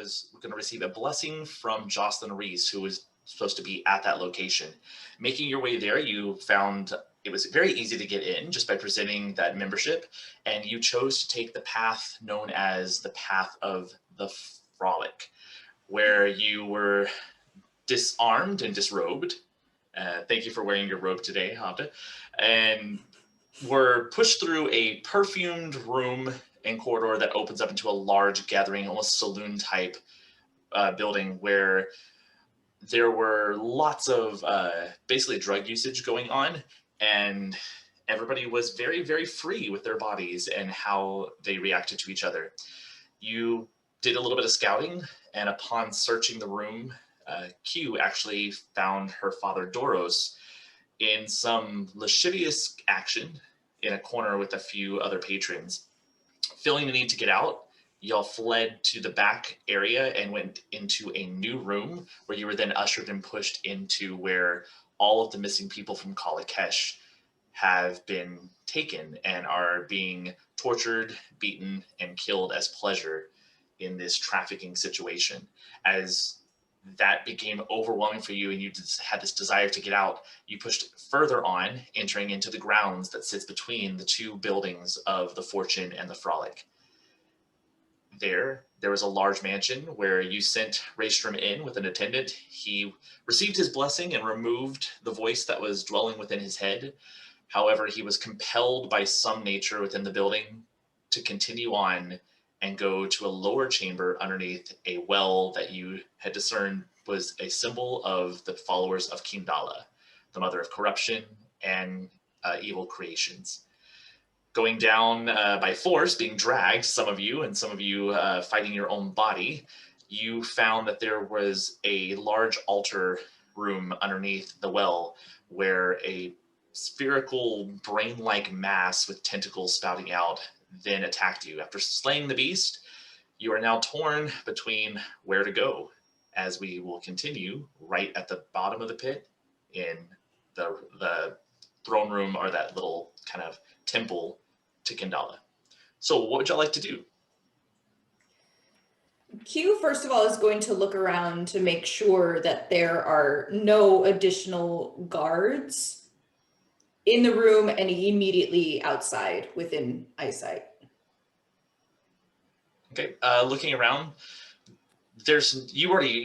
was going to receive a blessing from Joslin Reese, who was supposed to be at that location. Making your way there, you found it was very easy to get in just by presenting that membership, and you chose to take the path known as the Path of the Frolic, where you were disarmed and disrobed. Thank you for wearing your robe today, Hovda. And were pushed through a perfumed room and corridor that opens up into a large gathering, almost saloon type building where there were lots of basically drug usage going on, and everybody was very, very free with their bodies and how they reacted to each other. You did a little bit of scouting, and upon searching the room, Q actually found her father Doros in some lascivious action in a corner with a few other patrons. Feeling the need to get out, y'all fled to the back area and went into a new room where you were then ushered and pushed into where all of the missing people from Kalakesh have been taken and are being tortured, beaten, and killed as pleasure in this trafficking situation. As that became overwhelming for you and you just had this desire to get out, you pushed further on, entering into the grounds that sits between the two buildings of the Fortune and the Frolic. There was a large mansion where you sent Raystrom in with an attendant. He received his blessing and removed the voice that was dwelling within his head. However, he was compelled by some nature within the building to continue on and go to a lower chamber underneath a well that you had discerned was a symbol of the followers of Kindala, the mother of corruption and evil creations. Going down by force, being dragged, some of you fighting your own body, you found that there was a large altar room underneath the well where a spherical brain-like mass with tentacles spouting out then attacked you. After slaying the beast, you are now torn between where to go, as we will continue right at the bottom of the pit in the throne room, or that little kind of temple to Kindala. So what would y'all like to do? Q, first of all, is going to look around to make sure that there are no additional guards in the room and immediately outside within eyesight. Okay, looking around, you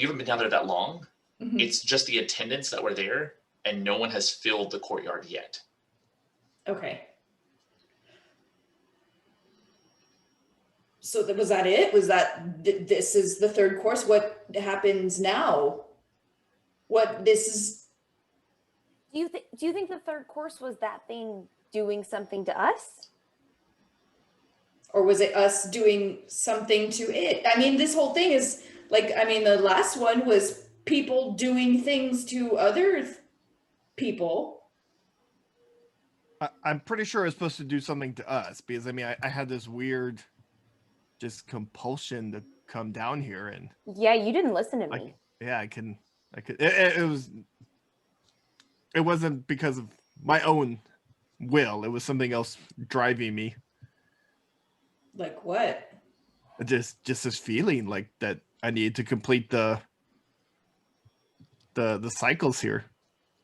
haven't been down there that long. Mm-hmm. It's just the attendants that were there, and no one has filled the courtyard yet. Okay. So was that it? Was that this is the third course? What happens now? Do you think the third course was that thing doing something to us? Or was it us doing something to it? I mean, this whole thing is the last one was people doing things to other people. I'm pretty sure it's supposed to do something to us because I had this weird just compulsion to come down here and yeah, you didn't listen to me. I could it wasn't because of my own will. It was something else driving me. Like what? Just this feeling like that I need to complete the cycles here.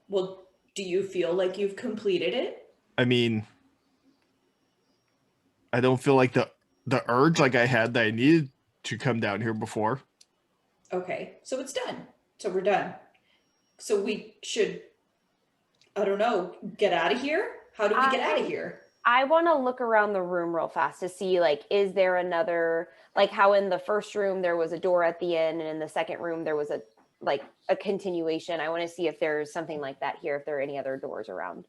Well, do you feel like you've completed it? I mean, I don't feel like the urge like I had that I needed to come down here before. Okay, so it's done. So we're done. So we should, I don't know, get out of here? How do we get out of here? I want to look around the room real fast to see, is there another, how in the first room there was a door at the end, and in the second room there was a continuation. I want to see if there's something like that here, if there are any other doors around.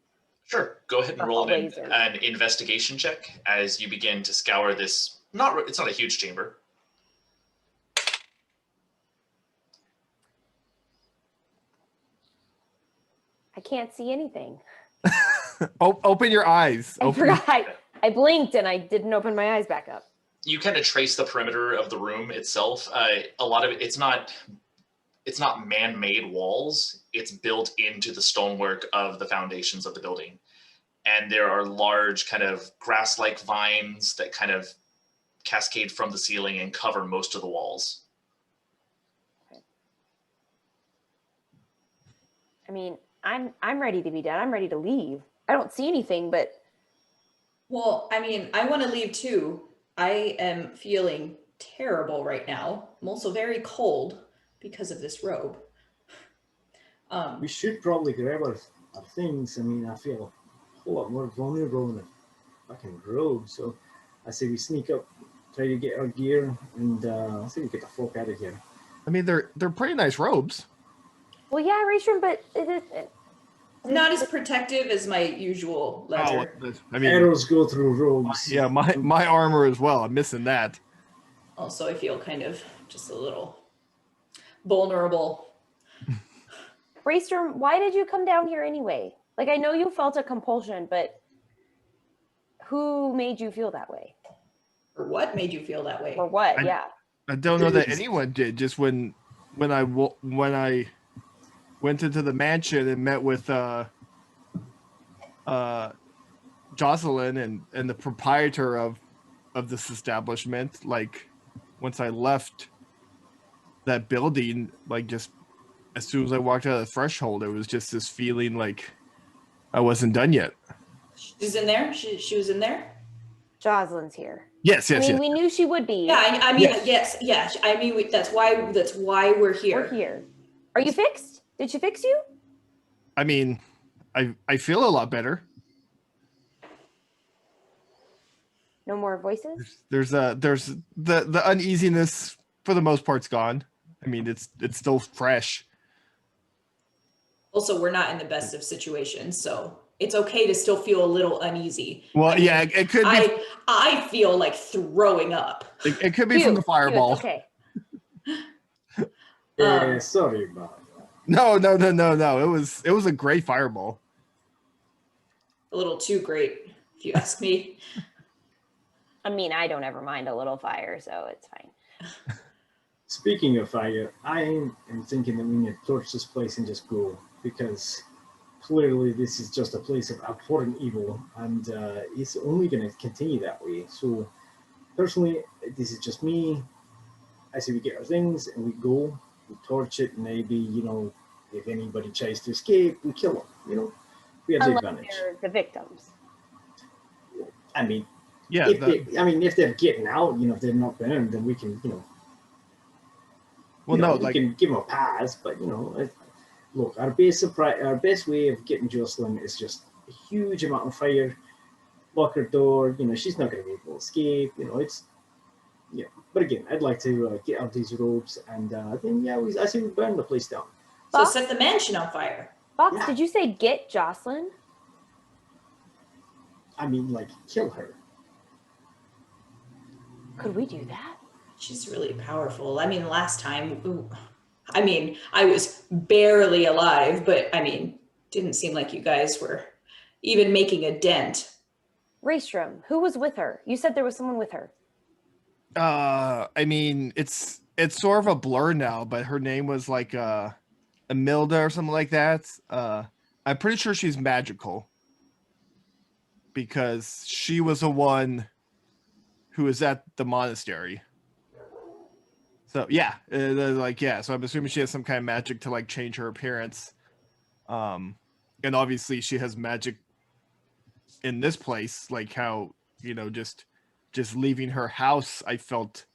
Sure. Go ahead and roll an investigation check as you begin to scour this. It's not a huge chamber. I can't see anything. Open your eyes. I forgot. I blinked and I didn't open my eyes back up. You kind of trace the perimeter of the room itself. A lot of it, it's not man-made walls. It's built into the stonework of the foundations of the building. And there are large kind of grass-like vines that kind of cascade from the ceiling and cover most of the walls. mean, I'm ready to be done. I'm ready to leave. I don't see anything, but Well, I mean, I want to leave too. I am feeling terrible right now. I'm also very cold because of this robe. We should probably grab our things. I mean, I feel a whole lot more vulnerable in a fucking robe. So I say we sneak up, try to get our gear, and I say we get the fuck out of here. I mean, they're pretty nice robes. well, yeah, Rachel, but Not as protective as my usual leather. I mean, Arrows go through robes. yeah, my armor as well. I'm missing that. Also, I feel kind of just a little vulnerable. Raystrom, why did you come down here anyway? Like, I know you felt a compulsion, but who made you feel that way? Or what made you feel that way? Or what? Yeah. I don't know that anyone did. Just when I went into the mansion and met with Joslin and the proprietor of this establishment, like once I left that building, like just as soon as I walked out of the threshold, it was just this feeling like I wasn't done yet. She's in there? She was in there? Joslin's here. Yes. I mean, we knew she would be. Yeah, I mean, yes. I mean, that's why we're here. We're here. Are you fixed? Did she fix you? I mean, I feel a lot better. No more voices? There's the uneasiness for the most part's gone. I mean, it's still fresh. Also, we're not in the best of situations, so it's okay to still feel a little uneasy. Well, I mean, yeah, it could be. I feel like throwing up. It could be from the fireball. Okay. Yeah, sorry about that. No. It was a great fireball. A little too great, if you ask me. I mean, I don't ever mind a little fire, so it's fine. Speaking of fire, I am thinking that we need to torch this place and just go, because clearly this is just a place of abhorrent evil, and it's only going to continue that way. So personally, this is just me. I say we get our things and we go, we torch it, and maybe, if anybody tries to escape, we kill them, we have the Unless advantage. they're the victims. I mean, Yeah. if they're getting out, if they're not burned, then we can, Well, we can give them a pass, but look, our best way of getting Joslin is just a huge amount of fire, lock her door. She's not going to be able to escape. But again, I'd like to get out these robes, and then I say we burn the place down. So Fox? set the mansion on fire. Fox, Yeah. did you say get Joslin? I mean, kill her. Could we do that? She's really powerful. I mean, last time, I was barely alive, but didn't seem like you guys were even making a dent. Raystrom, who was with her? You said there was someone with her. I mean, it's sort of a blur now, but her name was like Emilda or something like that. I'm pretty sure she's magical because she was the one who was at the monastery. So yeah, so I'm assuming she has some kind of magic to change her appearance. And obviously she has magic in this place, like how, just leaving her house, I felt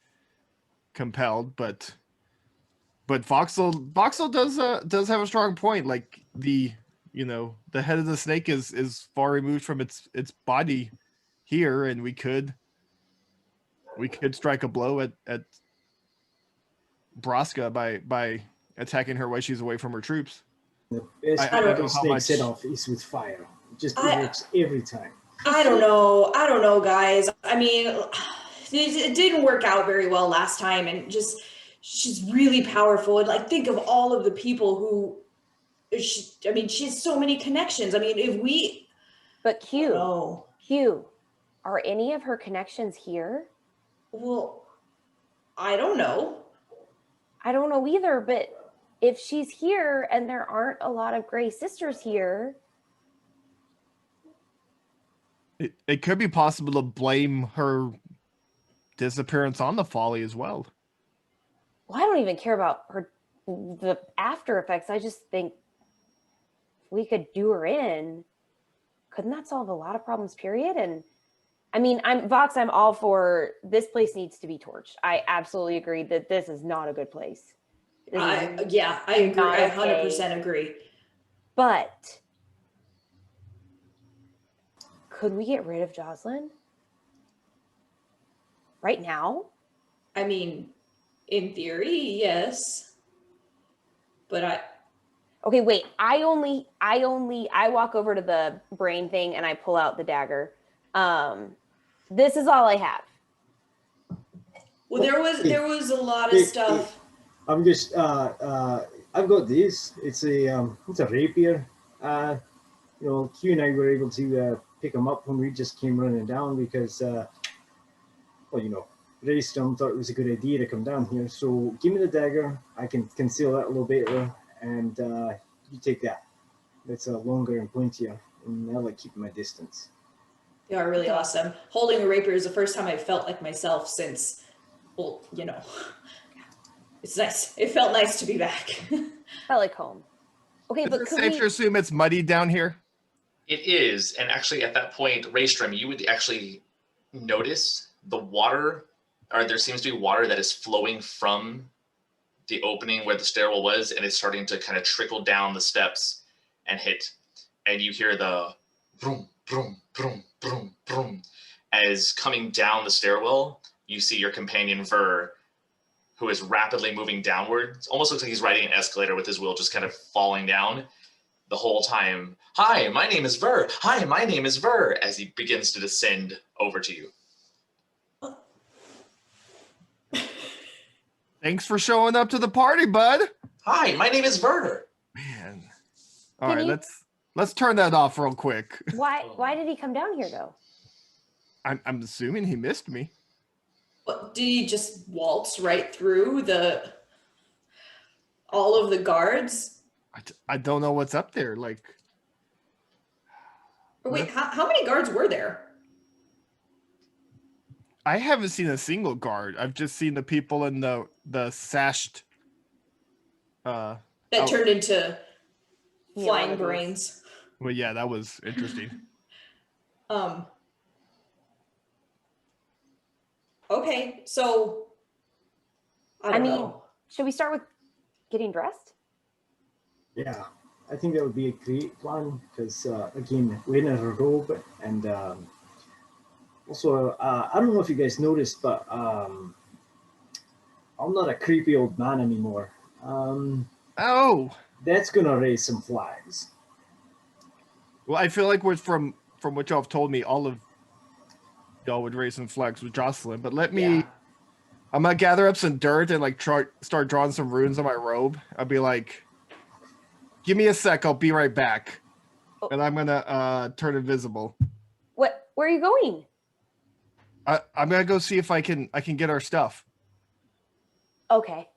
compelled, but Voxel does have a strong point. Like the head of the snake is far removed from its body here, and we could strike a blow at Braska by attacking her while she's away from her troops. The best I way don't to know how snake much- set off is with fire. It just works every time. I don't know, guys. It didn't work out very well last time, and she's really powerful. And think of all of the people who she has so many connections. But Q, Oh, Q, are any of her connections here? well, I don't know. I don't know either, but if she's here and there aren't a lot of Grey Sisters here, It could be possible to blame her disappearance on the Folly as well. well, I don't even care about the after effects. I just think we could do her in, couldn't that solve a lot of problems, period? And I mean, I'm all for this place needs to be torched. I absolutely agree that this is not a good place. I agree. I 100% agree. But could we get rid of Joslin right now? I mean, in theory, yes. But okay, wait. I walk over to the brain thing and I pull out the dagger. This is all I have. Well, there was a lot of stuff. I'm just I've got this. It's a rapier. Q and I were able to pick him up when we just came running down because Raystrom thought it was a good idea to come down here. So give me the dagger. I can conceal that a little better, and you take that. That's longer and pointier, and I like keeping my distance. They are really awesome. Holding a rapier is the first time I felt like myself since, it's nice. It felt nice to be back. Felt like home. Okay, Is but it safe to assume it's muddy down here? It is, and actually at that point, Raystrom, you would actually notice the water, or there seems to be water that is flowing from the opening where the stairwell was, and it's starting to kind of trickle down the steps and hit. And you hear the broom, broom, broom, broom, broom. As coming down the stairwell, you see your companion Ver, who is rapidly moving downward. It almost looks like he's riding an escalator with his wheel just kind of falling down the whole time. Hi, my name is Ver. Hi, my name is Ver, as he begins to descend over to you. Thanks for showing up to the party, bud. Hi, my name is Ver. Man. All right, let's turn that off real quick. Why did he come down here though? I'm assuming he missed me. What, did he just waltz right through all of the guards? I don't know what's up there. Like, wait, how many guards were there? I haven't seen a single guard. I've just seen the people in the sashed. That turned into flying brains. Well, yeah, that was interesting. Okay, so I mean, know. Should we start with getting dressed? Yeah, I think that would be a great plan because again, we're in a robe, and also I don't know if you guys noticed, but I'm not a creepy old man anymore. That's gonna raise some flags. Well, I feel like from what y'all have told me, all of y'all would raise some flags with Joslin, but let me. Yeah. I'm gonna gather up some dirt and like start drawing some runes on my robe. I'll be like, "Give me a sec, I'll be right back," and I'm gonna turn invisible. What? Where are you going? I'm gonna go see if I can get our stuff. Okay.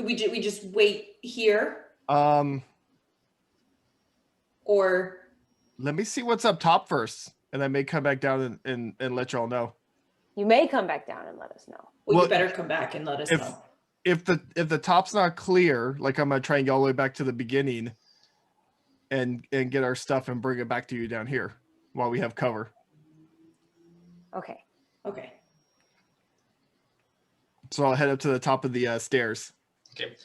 We just wait here. Or. Let me see what's up top first, and I may come back down and let y'all know. You may come back down and let us know. Well, you better come back and let us know. If the top's not clear, like I'm gonna try and get all the way back to the beginning and get our stuff and bring it back to you down here while we have cover. Okay. So I'll head up to the top of the stairs. Okay.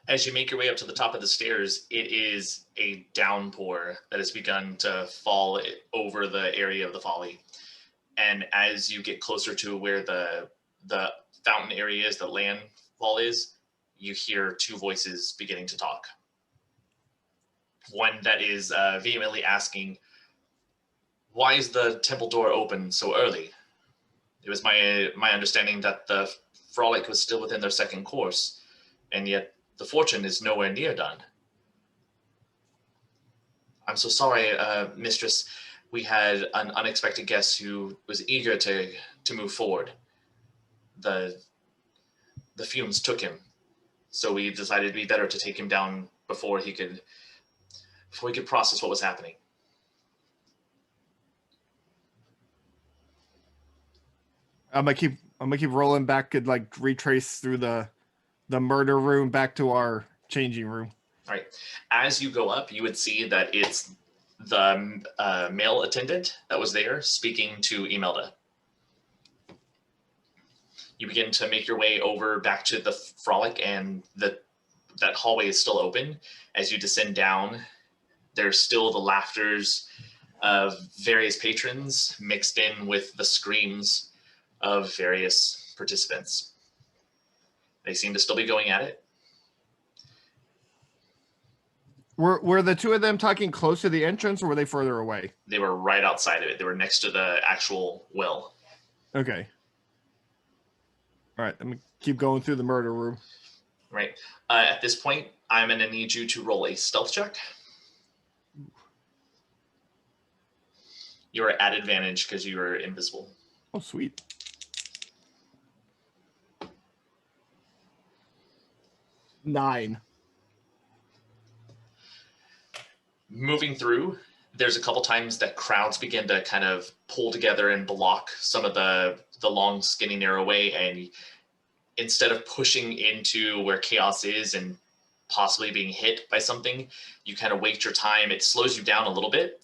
As you make your way up to the top of the stairs, it is a downpour that has begun to fall over the area of the Folly. And as you get closer to where the fountain area is, the landfall is, you hear two voices beginning to talk. One that is vehemently asking, "Why is the temple door open so early? It was my understanding that the frolic was still within their second course, and yet the fortune is nowhere near done." "I'm so sorry, mistress. We had an unexpected guest who was eager to move forward. The fumes took him, so we decided it'd be better to take him down before he could process what was happening." I'm gonna keep rolling back and like retrace through the murder room back to our changing room. All right. As you go up, you would see that it's the male attendant that was there speaking to Imelda. You begin to make your way over back to the Frolic, and that hallway is still open. As you descend down, there's still the laughters of various patrons mixed in with the screams of various participants. They seem to still be going at it. Were the two of them talking close to the entrance, or were they further away? They were right outside of it. They were next to the actual well. Okay. All right, I'm gonna keep going through the murder room. Right. At this point, I'm going to need you to roll a stealth check. You're at advantage because you are invisible. Oh, sweet. Nine. Moving through, there's a couple times that crowds begin to kind of pull together and block some of the long, skinny, narrow way, and instead of pushing into where chaos is and possibly being hit by something, you kind of wait your time. It slows you down a little bit,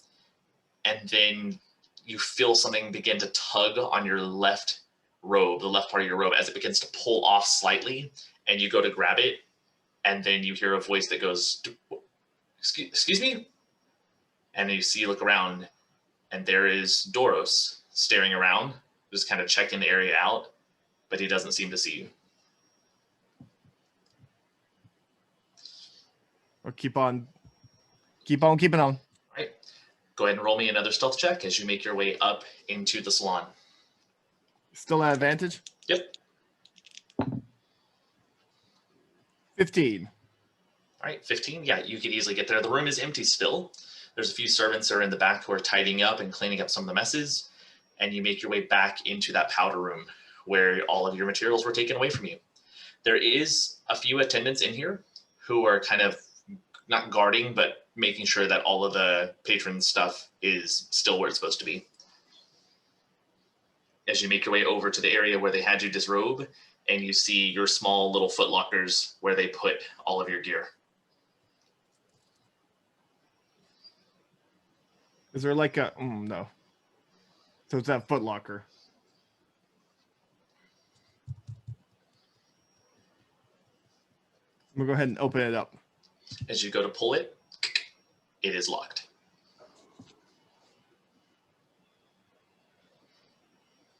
and then you feel something begin to tug on your left robe, the left part of your robe, as it begins to pull off slightly, and you go to grab it, and then you hear a voice that goes, excuse me? And you look around, and there is Doros staring around, just kind of checking the area out, but he doesn't seem to see you. Or keep on keeping on. All right. Go ahead and roll me another stealth check as you make your way up into the salon. Still at advantage? Yep. 15. All right, 15. Yeah, you could easily get there. The room is empty still. There's a few servants are in the back who are tidying up and cleaning up some of the messes. And you make your way back into that powder room where all of your materials were taken away from you. There is a few attendants in here who are kind of not guarding, but making sure that all of the patron stuff is still where it's supposed to be. As you make your way over to the area where they had you disrobe, and you see your small little foot lockers where they put all of your gear. Is there like a no? So it's that Foot Locker. I'm gonna go ahead and open it up. As you go to pull it, it is locked.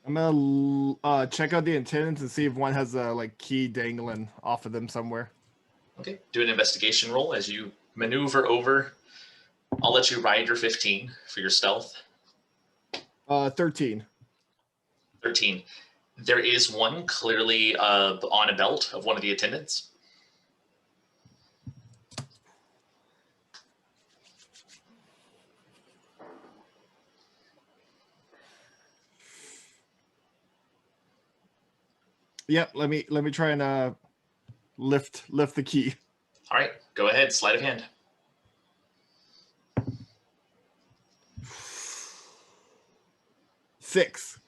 I'm gonna check out the attendants and see if one has a like key dangling off of them somewhere. Okay, do an investigation roll as you maneuver over. I'll let you ride your 15 for your stealth. 13. 13. There is one clearly on a belt of one of the attendants. Yep, let me try and lift the key. All right, go ahead, sleight of hand. 6.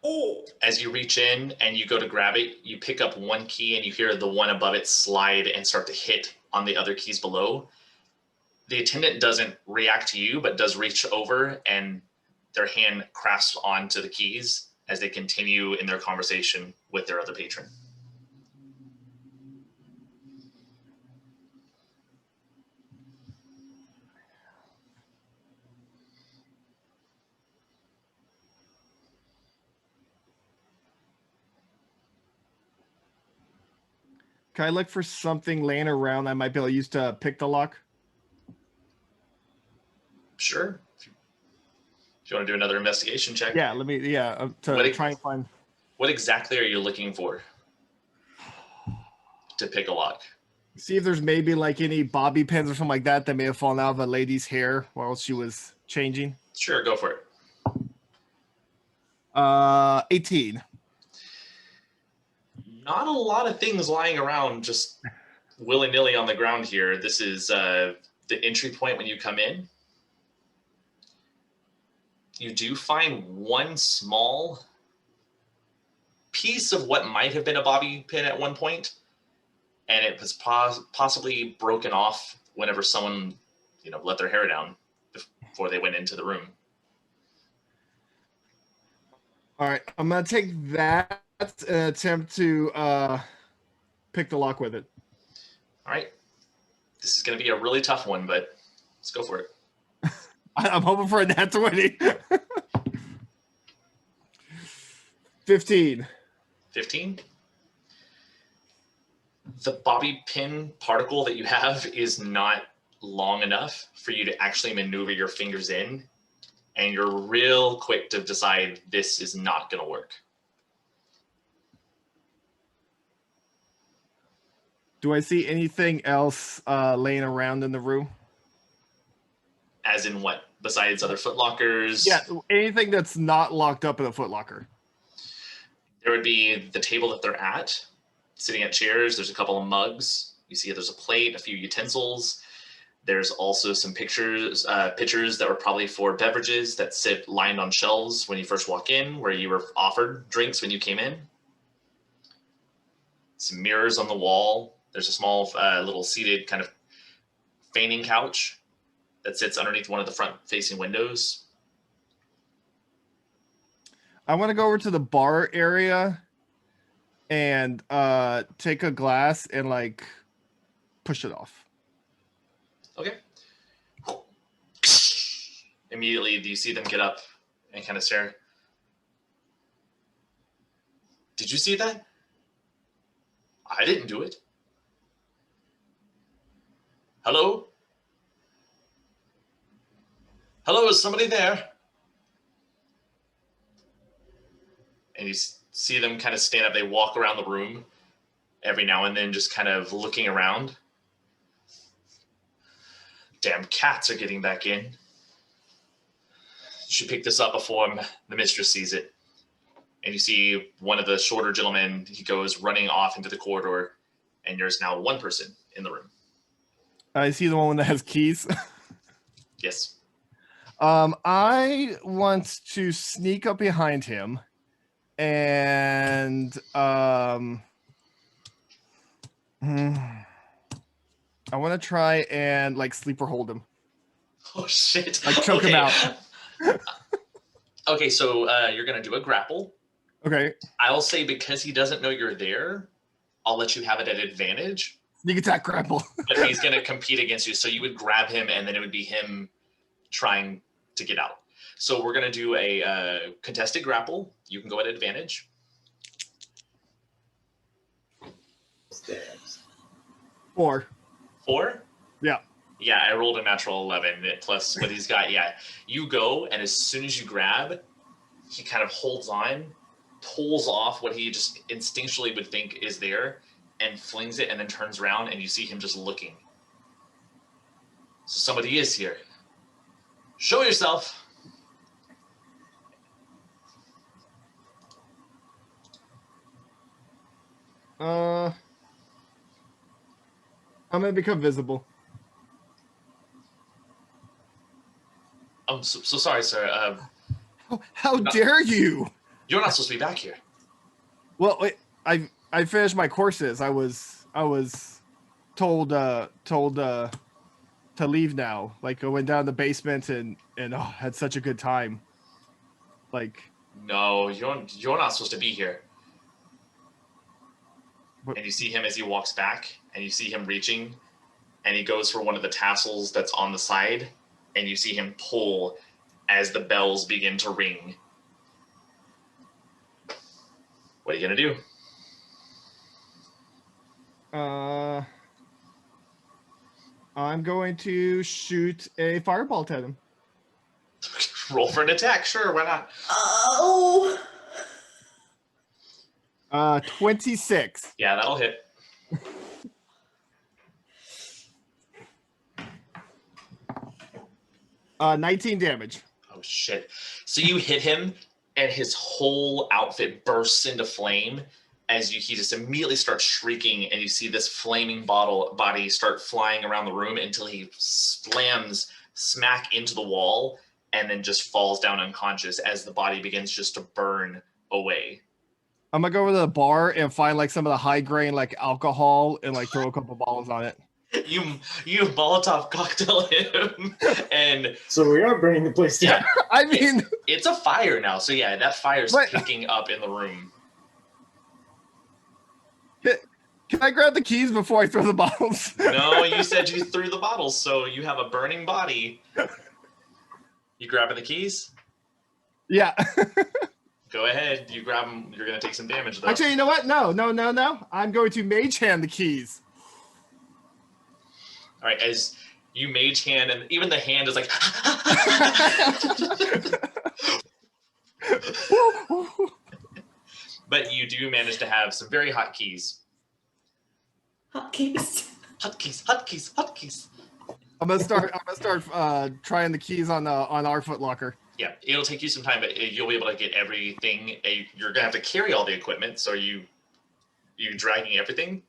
Oh! As you reach in and you go to grab it, you pick up one key and you hear the one above it slide and start to hit on the other keys below. The attendant doesn't react to you, but does reach over and their hand grasps onto the keys as they continue in their conversation with their other patron. Can I look for something laying around I might be able to use to pick the lock? Sure. If you want to do another investigation check. Yeah, let me. Yeah, try and find. What exactly are you looking for to pick a lock? See if there's maybe like any bobby pins or something like that may have fallen out of a lady's hair while she was changing. Sure, go for it. 18. Not a lot of things lying around just willy-nilly on the ground here. This is the entry point when you come in. You do find one small piece of what might have been a bobby pin at one point, and it was possibly broken off whenever someone, let their hair down before they went into the room. All right, I'm gonna take that and attempt to pick the lock with it. All right. This is going to be a really tough one, but let's go for it. I'm hoping for a nat 20. 15. 15. The bobby pin particle that you have is not long enough for you to actually maneuver your fingers in, and you're real quick to decide this is not going to work. Do I see anything else laying around in the room? As in what? Besides other footlockers? Yeah, anything that's not locked up in a footlocker. There would be the table that they're at, sitting at chairs. There's a couple of mugs. You see there's a plate, a few utensils. There's also some pitchers that were probably for beverages that sit lined on shelves when you first walk in, where you were offered drinks when you came in. Some mirrors on the wall. There's a small little seated kind of feigning couch that sits underneath one of the front-facing windows. I want to go over to the bar area and take a glass and like push it off. Okay. Immediately, do you see them get up and kind of stare? Did you see that? I didn't do it. Hello? Hello, is somebody there? And you see them kind of stand up. They walk around the room every now and then, just kind of looking around. Damn cats are getting back in. You should pick this up before the mistress sees it. And you see one of the shorter gentlemen, he goes running off into the corridor, and there's now one person in the room. I see the one that has keys. Yes. I want to sneak up behind him and I want to try and like sleeper hold him. Oh shit! Like choke him out. Okay, so you're gonna do a grapple. Okay. I will say because he doesn't know you're there, I'll let you have it at advantage. Sneak attack grapple. But he's gonna compete against you, so you would grab him, and then it would be him trying to get out. So we're gonna do a contested grapple. You can go at advantage. Steps. 4. 4? Yeah. Yeah, I rolled a natural 11 plus what he's got. Yeah, you go, and as soon as you grab, he kind of holds on, pulls off what he just instinctually would think is there, and flings it, and then turns around, and you see him just looking. So somebody is here. Show yourself. I'm gonna become visible. I'm so sorry, sir. How dare you? You're not supposed to be back here. Well, wait, I finished my courses. I was told to leave now. Like I went down the basement and had such a good time. Like No, you're not supposed to be here. What? And you see him as he walks back, and you see him reaching, and he goes for one of the tassels that's on the side, and you see him pull as the bells begin to ring. What are you gonna do? I'm going to shoot a fireball at him. Roll for an attack, sure, why not? Oh. 26. Yeah, that'll hit. 19 damage. Oh shit. So you hit him, and his whole outfit bursts into flame as he just immediately starts shrieking, and you see this flaming body start flying around the room until he slams smack into the wall and then just falls down unconscious as the body begins just to burn away. I'm gonna go over to the bar and find like some of the high grain like alcohol and like throw a couple bottles on it. You Molotov cocktail him, and So we are burning the place down. yeah, I mean, it's a fire now. So yeah, that fire's But- picking up in the room. can I grab the keys before I throw the bottles? No, you said you threw the bottles, so you have a burning body. You grabbing the keys? Yeah. Go ahead. You grab them. You're gonna take some damage though. Actually, you know what? No. I'm going to mage hand the keys. All right, as you mage hand, and even the hand is like. But you do manage to have some very hot keys. Hotkeys. Hotkeys. I'm gonna start trying the keys on our footlocker. Yeah, it'll take you some time, but you'll be able to get everything. You're gonna have to carry all the equipment, so you dragging everything.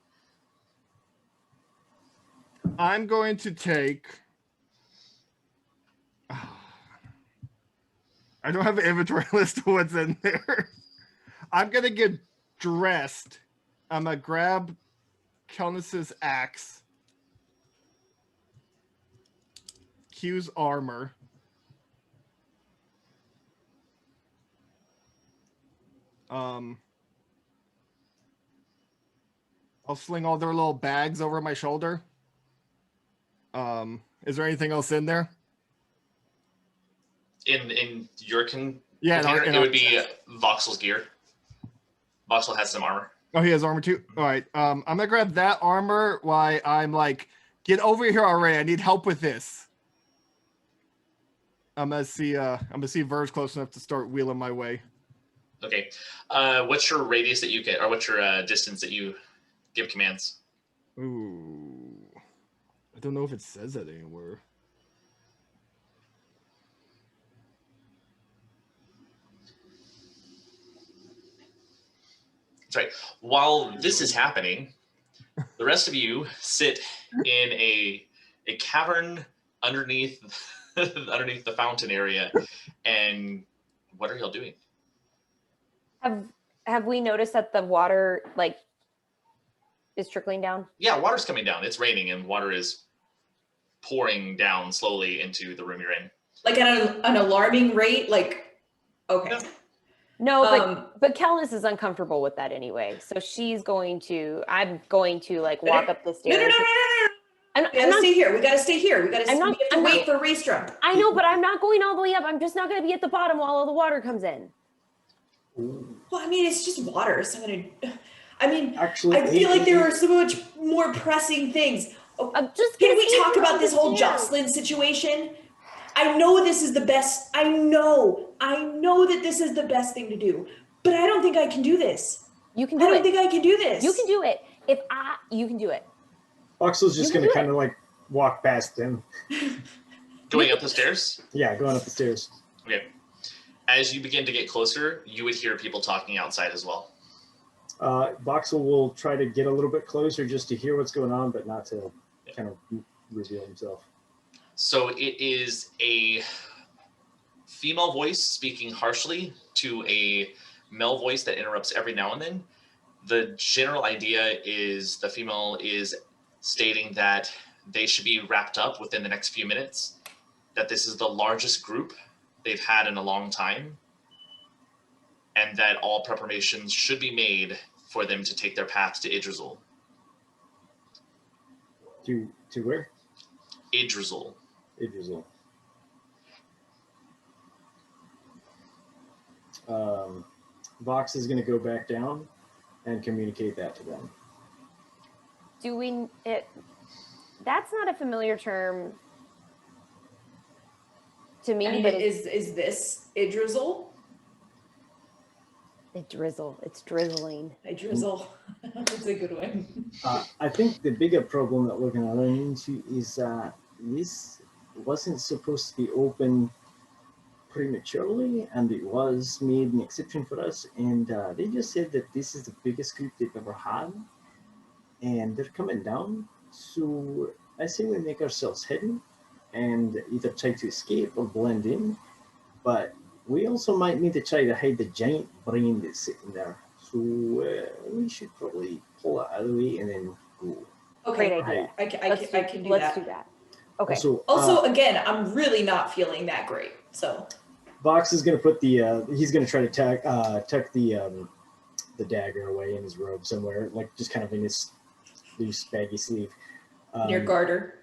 I'm going to take. I don't have an inventory list of what's in there. I'm gonna get dressed. I'm gonna grab Kelnis's axe, Q's armor, I'll sling all their little bags over my shoulder. Is there anything else in there? In your Yeah, container, it would be Voxel's gear. Voxel has some armor. Oh, he has armor too. All right. I'm gonna grab that armor while I'm like, get over here already. I need help with this. I'm gonna see Verge close enough to start wheeling my way. Okay. What's your radius that you get, or what's your distance that you give commands? Ooh, I don't know if it says that anywhere. That's right. While this is happening, the rest of you sit in a cavern underneath underneath the fountain area. And what are y'all doing? Have we noticed that the water like is trickling down? Yeah, water's coming down. It's raining, and water is pouring down slowly into the room you're in. Like at an alarming rate? Like, okay. No, but Kelnis is uncomfortable with that anyway. So I'm going to like walk up the stairs. No. We gotta stay here. We gotta stay here. We have to wait for Raystrom. I know, but I'm not going all the way up. I'm just not going to be at the bottom while all the water comes in. Well, I mean, it's just water. So Actually, I feel like there are so much more pressing things. Can we talk about this whole Joslin situation? I know this is the best. I know that this is the best thing to do, but I don't think I can do this. You can do it. I don't think I can do this. You can do it. You can do it. Voxel's just going to kind of like walk past him. Going up the stairs? Yeah, going up the stairs. Okay. As you begin to get closer, you would hear people talking outside as well. Voxel will try to get a little bit closer just to hear what's going on, but not to kind of reveal himself. So it is a female voice speaking harshly to a male voice that interrupts every now and then. The general idea is the female is stating that they should be wrapped up within the next few minutes, that this is the largest group they've had in a long time, and that all preparations should be made for them to take their path to Idrizul. To where? Idrizul. Idrizul. Vox is going to go back down and communicate that to them. That's not a familiar term to me. And but is this Idrizul? It's drizzling. Idrizul. That's a good one. I think the bigger problem that we're going to run into is this wasn't supposed to be open prematurely, and it was made an exception for us. And they just said that this is the biggest group they've ever had, and they're coming down. So I say we make ourselves hidden and either try to escape or blend in, but we also might need to try to hide the giant brain that's sitting there. So we should probably pull it out of the way and then go. Okay, Great idea. I can do Let's that. do that. Okay. Also, again, I'm really not feeling that great. So Vox is going to put the he's going to try to tuck the dagger away in his robe somewhere, like just kind of in his loose baggy sleeve. Near garter.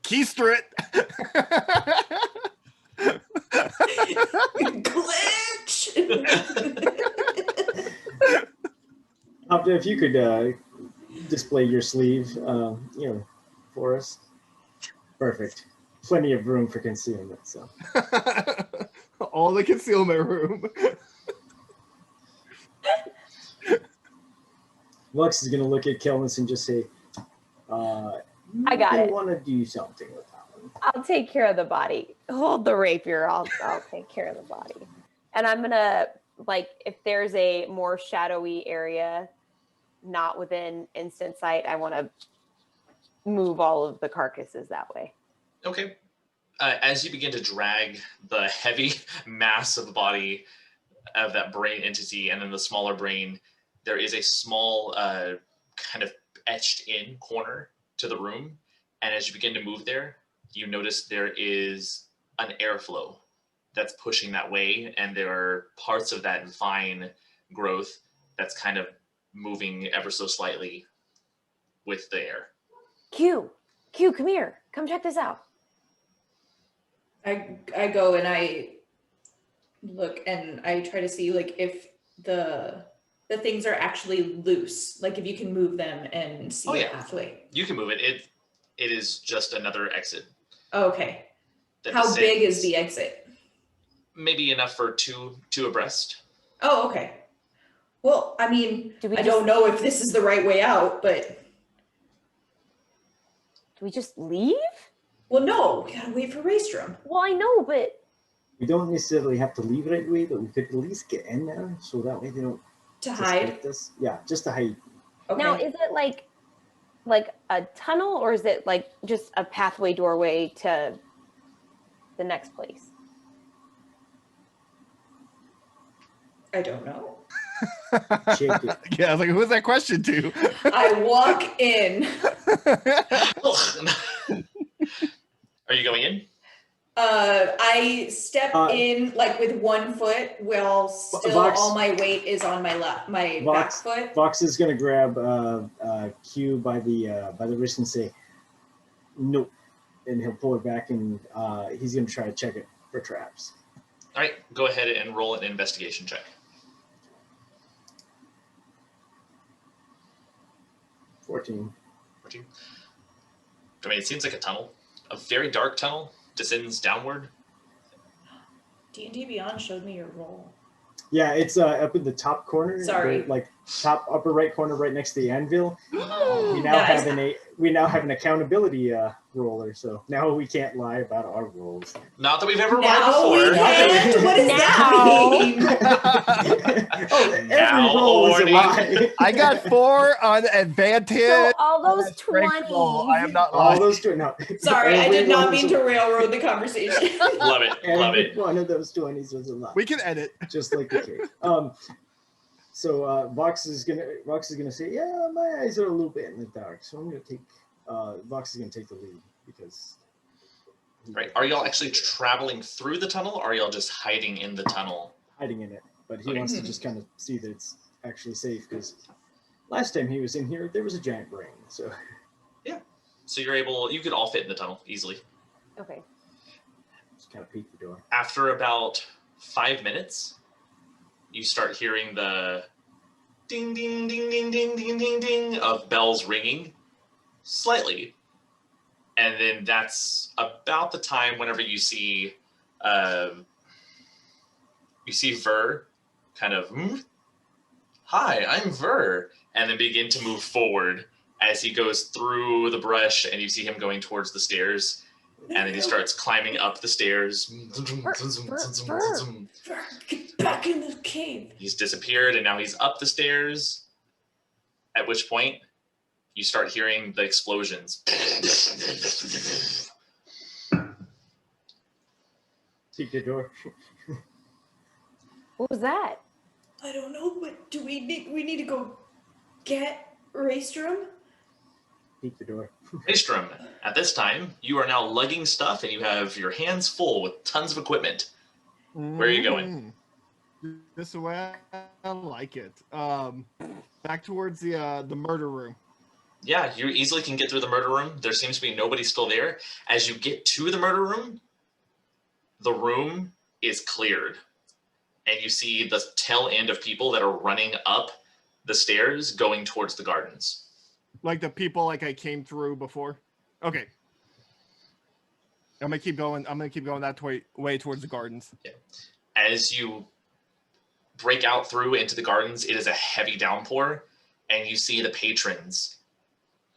Keister it. Glitch. Hovda, if you could display your sleeve, for us. Perfect. Plenty of room for concealment. So all the concealment room. Lux is going to look at Kelmus and just say, I got it. Want to do something with that one. I'll take care of the body. Hold the rapier. I'll take care of the body. And I'm gonna, like, if there's a more shadowy area not within instant sight, I want to move all of the carcasses that way. Okay. As you begin to drag the heavy mass of the body of that brain entity and then the smaller brain, there is a small kind of etched in corner to the room. And as you begin to move there, you notice there is an airflow that's pushing that way. And there are parts of that vine growth that's kind of moving ever so slightly with the air. Q, come here. Come check this out. I go and I look and I try to see like if the things are actually loose, like if you can move them and see a pathway. You can move it. It is just another exit. Oh, okay. How big is the exit? Maybe enough for two abreast. Oh, okay. Well, I mean, I don't know if this is the right way out, but do we just leave? Well, no, we gotta wait for Raystrom. Well, I know, but we don't necessarily have to leave right away, but we could at least get in there so that way they don't hide. Yeah, just to hide. Okay. Now, is it like a tunnel, or is it like just a pathway doorway to the next place? I don't know. Yeah, I was like, who's that question to? I walk in. Are you going in? I step in like with one foot while still Vox, all my weight is on my back foot. Vox is gonna grab Q by the wrist and say, "Nope," and he'll pull it back and he's gonna try to check it for traps. All right, go ahead and roll an investigation check. 14. I mean, it seems like a tunnel, a very dark tunnel, descends downward. D&D Beyond showed me your roll. Yeah, it's up in the top corner. Sorry. Right, like top upper right corner, right next to the anvil. We now have an accountability roller, so now we can't lie about our rolls. Not that we've ever lied before. We can't. What does that mean? Every roll is a lie. I got 4 on advantage. So all those 20s. I am not lying. All those 20. No. Sorry, I did not mean to railroad the conversation. Love it. One of those 20s was a lie. We can edit. Just like the cake. So Vox is gonna say, yeah, my eyes are a little bit in the dark, so I'm gonna take. Vox is gonna take the lead because. Right. Are y'all actually traveling through the tunnel, or are y'all just hiding in the tunnel? Hiding in it, but he wants to just kind of see that it's actually safe because last time he was in here, there was a giant brain. So. Yeah. So you could all fit in the tunnel easily. Okay. Just kind of peek the door. After about 5 minutes, you start hearing the ding, ding, ding, ding, ding, ding, ding, ding of bells ringing slightly. And then that's about the time whenever you see Ver kind of, hi, I'm Ver, and then begin to move forward as he goes through the brush, and you see him going towards the stairs. And then he starts climbing up the stairs. Get back in the cave. He's disappeared, and now he's up the stairs. At which point, you start hearing the explosions. Peek the door. What was that? I don't know, but do we need to go get Raystrom? Peek the door. Maestrom, at this time, you are now lugging stuff and you have your hands full with tons of equipment. Where are you going? This is the way I like it. Back towards the murder room. Yeah, you easily can get through the murder room. There seems to be nobody still there. As you get to the murder room, the room is cleared. And you see the tail end of people that are running up the stairs going towards the gardens. Like the people like I came through before. Okay. I'm gonna keep going that way towards the gardens. Yeah. As you break out through into the gardens, it is a heavy downpour, and you see the patrons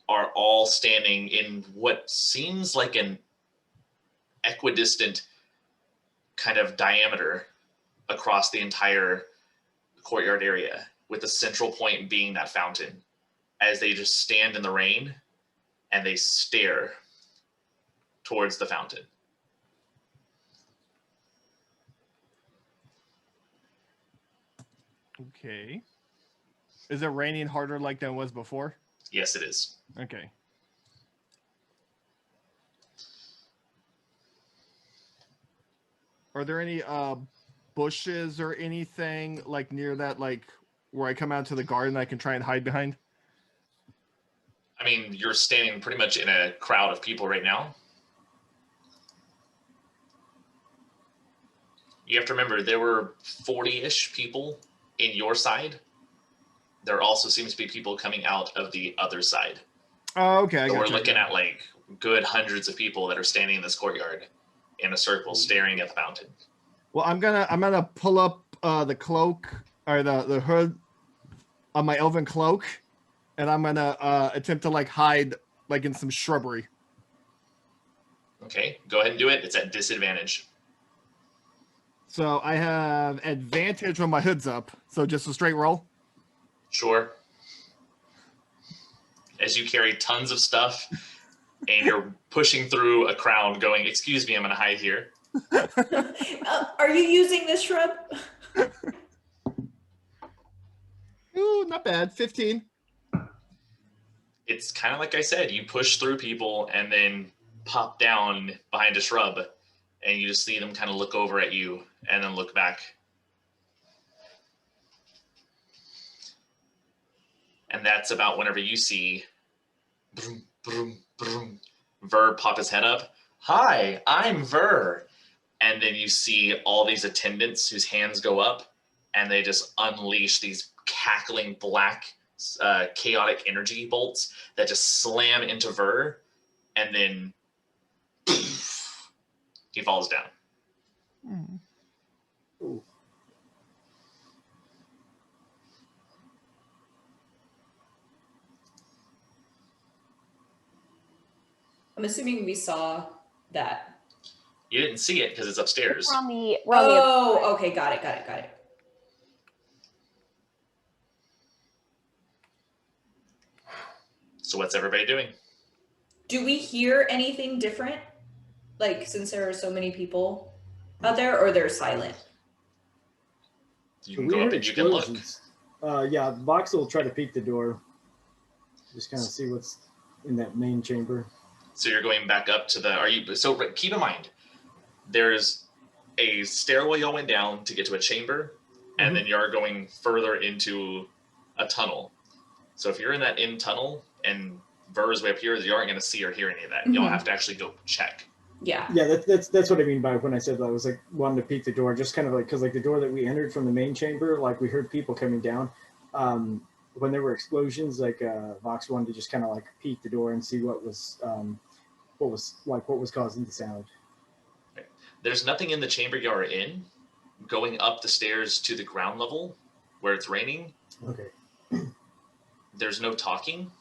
are all standing in what seems like an equidistant kind of diameter across the entire courtyard area, with the central point being that fountain, as they just stand in the rain and they stare towards the fountain. Okay. Is it raining harder like than it was before? Yes, it is. Okay. Are there any bushes or anything like near that, like where I come out to the garden I can try and hide behind? I mean, you're standing pretty much in a crowd of people right now. You have to remember, there were 40-ish people in your side. There also seems to be people coming out of the other side. Oh, okay. So we're looking at like good hundreds of people that are standing in this courtyard in a circle, staring at the fountain. Well, I'm gonna pull up the cloak or the hood on my elven cloak, and I'm gonna attempt to like hide like in some shrubbery. Okay, go ahead and do it. It's at disadvantage. So I have advantage when my hood's up. So just a straight roll. Sure. As you carry tons of stuff and you're pushing through a crowd going, excuse me, I'm going to hide here. Are you using this shrub? Ooh, not bad. 15. It's kind of like I said, you push through people and then pop down behind a shrub and you just see them kind of look over at you and then look back. And that's about whenever you see brum, brum, brum, Ver pop his head up. Hi, I'm Ver. And then you see all these attendants whose hands go up and they just unleash these cackling black chaotic energy bolts that just slam into Ver, and then poof, he falls down. Ooh. I'm assuming we saw that. You didn't see it because it's upstairs. We're on the Oh, okay, got it. So what's everybody doing? Do we hear anything different? Like, since there are so many people out there, or they're silent? You can go up and you can look. Yeah, Vox will try to peek the door. Just kind of see what's in that main chamber. So you're going back up to the, so keep in mind, there's a stairwell you went down to get to a chamber, and then you're going further into a tunnel. So if you're in that in tunnel and Ver's way up here, you aren't going to see or hear any of that. You'll have to actually go check. Yeah. Yeah, that's what I mean by when I said that I was like wanting to peek the door, just kind of like, because like the door that we entered from the main chamber, like we heard people coming down. When there were explosions, like Vox wanted to just kind of like peek the door and see what was causing the sound. There's nothing in the chamber you are in. Going up the stairs to the ground level where it's raining. Okay. There's no talking,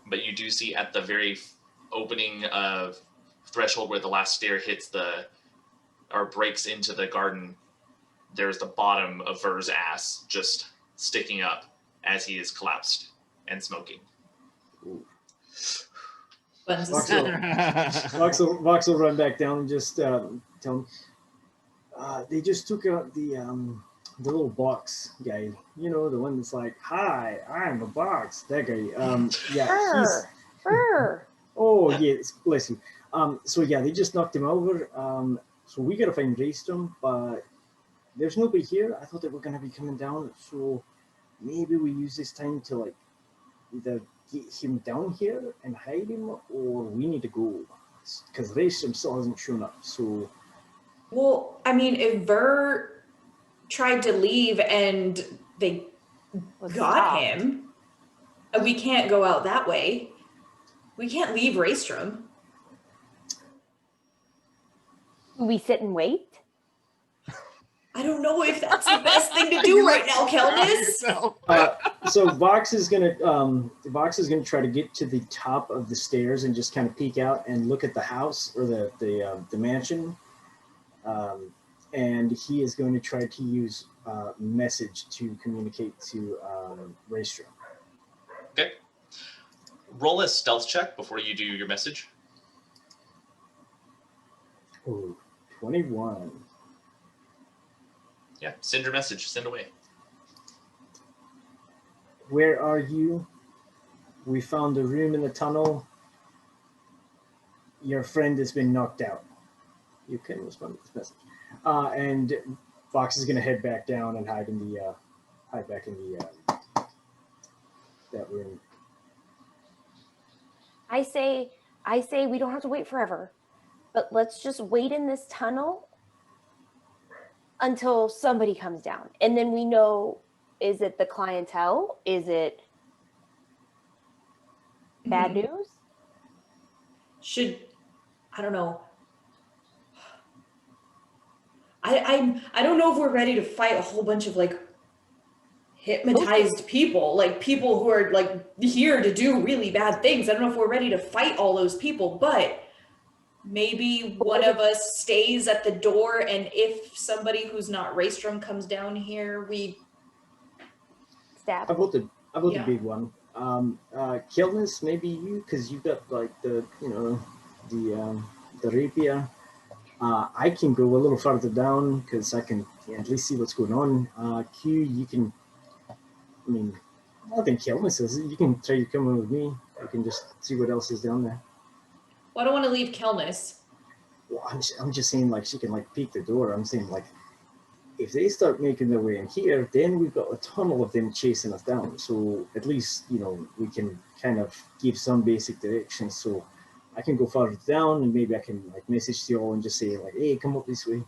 but you do see at the very opening of threshold where the last stair hits or breaks into the garden, there's the bottom of Ver's ass just sticking up as he is collapsed and smoking. Vox will run back down and just tell him, They just took out the little box guy. You know, the one that's like, "Hi, I'm a box." That guy. Yeah, he's. Brr. Oh yes, bless you. So yeah, they just knocked him over. So we gotta find Raystrom, but there's nobody here. I thought they were gonna be coming down, so maybe we use this time to like either get him down here and hide him, or we need to go because Raystrom still hasn't shown up. So Well, I mean, if Ver tried to leave and they Was got stopped. him, we can't go out that way. We can't leave Raystrom. Do we sit and wait? I don't know if that's the best thing to do right now, Kelnis. so Vox is gonna try to get to the top of the stairs and just kind of peek out and look at the house or the mansion, and he is going to try to use message to communicate to Raystrom. Okay. Roll a stealth check before you do your message. Oh, 21. Yeah, send your message. Send away. Where are you? We found a room in the tunnel. Your friend has been knocked out. You can respond to this message. And Fox is going to head back down and hide back in the that room. I say we don't have to wait forever, but let's just wait in this tunnel until somebody comes down. And then we know, is it the clientele? Is it bad news? I don't know. I don't know if we're ready to fight a whole bunch of like hypnotized people, like people who are like here to do really bad things. I don't know if we're ready to fight all those people, but maybe one of us stays at the door, and if somebody who's not Raystrom comes down here, we Stab. How about the big one? Kilness, maybe you, because you got like the rapier. I can go a little farther down because I can at least see what's going on. Q, you can. I mean, I think Kilness is. You can try to come in with me. I can just see what else is down there. Well, I don't want to leave Kelnis. Well, I'm just saying, like, she can like peek the door. I'm saying, like, if they start making their way in here, then we've got a tunnel of them chasing us down. So at least, we can kind of give some basic directions. So I can go farther down, and maybe I can like message to you all and just say like, hey, come up this way.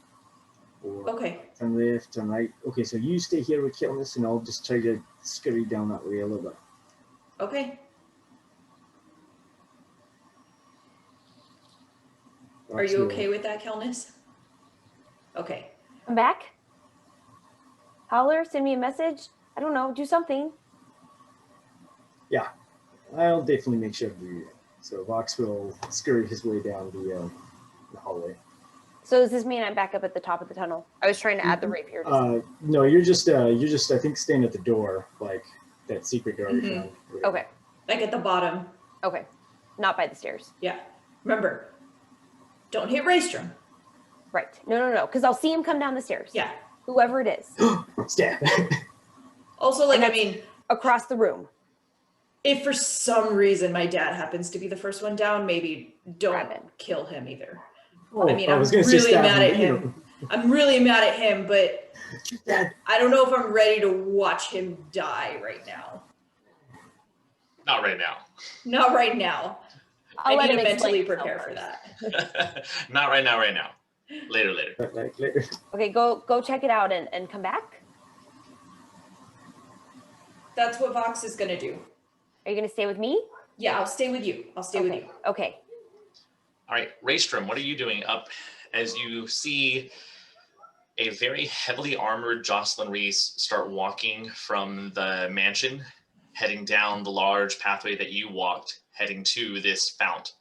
Or Okay. turn left, turn right. Okay, so you stay here with Kilness, and I'll just try to scurry down that way a little bit. Okay. Are you okay with that, Kelnis? Okay. Come back. Holler, send me a message. I don't know, do something. Yeah, I'll definitely make sure to do that. So Vox will scurry his way down the hallway. So does this mean I'm back up at the top of the tunnel? I was trying to add the rapier. No, you're just I think staying at the door, like that secret door. Mhm. Okay. Like at the bottom. Okay. Not by the stairs. Yeah. Remember, don't hit Raystrom. Right. No. Because I'll see him come down the stairs. Yeah. Whoever it is. Stab. Also, like, I mean, across the room. if for some reason my dad happens to be the first one down, maybe don't kill him either. Oh, I mean, I I'm was gonna say really stab mad at him, him. I'm really mad at him, but Dad. I don't know if I'm ready to watch him die right now. Not right now. Not right now. I'll I let need to him mentally explain prepare for himself that. Not right now, right now. Later. Like later. Okay, go check it out and come back. That's what Vox is gonna do. Are you gonna stay with me? Yeah, I'll stay with you. I'll stay with you. Okay. All right, Raystrom, what are you doing up as you see a very heavily armored Joslin Reese start walking from the mansion, heading down the large pathway that you walked, heading to this fount.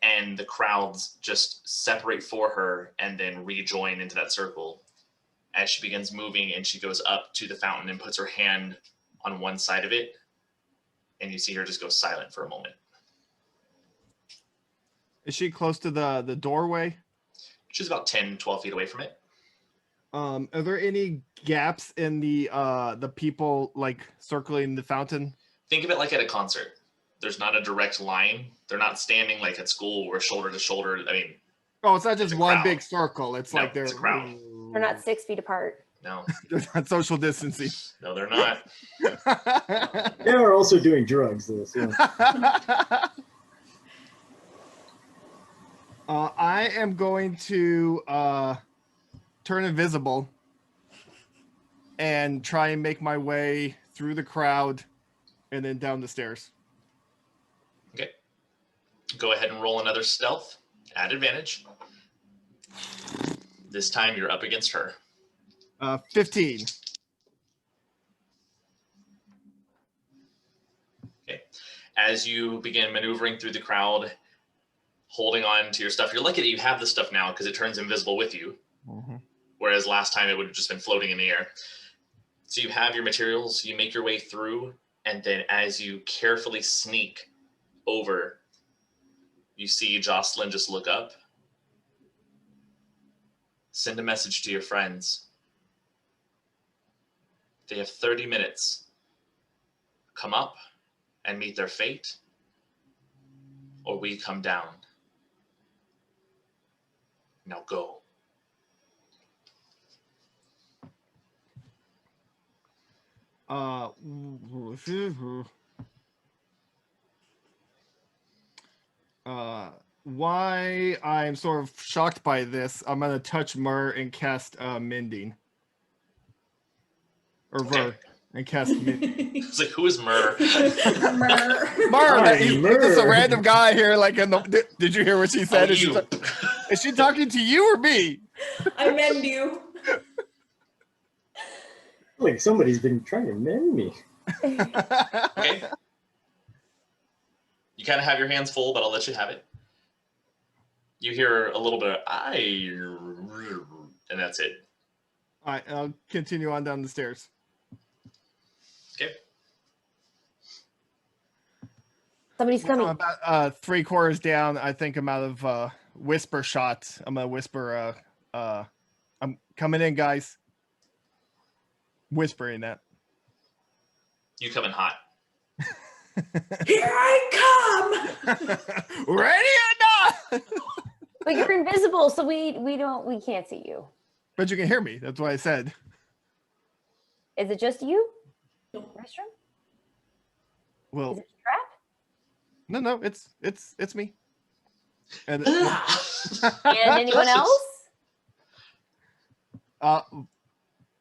And the crowds just separate for her and then rejoin into that circle as she begins moving, and she goes up to the fountain and puts her hand on one side of it, and you see her just go silent for a moment. Is she close to the doorway? She's about 10, 12 feet away from it. Are there any gaps in the people like circling the fountain? Think of it like at a concert. There's not a direct line. They're not standing like at school where shoulder to shoulder. I mean, Oh, it's not just a one crowd. big circle. It's No, like they're it's a crowd. They're not 6 feet apart. no, they're not social distancing. no, they're not. They are also doing drugs, though. So. I am going to turn invisible and try and make my way through the crowd and then down the stairs. Okay. Go ahead and roll another stealth at advantage. This time you're up against her. 15. Okay. As you begin maneuvering through the crowd, holding on to your stuff, you're lucky that you have the stuff now because it turns invisible with you. Mm-hmm. Whereas last time it would have just been floating in the air. So you have your materials, you make your way through, and then as you carefully sneak over, you see Joslin just look up. Send a message to your friends. They have 30 minutes. Come up and meet their fate, or we come down. Now go. Why I'm sort of shocked by this, I'm gonna touch Myrrh and cast Mending. Or Ver, Okay. and cast Mending. It's like, who is Myrrh? Myrrh. Myrrh, Hi, this is a Myrrh. random guy here. Like, did you hear what she said? Oh, Is, you. is she talking to you or me? I mend you. Like somebody's been trying to mend me. Okay. You kind of have your hands full, but I'll let you have it. You hear a little bit of and that's it. All right, I'll continue on down the stairs. Okay. Somebody's coming. I'm about 3/4 down. I think I'm out of whisper shot. I'm gonna whisper. I'm coming in, guys. Whispering that. You come in hot. Here I come. Ready or not? But you're invisible, so we can't see you. But you can hear me. That's what I said. Is it just you? No. Restroom? Well, Is it a trap? no, it's me. And And anyone else?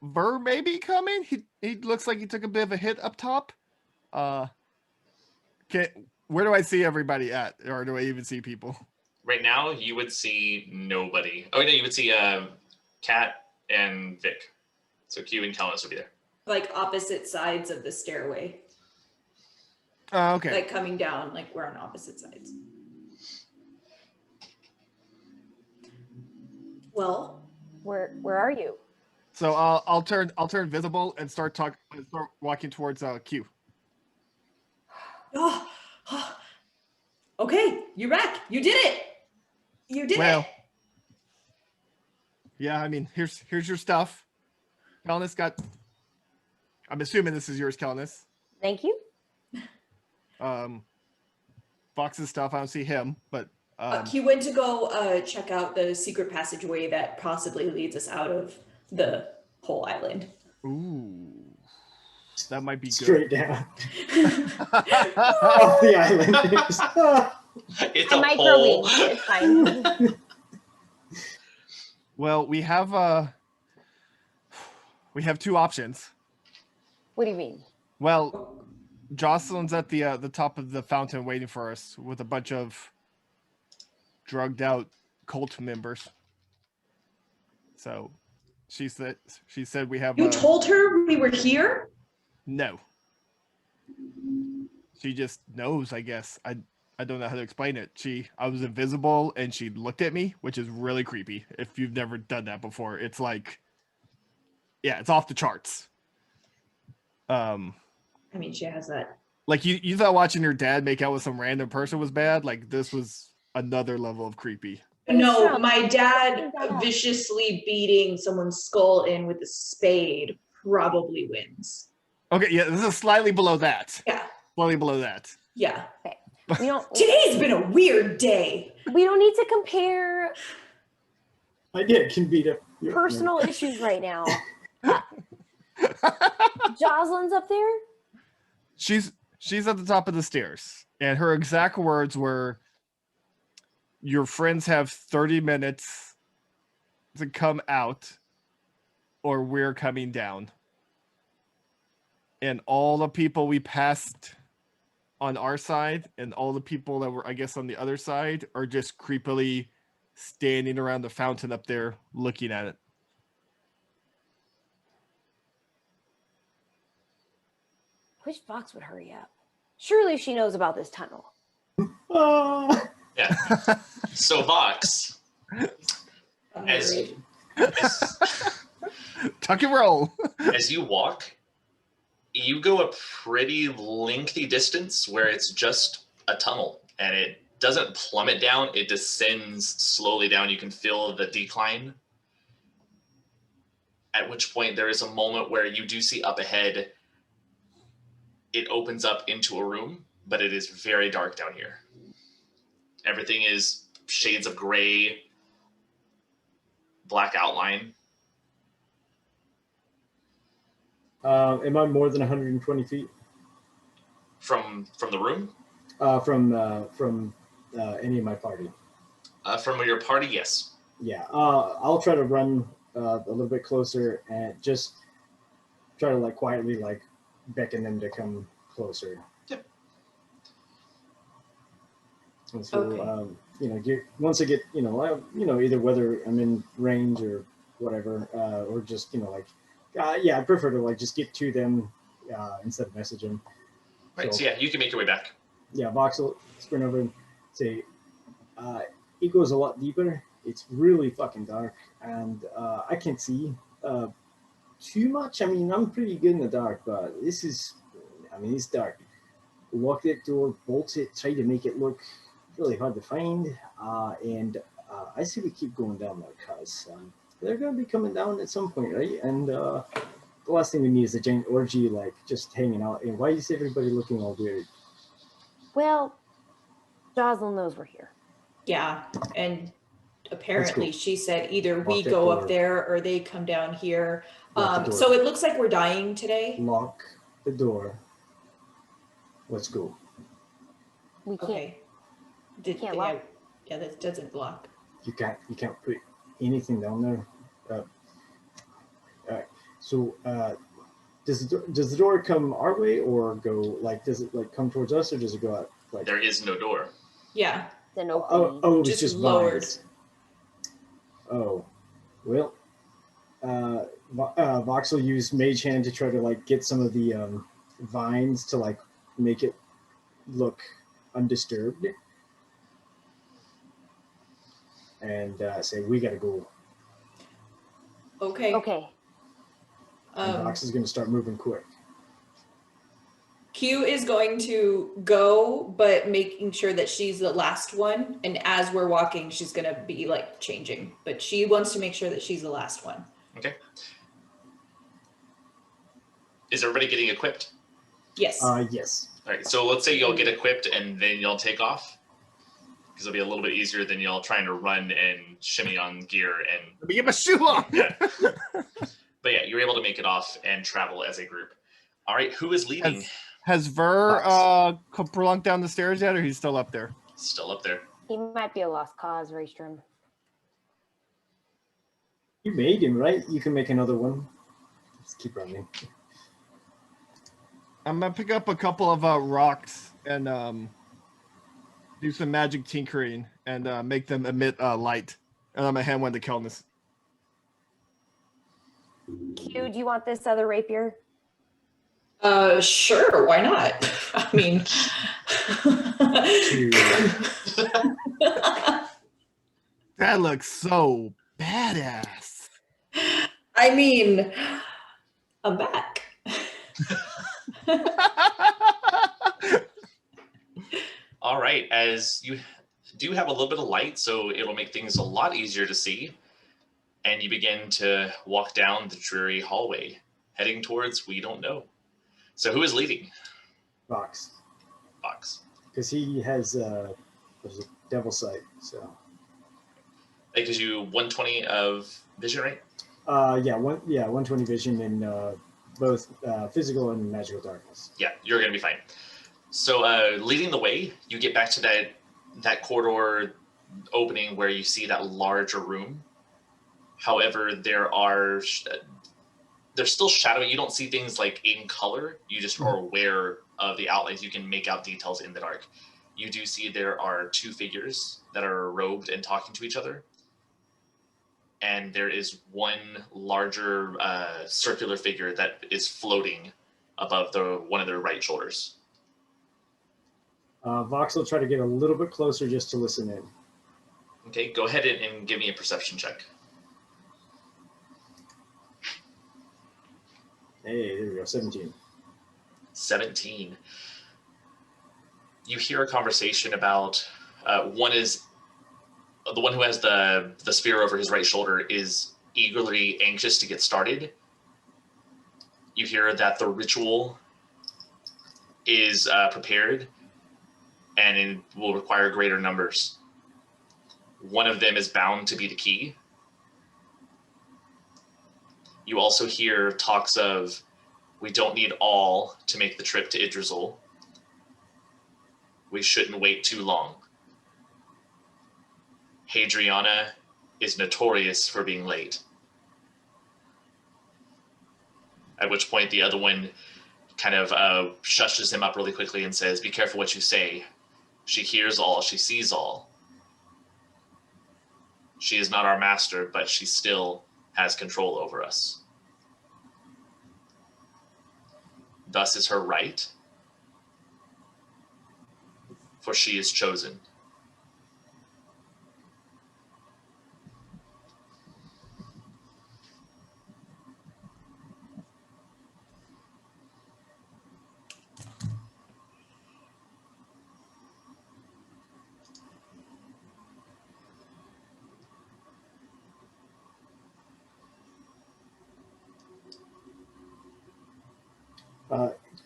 Ver may be coming. He looks like he took a bit of a hit up top. Where do I see everybody at, or do I even see people? Right now, you would see nobody. Oh, no, you would see Kat and Vick. So Q and Kelnis would be there. Like opposite sides of the stairway. Okay. Like coming down, like we're on opposite sides. Well, Where are you? So I'll turn visible and start walking towards Q. Okay, you're back. You did it. You did Well, it. yeah, I mean, here's your stuff. Kelnis got. I'm assuming this is yours, Kelnis. Thank you. Fox's stuff. I don't see him, but Q went to go check out the secret passageway that possibly leads us out of the whole island. ooh, that might be good. Straight down. Off the island. It's A a micro pole. wing. It's fine. Well, we have two options. What do you mean? Well, Joslin's at the top of the fountain waiting for us with a bunch of drugged out cult members. So she said we have. You told her we were here? No. She just knows, I guess. I don't know how to explain it. I was invisible and she looked at me, which is really creepy. If you've never done that before, it's like, yeah, it's off the charts. I mean, she has that. Like you thought watching your dad make out with some random person was bad. Like this was another level of creepy. No, Trump. my dad Bring that up. viciously beating someone's skull in with a spade probably wins. Okay, yeah, this is slightly below that. Yeah, Slightly below that. yeah. We don't. Today's been a weird day. We don't need to compare I did can beat up your personal issues right now. Joslin's up there. She's at the top of the stairs, and her exact words were, "Your friends have 30 minutes to come out, or we're coming down." And all the people we passed on our side and all the people that were, I guess, on the other side are just creepily standing around the fountain up there looking at it. I wish Fox would hurry up. Surely she knows about this tunnel. Yeah. So Vox, as Tuck and roll. as you walk, you go a pretty lengthy distance where it's just a tunnel, and it doesn't plummet down, it descends slowly down. You can feel the decline. At which point there is a moment where you do see up ahead, it opens up into a room, but it is very dark down here. Everything is shades of gray, black outline. Am I more than 120 feet From the room? from any of my party? From your party, yes. Yeah, I'll try to run a little bit closer and just try to like quietly like beckon them to come closer. Yep. And so, Okay. once I get, either whether I'm in range or whatever, or just, I prefer to like just get to them instead of messaging. Right, so yeah, you can make your way back. Yeah, Vox will sprint over and say, it goes a lot deeper. It's really fucking dark, and I can't see too much. I mean, I'm pretty good in the dark, but it's dark. Lock that door, bolt it, try to make it look really hard to find, and I say we keep going down there, because they're going to be coming down at some point, right? And the last thing we need is a giant orgy, like, just hanging out. And why is everybody looking all weird? Well, Joslin knows we're here. Yeah, and apparently cool. she said either Lock we that go up door. there or they come down here. Lock the door. So it looks like we're dying today. Lock the door. Let's go. We can't. Okay. Can't lock. Yeah, that doesn't block. You can't put anything down there. All right. So does the door come our way or go like? Does it like come towards us or does it go out? Like There is no door. Yeah. Then oh, opening. it was Just just lowered. vines. Oh, well. Vox will use Mage Hand to try to like get some of the vines to like make it look undisturbed. And say we gotta go. Okay. Okay. And Vox is gonna start moving quick. Q is going to go, but making sure that she's the last one. And as we're walking, she's going to be like changing, but she wants to make sure that she's the last one. Okay. Is everybody getting equipped? Yes. Yes. All right, so let's say y'all get equipped and then y'all take off, because it'll be a little bit easier than y'all trying to run and shimmy on gear and Let me get my shoe on. yeah. But yeah, you're able to make it off and travel as a group. All right, who is leading? Has Ver prolonged down the stairs yet, or he's still up there? Still up there. He might be a lost cause, Raystrom. You made him, right? You can make another one. Let's keep running. I'm gonna pick up a couple of rocks and do some magic tinkering and make them emit light. And I'm gonna hand one to Kelnus. Q, do you want this other rapier? Sure. Why not? I mean, That looks so badass. I mean, I'm back. All right, as you do have a little bit of light, so it'll make things a lot easier to see. And you begin to walk down the dreary hallway, heading towards we don't know. So who is leading? Box. Box. Because he has there's a devil sight, so. That gives you 120 of vision, right? 120 vision in both physical and magical darkness. Yeah, you're gonna be fine. So leading the way, you get back to that corridor opening where you see that larger room. However, there's still shadowy. You don't see things like in color. You just are aware of the outlines. You can make out details in the dark. You do see there are two figures that are robed and talking to each other. And there is one larger circular figure that is floating above one of their right shoulders. Vox will try to get a little bit closer just to listen in. Okay, go ahead and give me a perception check. Hey, there we go, 17. 17. You hear a conversation about one is the one who has the spear over his right shoulder is eagerly anxious to get started. You hear that the ritual is prepared and it will require greater numbers. One of them is bound to be the key. You also hear talks of, we don't need all to make the trip to Idrizul. We shouldn't wait too long. Hadriana is notorious for being late. At which point the other one kind of shushes him up really quickly and says, be careful what you say. She hears all, she sees all. She is not our master, but she still has control over us. Thus is her right, for she is chosen.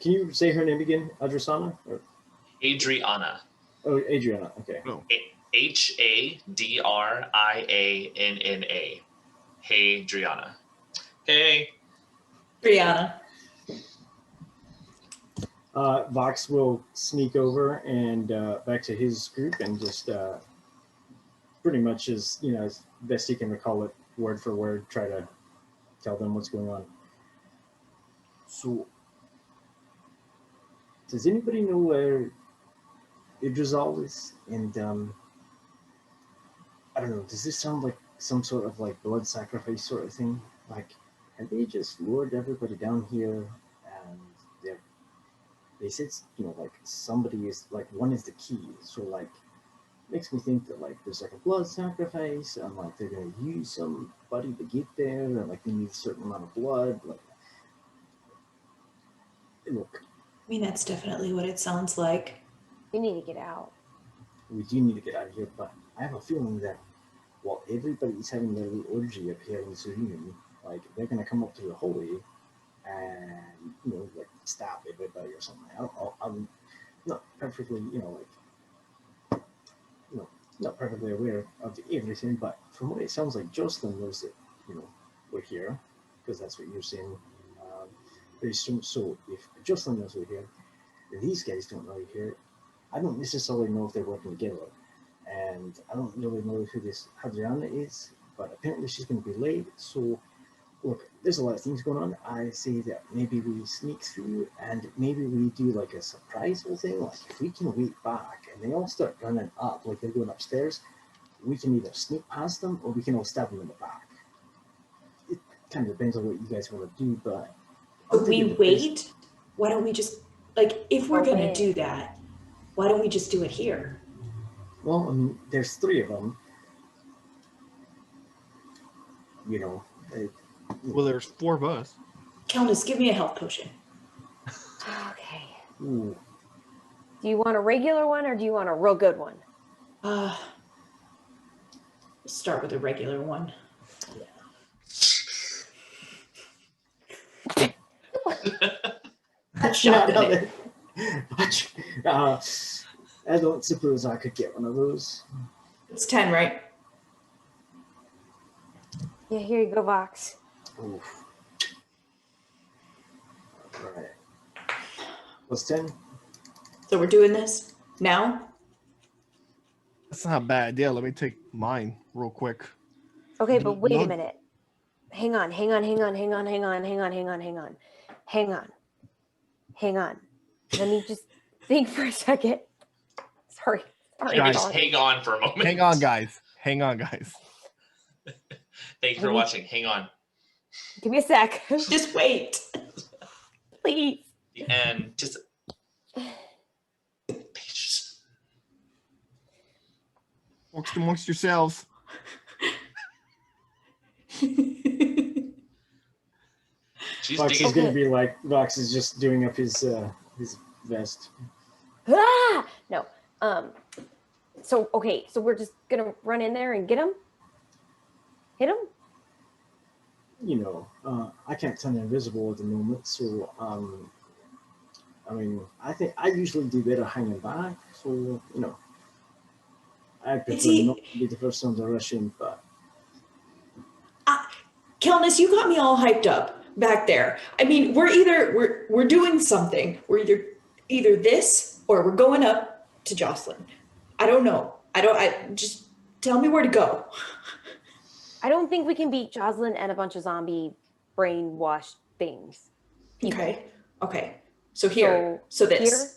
Can you say her name again? Adrisana? Or? Adriana. Oh, Adriana. Okay. Oh. Hadriana. Hadriana. Hey. Brianna. Vox will sneak over and back to his group and just pretty much as best he can recall it word for word, try to tell them what's going on. So, does anybody know where Idrizul is? And I don't know, does this sound like some sort of like blood sacrifice sort of thing? Like, have they just lured everybody down here and they said, like somebody is like, one is the key. So like, makes me think that like there's like a blood sacrifice and like they're going to use somebody to get there and like they need a certain amount of blood. Like, look. I mean, that's definitely what it sounds like. We need to get out. We do need to get out of here, but I have a feeling that while everybody's having their little orgy up here in Syrinscape, like they're gonna come up to the hallway and like stab everybody or something. I'm not perfectly not perfectly aware of everything, but from what it sounds like, Joslin knows that we're here because that's what you're saying. Very soon. So if Joslin knows we're here, and these guys don't know we're here, I don't necessarily know if they're working together. And I don't really know who this Hadriana is, but apparently she's going to be late. So, look, there's a lot of things going on. I say that maybe we sneak through and maybe we do like a surprise whole thing. Like if we can wait back and they all start running up, like they're going upstairs, we can either sneak past them or we can all stab them in the back. It kind of depends on what you guys want to do, but... We wait? Why don't we just, like, if we're going to do that, why don't we just do it here? Well, I mean, there's three of them. Well, there's four of us. Countess, give me a health potion. Okay. Ooh. Do you want a regular one or do you want a real good one? Let's start with a regular one. Shot in it. I don't suppose I could get one of those. It's 10, right? Yeah, here you go, Vox. Oof. All right. Plus 10. So we're doing this now? That's not a bad idea. Let me take mine real quick. Okay, but wait a No. minute. Hang on. Let me just think for a second. Sorry. Guys, just hang on for a moment. Hang on, guys. Thank you for watching. Hang on. Give me a sec. Just wait. Please. And just pages. Amongst yourselves. She's Vox is digging. going to be like, Vox is just doing up his vest. Ah! No. So we're just gonna run in there and get him? Hit him? You know, I can't turn invisible at the moment, so I mean, I think I usually do better hanging back. So you know, I prefer not to be the first one to rush in. But Kelnus, you got me all hyped up back there. I mean, we're doing something. We're either this or we're going up to Joslin. I don't know. I just tell me where to go. I don't think we can beat Joslin and a bunch of zombie brainwashed things. People. Okay. So here. So this. Here?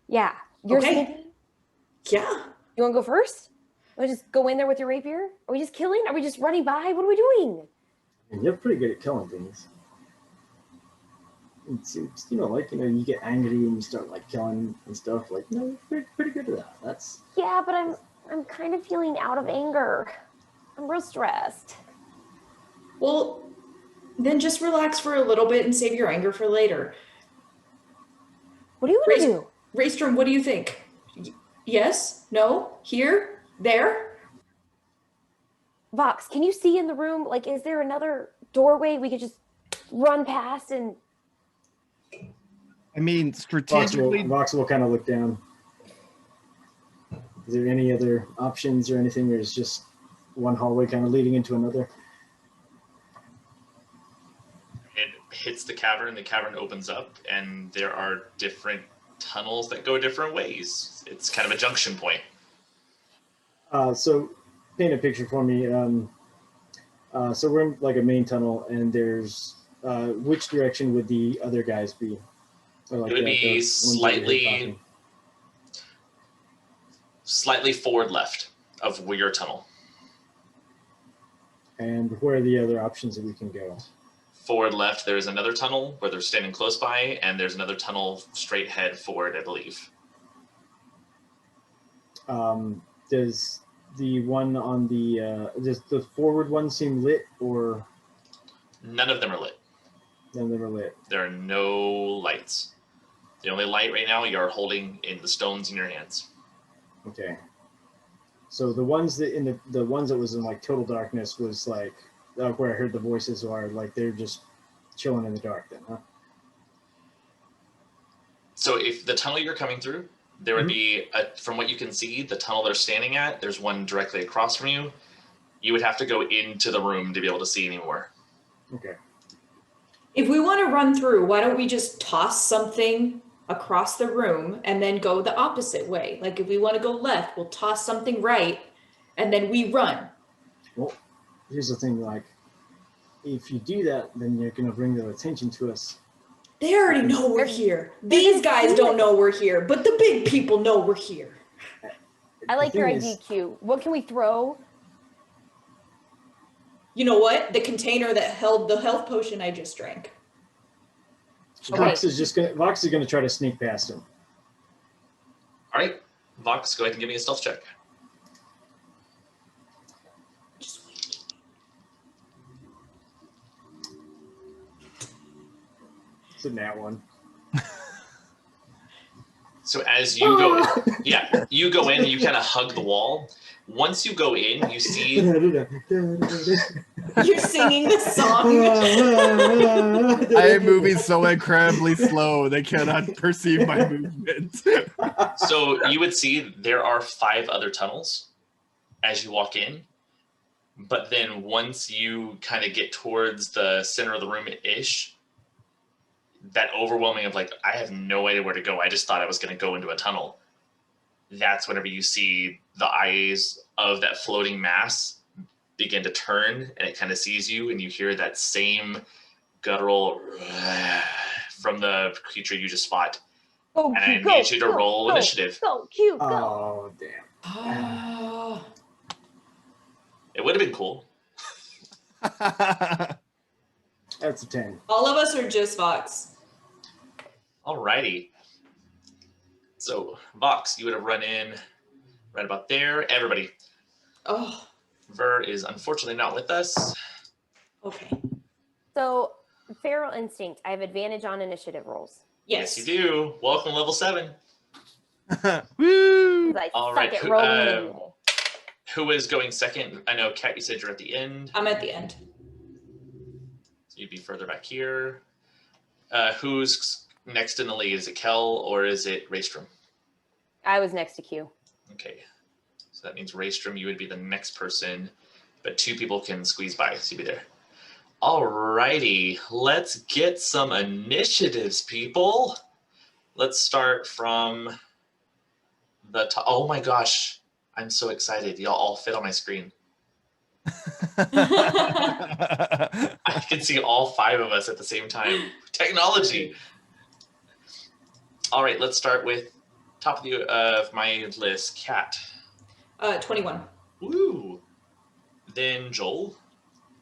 Yeah. You're sneaking? Yeah. You want to go first? Want to just go in there with your rapier? Are we just killing? Are we just running by? What are we doing? and you're pretty good at killing things. It's you get angry and you start like killing and stuff. Like, no, you're pretty good at that. That's yeah, but I'm kind of feeling out of anger. I'm real stressed. Well, then just relax for a little bit and save your anger for later. What do you want to do? Raystrom, what do you think? Yes? No? Here? There? Vox, can you see in the room? Like, is there another doorway we could just run past and... I mean, strategically... Vox will kind of look down. Is there any other options or anything, or is just one hallway kind of leading into another? It hits the cavern opens up, and there are different tunnels that go different ways. It's kind of a junction point. So paint a picture for me. So we're in like a main tunnel, and there's which direction would the other guys be? Or like it would be slightly forward left of your tunnel. And where are the other options that we can go? Forward left, there's another tunnel where they're standing close by, and there's another tunnel straight head forward, I believe. Does the one on does the forward one seem lit, or? None of them are lit. None of them are lit. There are no lights. The only light right now you are holding in the stones in your hands. Okay. So the ones that the ones that was in like total darkness was like where I heard the voices are like they're just chilling in the dark then, huh? So if the tunnel you're coming through, there would be from what you can see, the tunnel they're standing at, there's one directly across from you. You would have to go into the room to be able to see anymore. Okay. If we want to run through, why don't we just toss something across the room and then go the opposite way? Like if we want to go left, we'll toss something right and then we run. Well, here's the thing, like if you do that, then you're gonna bring their attention to us. They already know we're here. These guys don't know we're here, but the big people know we're here. I like your idea, Q. What can we throw? You know what? The container that held the health potion I just drank. Okay. Vox is gonna try to sneak past him. All right, Vox, go ahead and give me a stealth check. Just wait. It's a nat one. So So as you go, you go in, you kind of hug the wall. Once you go in, you see. You're singing the song. I am moving so incredibly slow they cannot perceive my movement. So you would see there are 5 other tunnels as you walk in. But then once you kind of get towards the center of the room-ish, that overwhelming of like, I have no idea where to go. I just thought I was going to go into a tunnel. That's whenever you see the eyes of that floating mass begin to turn, and it kind of sees you, and you hear that same guttural from the creature you just fought. Go, And I Q, need you to roll initiative. Go, Q, go. Oh, damn. Oh. It would have been cool. That's a 10. All of us are just Vox. Alrighty. So, Vox, you would have run in right about there. Everybody. Oh, Ver is unfortunately not with us. okay. So, feral instinct. I have advantage on initiative rolls. Yes. You do. Welcome to level 7. Woo! 'Cause I All suck right, at who- rolling anyway. Who is going second? I know, Kat, you said you're at the end. I'm at the end. So you'd be further back here. Who's next in the lead? Is it Kel or is it Raystrom? I was next to Q. Okay. So that means Raystrom, you would be the next person, but 2 people can squeeze by, so you'd be there. Alrighty, let's get some initiatives, people. Let's start from the top. Oh my gosh, I'm so excited. Y'all all fit on my screen. I can see all 5 of us at the same time. Technology. All right, let's start with top of my list, Kat. 21. Woo. Then Joel.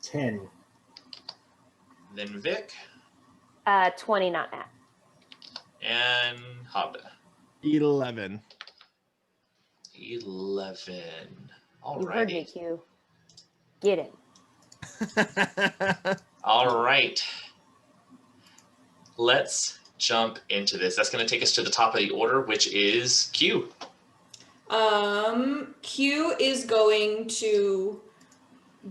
10. Then Vic. 20, not Nat. And Hovda. 11. 11. All You heard me, righty. Q. Get it. All right. Let's jump into this. That's going to take us to the top of the order, which is Q. Q is going to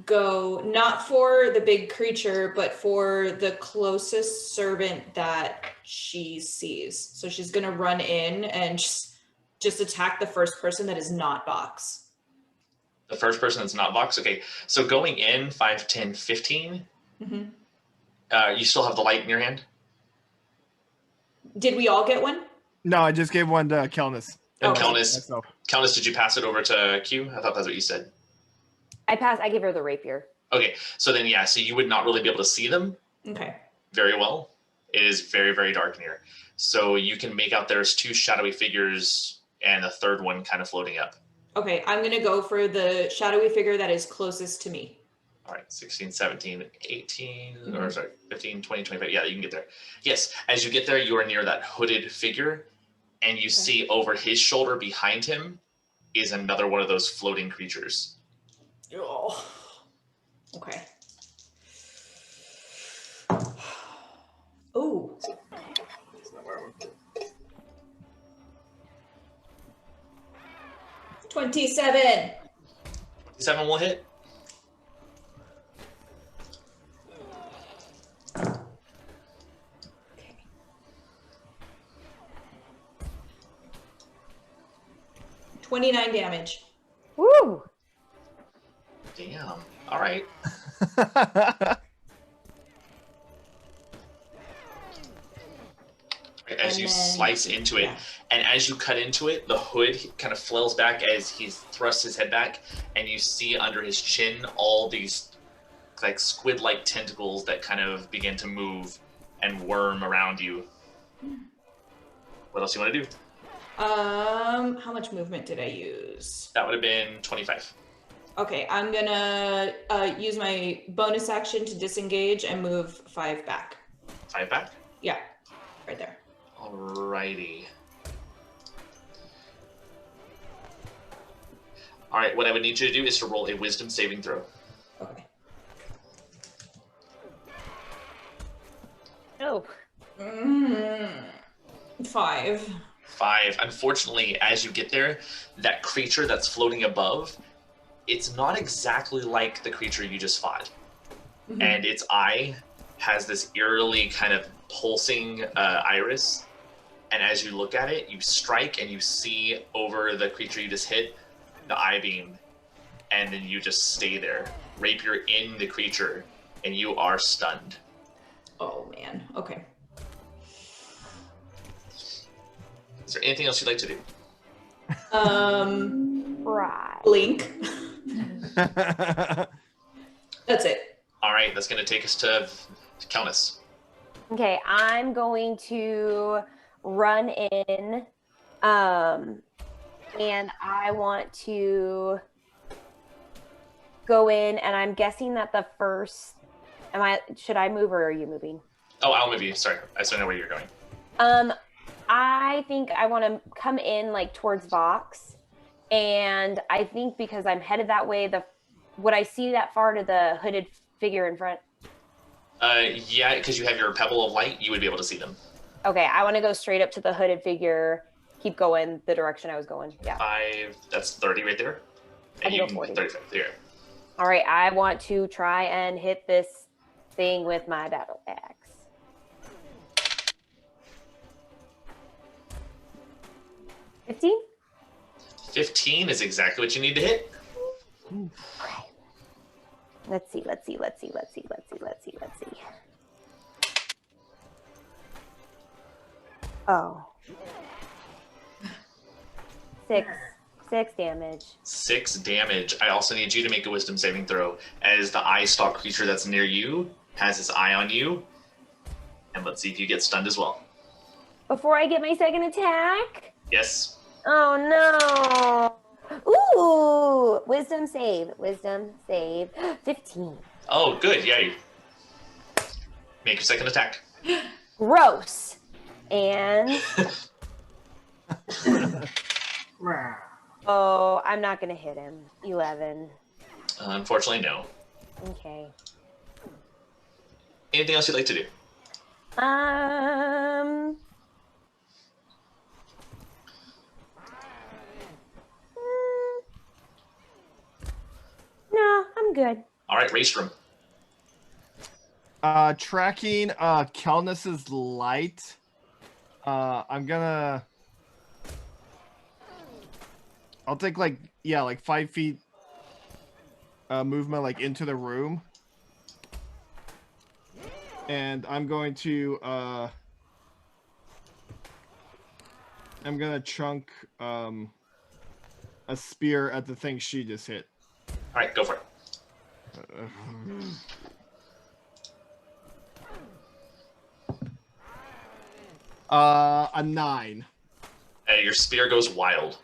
go not for the big creature, but for the closest servant that she sees. So she's going to run in and just attack the first person that is not Box. The first person that's not Vox. Okay, so going in 5, 10, 15, Mm-hmm. you still have the light in your hand? Did we all get one? No, I just gave one to Kelnis. And Okay. Kelnis, did you pass it over to Q? I thought that's what you said. I give her the rapier. Okay, so then, yeah, so you would not really be able to see them Okay. very well. It is very, very dark in here. So you can make out there's 2 shadowy figures and a third one kind of floating up. Okay, I'm going to go for the shadowy figure that is closest to me. All right, 16, 17, 18, or Mhm. sorry, 15, 20, 25. Yeah, you can get there. Yes, as you get there, you are near that hooded figure, and you see over his shoulder behind him is another one of those floating creatures. Oh. Okay. Oh. That's not where I went. 27. 7 will hit. Okay. 29 damage. Woo! Damn. All right. As you slice into it, and as you cut into it, the hood kind of flails back as he thrusts his head back, and you see under his chin all these like squid-like tentacles that kind of begin to move and worm around you. What else you want to do? How much movement did I use? That would have been 25. Okay, I'm gonna use my bonus action to disengage and move 5 back. 5 back? Yeah, right there. Alrighty. Alright, what I would need you to do is to roll a wisdom saving throw. Okay. Oh. 5. 5. unfortunately, as you get there, that creature that's floating above, it's not exactly like the creature you just fought. Mhm. And its eye has this eerily kind of pulsing iris. And as you look at it, you strike and you see over the creature you just hit the eye beam. And then you just stay there. Rapier in the creature, and you are stunned. Oh man. Okay. Is there anything else you'd like to do? Right. Blink. That's it. All right, that's going to take us to Kelnis. Okay, I'm going to run in, and I want to go in, and I'm guessing that the first, should I move or are you moving? Oh, I'll move you. Sorry, I just don't know where you're going. I think I want to come in like towards Vox, and I think because I'm headed that way, would I see that far to the hooded figure in front? Yeah, because you have your pebble of light, you would be able to see them. Okay, I want to go straight up to the hooded figure, keep going the direction I was going. Yeah. 5, that's 30 right there. I And can you go 40. 35 there. All right, I want to try and hit this thing with my battle axe. $15? 15 is exactly what you need to hit. Let's see. Oh. 6 damage. 6 damage. I also need you to make a wisdom saving throw as the eye stalk creature that's near you has its eye on you. And let's see if you get stunned as well. Before I get my second attack? Yes. Oh no. Ooh, wisdom save. 15. Oh, good. Yeah. Make your second attack. Gross. And oh, I'm not gonna hit him. 11. Unfortunately, no. Okay. Anything else you'd like to do? No, I'm good. All right, Raystrom. Tracking Kelnis's light. I'll take like 5 feet movement like into the room. And I'm going to chunk a spear at the thing she just hit. All right, go for it. A 9. Your spear goes wild.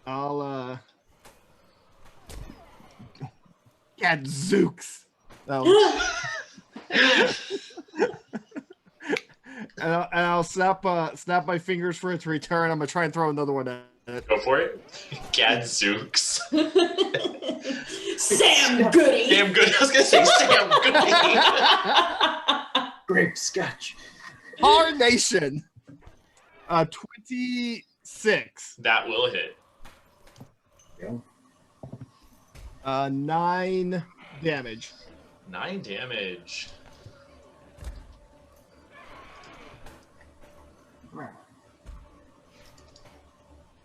I'll Zooks. And I'll snap my fingers for it to return. I'm gonna try and throw another one at it. Go for it. Gadzooks. Sam Goody. Sam Goody. I was gonna say Sam Goody. Grape scotch. Tarnation. 26. That will hit. Yeah. 9 damage. 9 damage.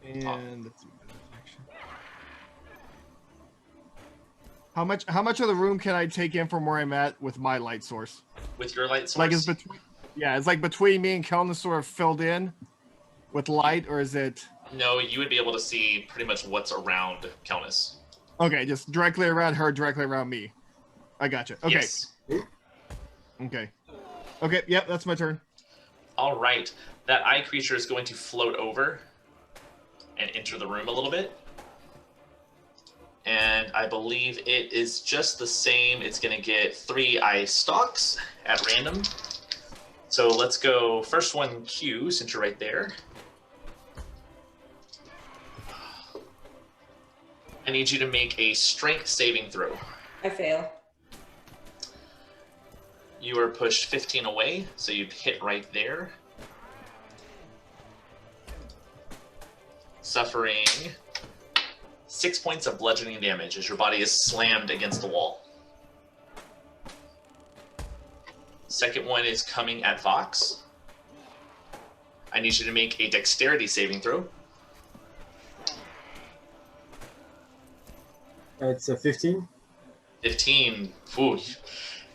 And let's see. How much of the room can I take in from where I'm at with my light source? With your light source? Like it's between, it's like between me and Kelnis sort of filled in with light, or is it? No, you would be able to see pretty much what's around Kelnis. Okay, just directly around her, directly around me. I gotcha. Okay. Yes. Okay. Okay, yep, that's my turn. All right. That eye creature is going to float over and enter the room a little bit. And I believe it is just the same. It's going to get 3 eye stalks at random. So let's go first one, Q, since you're right there. I need you to make a strength saving throw. I fail. You are pushed 15 away, so you'd hit right there. Suffering 6 points of bludgeoning damage as your body is slammed against the wall. Second one is coming at Vox. I need you to make a dexterity saving throw. It's a 15. 15. Ooh.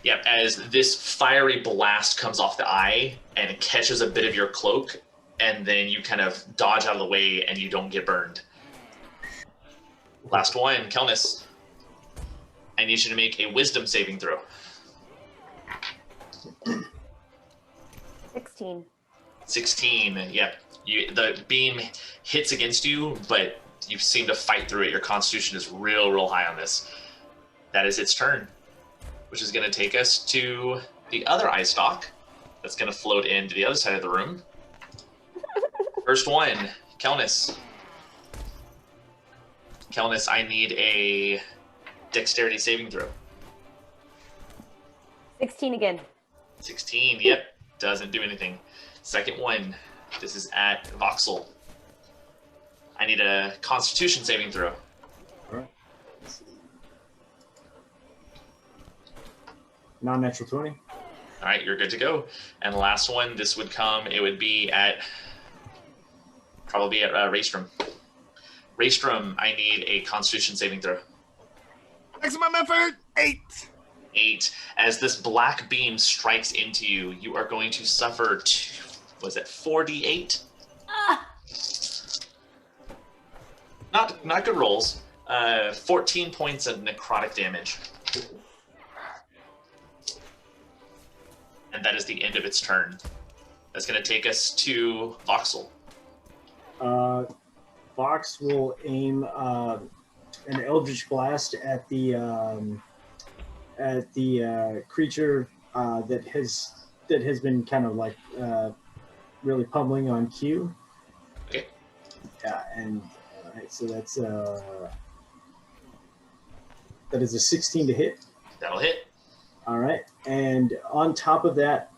Yep, as this fiery blast comes off the eye and it catches a bit of your cloak, and then you kind of dodge out of the way and you don't get burned. Last one, Kelnis. I need you to make a wisdom saving throw. 16. 16, yep. The beam hits against you, but you seem to fight through it. Your constitution is real high on this. That is its turn, which is going to take us to the other eye stalk that's going to float into the other side of the room. First one, Kelnis. Kelnis, I need a dexterity saving throw. 16 again. 16, yep, doesn't do anything. Second one, this is at Voxel. I need a constitution saving throw. All right. Non-natural 20. All right, you're good to go. And the last one, this would come, it would be at, probably at Raystrom. Raystrom, I need a constitution saving throw. Maximum effort, 8. 8. As this black beam strikes into you, you are going to suffer, 4d8? Ah! Not good rolls. 14 points of necrotic damage. And that is the end of its turn. That's going to take us to Voxel. Vox will aim an Eldritch Blast at the creature that has been kind of like really pummeling on Q. Okay. Yeah, and alright, so that is a 16 to hit. That'll hit. All right, and on top of that,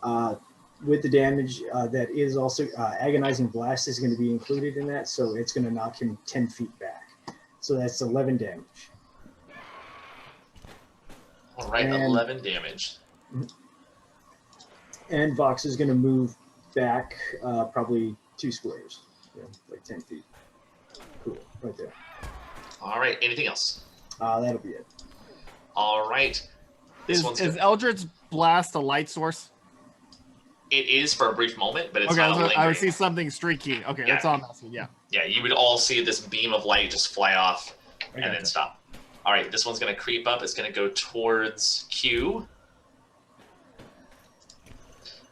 with the damage, that is also Agonizing Blast is going to be included in that, so it's going to knock him 10 feet back. So that's 11 damage. All right, 11 damage. And Vox is going to move back probably 2 squares, like 10 feet. Cool, right there. All right, anything else? That'll be it. All right. This one's Is good. Eldritch Blast a light source? It is for a brief moment, but it's Okay, not a I would lingering. see something streaky. Okay, Yeah. that's all I'm asking. Yeah. Yeah, you would all see this beam of light just fly off and then gotcha. stop. All right, this one's going to creep up. It's going to go towards Q.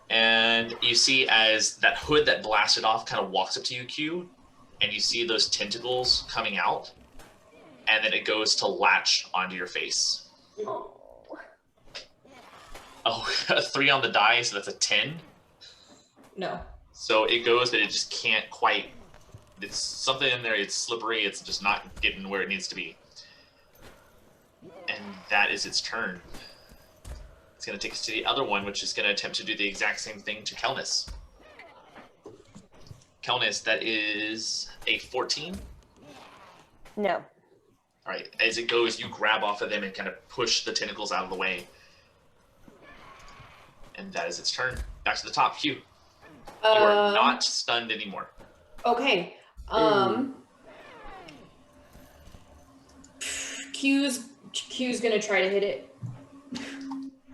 And you see as that hood that blasted off kind of walks up to you, Q, and you see those tentacles coming out, and then it goes to latch onto your face. Oh, a 3 on the die, so that's a 10. No. So it goes, but it just can't quite. It's something in there. It's slippery. It's just not getting where it needs to be. And that is its turn. It's going to take us to the other one, which is going to attempt to do the exact same thing to Kelnis. Kelnis, that is a 14. No. All right. As it goes, you grab off of them and kind of push the tentacles out of the way. And that is its turn. Back to the top. Q. You are not stunned anymore. Okay. Q's gonna try to hit it.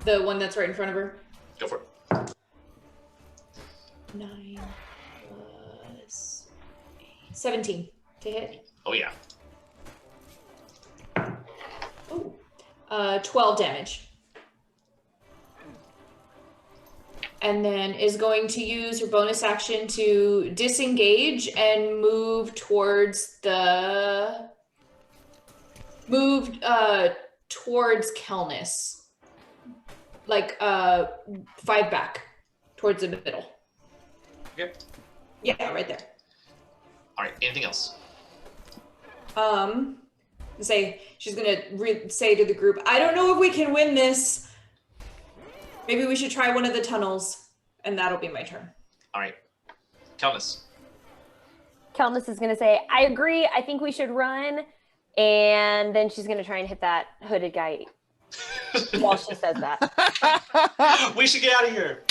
The one that's right in front of her. Go for it. 9 plus 17 to hit. Oh, yeah. Oh. 12 damage. And then is going to use her bonus action to disengage and move towards towards Kelnis. Like 5 back towards the middle. Yep. Yeah, right there. All right. Anything else? She's gonna say to the group, I don't know if we can win this. Maybe we should try one of the tunnels, and that'll be my turn. All right. Kelnis. Kelnis is going to say, I agree. I think we should run. And then she's going to try and hit that hooded guy while she says that. We should get out of here.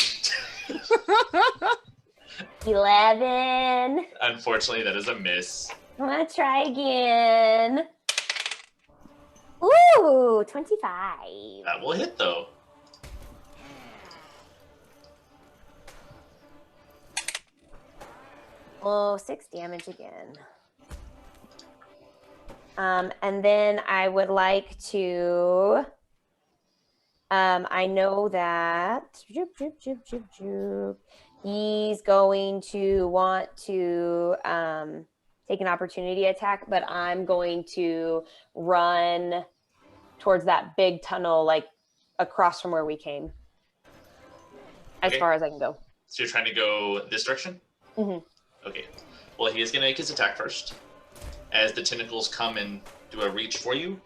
11. Unfortunately, that is a miss. I'm going to try again. Ooh, 25. That will hit, though. Oh, 6 damage again. And then I would like to, I know that he's going to want to take an opportunity attack, but I'm going to run towards that big tunnel, like across from where we came, as far as I can go. So you're trying to go this direction? Mm-hmm. Okay. Well, he is going to make his attack first. As the tentacles come and do a reach for you,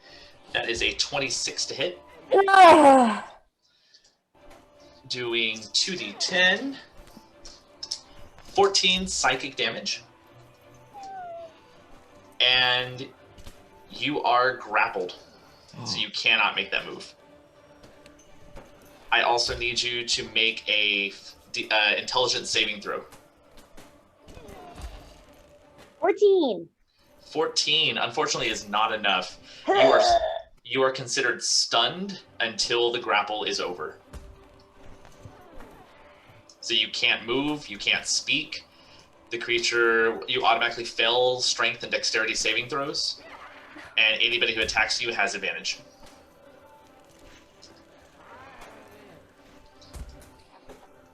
that is a 26 to hit. Doing 2d10, 14 psychic damage. And you are grappled, so you cannot make that move. I also need you to make a intelligence saving throw. 14. 14, unfortunately, is not enough. You are considered stunned until the grapple is over. So you can't move, you can't speak. The creature, you automatically fail strength and dexterity saving throws. And anybody who attacks you has advantage.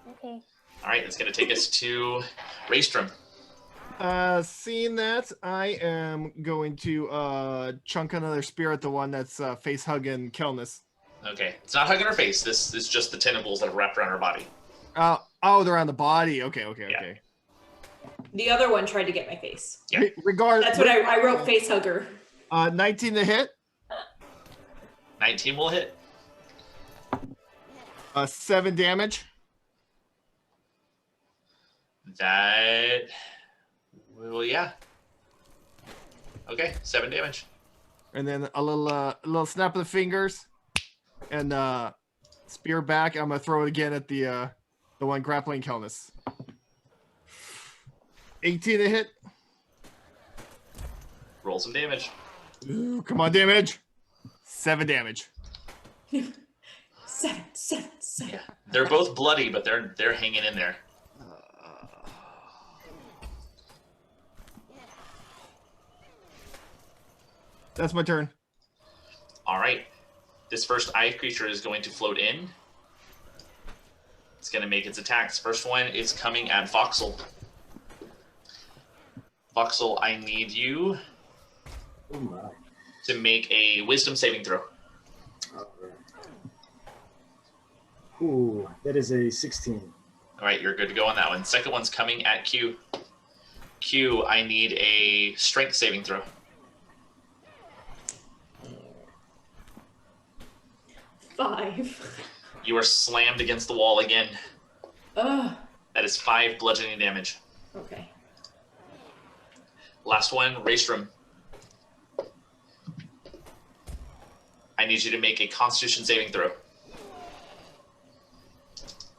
Okay. All right, it's going to take us to Raystrom. Seeing that, I am going to chunk another spear at the one that's face hugging Kelnis. Okay, it's not hugging her face. This is just the tentacles that have wrapped around her body. Oh, they're on the body. Okay. Yeah. The other one tried to get my face. Yeah. That's what I wrote, face hugger. 19 to hit. 19 will hit. 7 damage. That... Well, yeah. Okay, 7 damage. And then a little snap of the fingers, and spear back. I'm gonna throw it again at the one grappling Kelnis. 18 to hit. Roll some damage. Ooh, come on, damage. 7 damage. 7. Yeah, they're both bloody, but they're hanging in there. That's my turn. All right. This first eye creature is going to float in. It's going to make its attacks. First one is coming at Voxel. Voxel, I need you to make a wisdom saving throw. All right. Ooh, that is a 16. All right, you're good to go on that one. Second one's coming at Q. Q, I need a strength saving throw. 5. You are slammed against the wall again. Ugh. That is 5 bludgeoning damage. Okay. Last one, Raystrom. I need you to make a Constitution saving throw.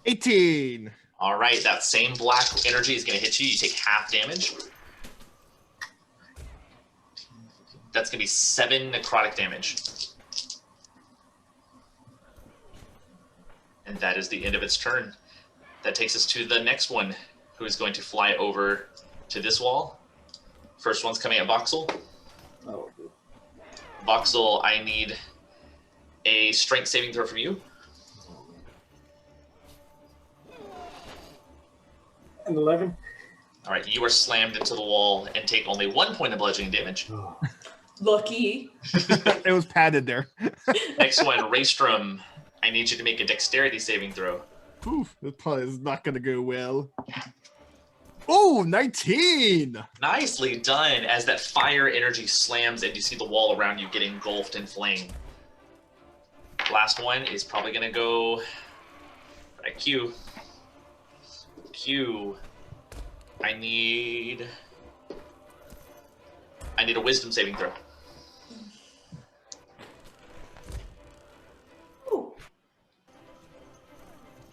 18. All right, that same black energy is going to hit you. You take half damage. That's going to be 7 necrotic damage. And that is the end of its turn. That takes us to the next one, who is going to fly over to this wall. First one's coming at Voxel. Oh. Voxel, I need a strength saving throw from you. An 11. All right, you are slammed into the wall and take only 1 point of bludgeoning damage. Oh. Lucky. It was padded there. Next one, Raystrom. I need you to make a dexterity saving throw. Oof, this probably is not going to go well. Oh, 19! Nicely done, as that fire energy slams and you see the wall around you get engulfed in flame. Last one is probably going to go Right, Q. Q. I need a wisdom saving throw. Ooh.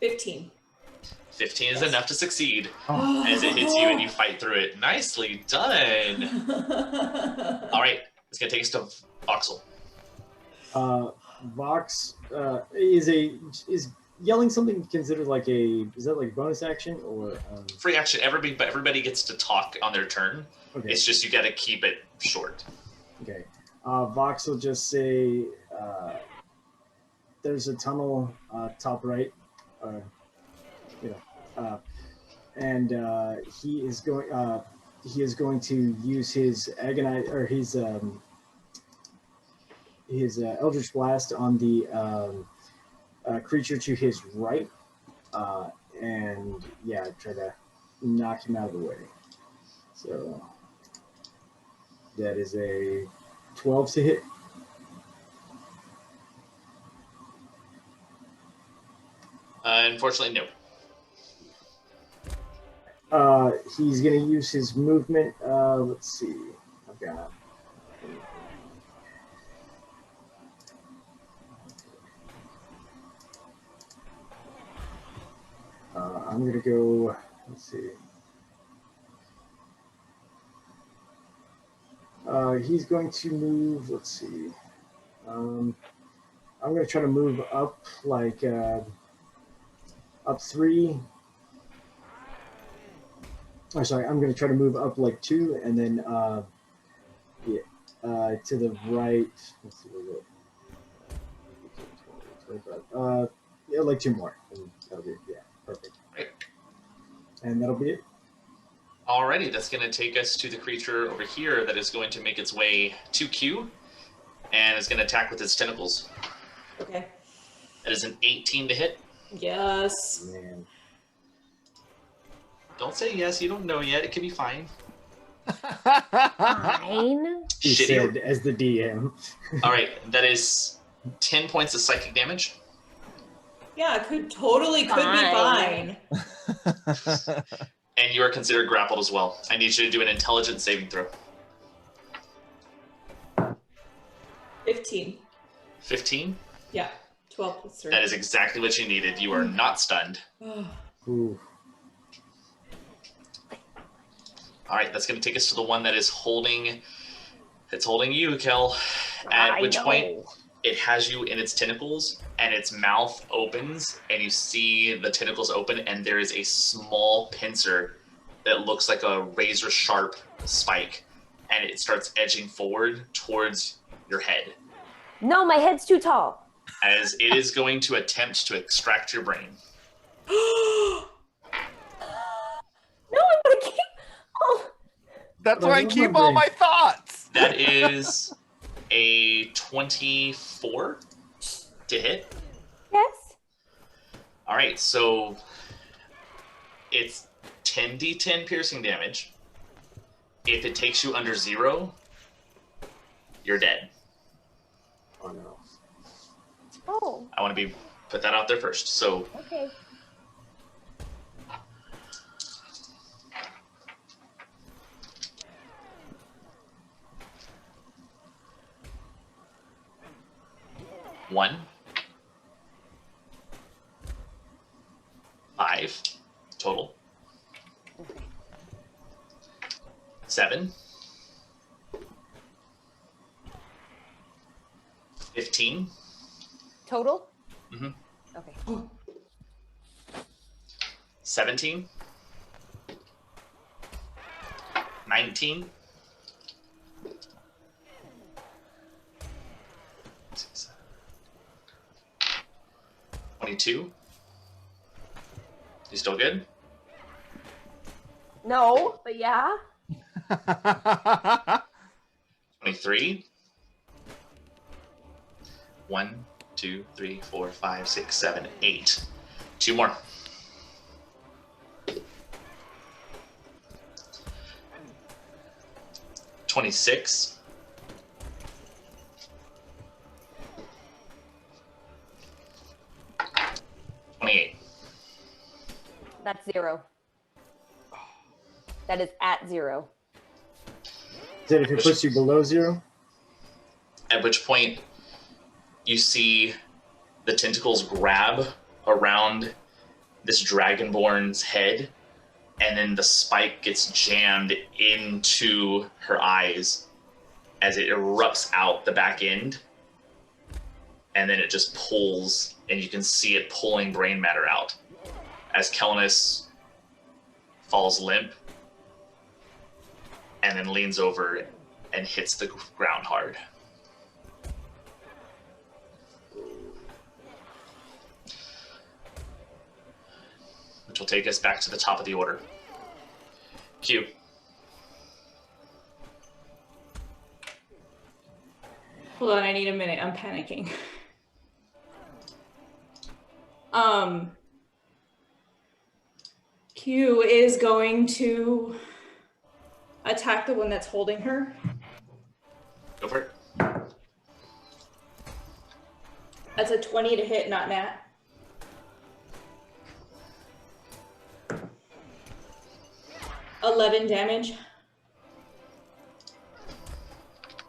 15. 15 is enough to succeed Oh. as it hits you and you fight through it. Nicely done. All right, it's gonna take us to Voxel. Vox is yelling something considered like is that like bonus action or Free action. Everybody gets to talk on their turn. okay. It's just you got to keep it short. Okay. Vox will just say there's a tunnel top right, and he is going to use his agonize or his Eldritch Blast on the creature to his right, and try to knock him out of the way. So that is a 12 to hit. Unfortunately, no. He's going to use his movement. Let's see. I've got. I'm going to go. Let's see. He's going to move. Let's see. I'm going to try to move up up 3. Oh, sorry. I'm going to try to move up 2, and then to the right. Let's see. 25. 2 more. And that'll be perfect. Right. And that'll be it. Alrighty, that's going to take us to the creature over here that is going to make its way to Q and is going to attack with its tentacles. Okay. That is an 18 to hit. Yes. Man. Don't say yes, you don't know yet. It could be fine. Fine. He said as the DM. Alright, that is 10 points of psychic damage. Yeah, could be fine. And you are considered grappled as well. I need you to do an intelligence saving throw. 15. 15? Yeah. 12 plus 3. That is exactly what you needed. You are not stunned. Ooh. Alright, that's going to take us to the one that is holding you, Kel. At which point it has you in its tentacles and its mouth opens and you see the tentacles open and there is a small pincer that looks like a razor sharp spike and it starts edging forward towards your head No, my head's too tall. as it is going to attempt to extract your brain. No, I'm gonna keep. Oh. That's where I keep all my thoughts. That is a 24 to hit. Yes. All right, so it's 10d10 piercing damage. If it takes you under 0, you're dead. Oh no. Oh. I want to put that out there first. So Okay. one, 5 total. 7, 15. Total? Mm-hmm. Okay. 17, 19, 22. You still good? No, but yeah. 23. 1, 2, 3, 4, 5, 6, 7, 8. 2 more. $26. 28. 0. That is at 0. Is it if it puts you below 0? At which point you see the tentacles grab around this dragonborn's head, and then the spike gets jammed into her eyes as it erupts out the back end, and then it just pulls, and you can see it pulling brain matter out as Kelnis falls limp and then leans over and hits the ground hard. Which will take us back to the top of the order. Q. Hold on, I need a minute. I'm panicking. Q is going to attack the one that's holding her. Go for it. That's a 20 to hit, not nat. $11 damage.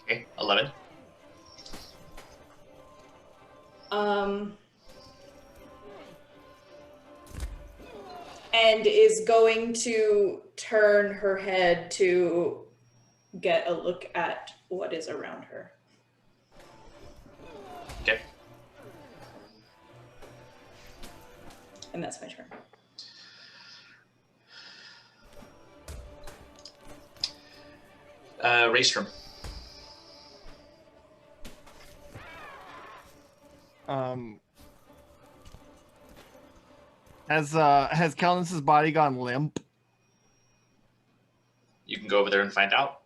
Okay, 11. And is going to turn her head to get a look at what is around her. Okay. And that's my turn. Raystrom. Has Kelnis's body gone limp? You can go over there and find out.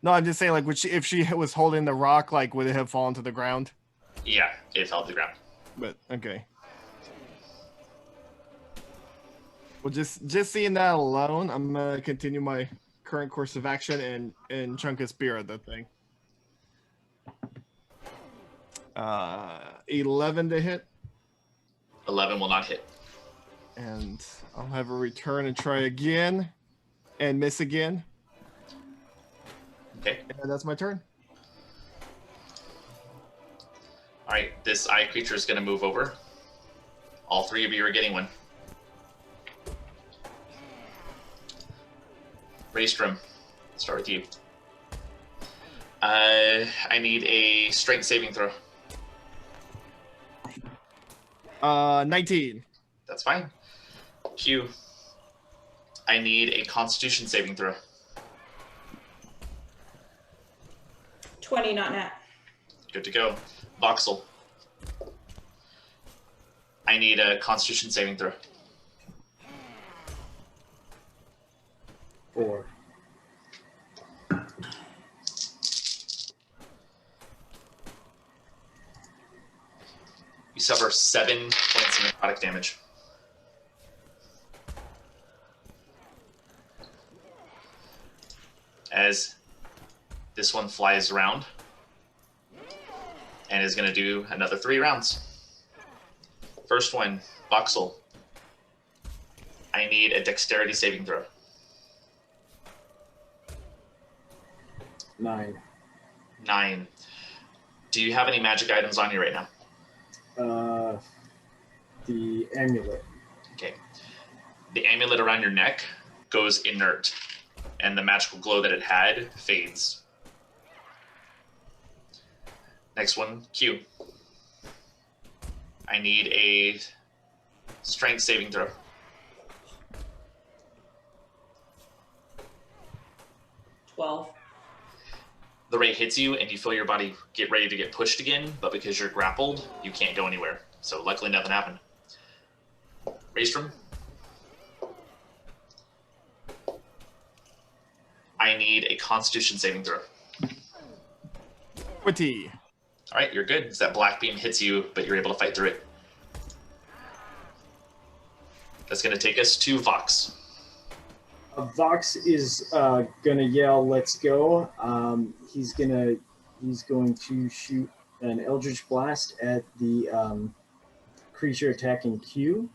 No, I'm just saying, like, if she was holding the rock, like, would it have fallen to the ground? Yeah, it fell to the ground. But okay. Well, just seeing that alone, I'm gonna continue my current course of action and chunk a spear at that thing. 11 to hit. 11 will not hit. And I'll have a return and try again, and miss again. Okay. And that's my turn. All right, this eye creature is going to move over. All three of you are getting one. Raystrom, start with you. I need a strength saving throw. 19. That's fine. Q, I need a constitution saving throw. 20, not nat. Good to go. Voxel, I need a constitution saving throw. 4. You suffer 7 points of necrotic damage. As this one flies around and is going to do another 3 rounds. First one, Voxel, I need a dexterity saving throw. 9. 9. Do you have any magic items on you right now? The amulet. Okay. The amulet around your neck goes inert, and the magical glow that it had fades. Next one, Q. I need a strength saving throw. 12. The ray hits you, and you feel your body get ready to get pushed again, but because you're grappled, you can't go anywhere. So luckily nothing happened. Raystrom. I need a constitution saving throw. 20. All right, you're good. That black beam hits you, but you're able to fight through it. That's going to take us to Vox. Vox is gonna yell, "Let's go!" He's going to shoot an Eldritch Blast at the creature attacking Q.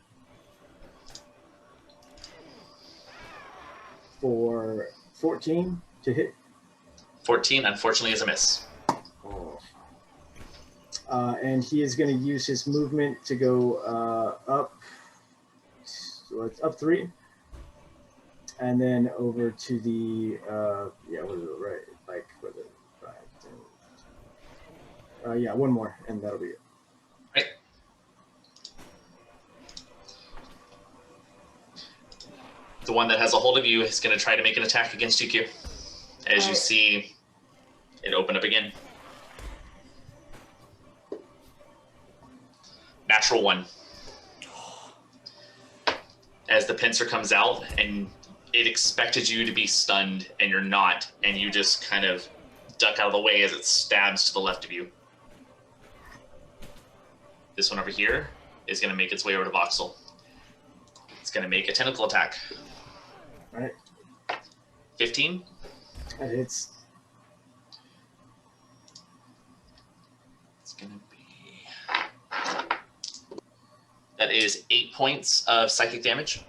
for 14 to hit. 14, unfortunately, is a miss. And he is going to use his movement to go up. So it's up 3. And then over to the, what is it, right? Like, what is it? 5, 10. One more, and that'll be it. Right. The one that has a hold of you is going to try to make an attack against you, Q. As you see it open up again. Natural 1. As the pincer comes out, and it expected you to be stunned, and you're not, and you just kind of duck out of the way as it stabs to the left of you. This one over here is going to make its way over to Voxel. It's going to make a tentacle attack. All right. 15. That hits. It's going to be... That is 8 points of psychic damage.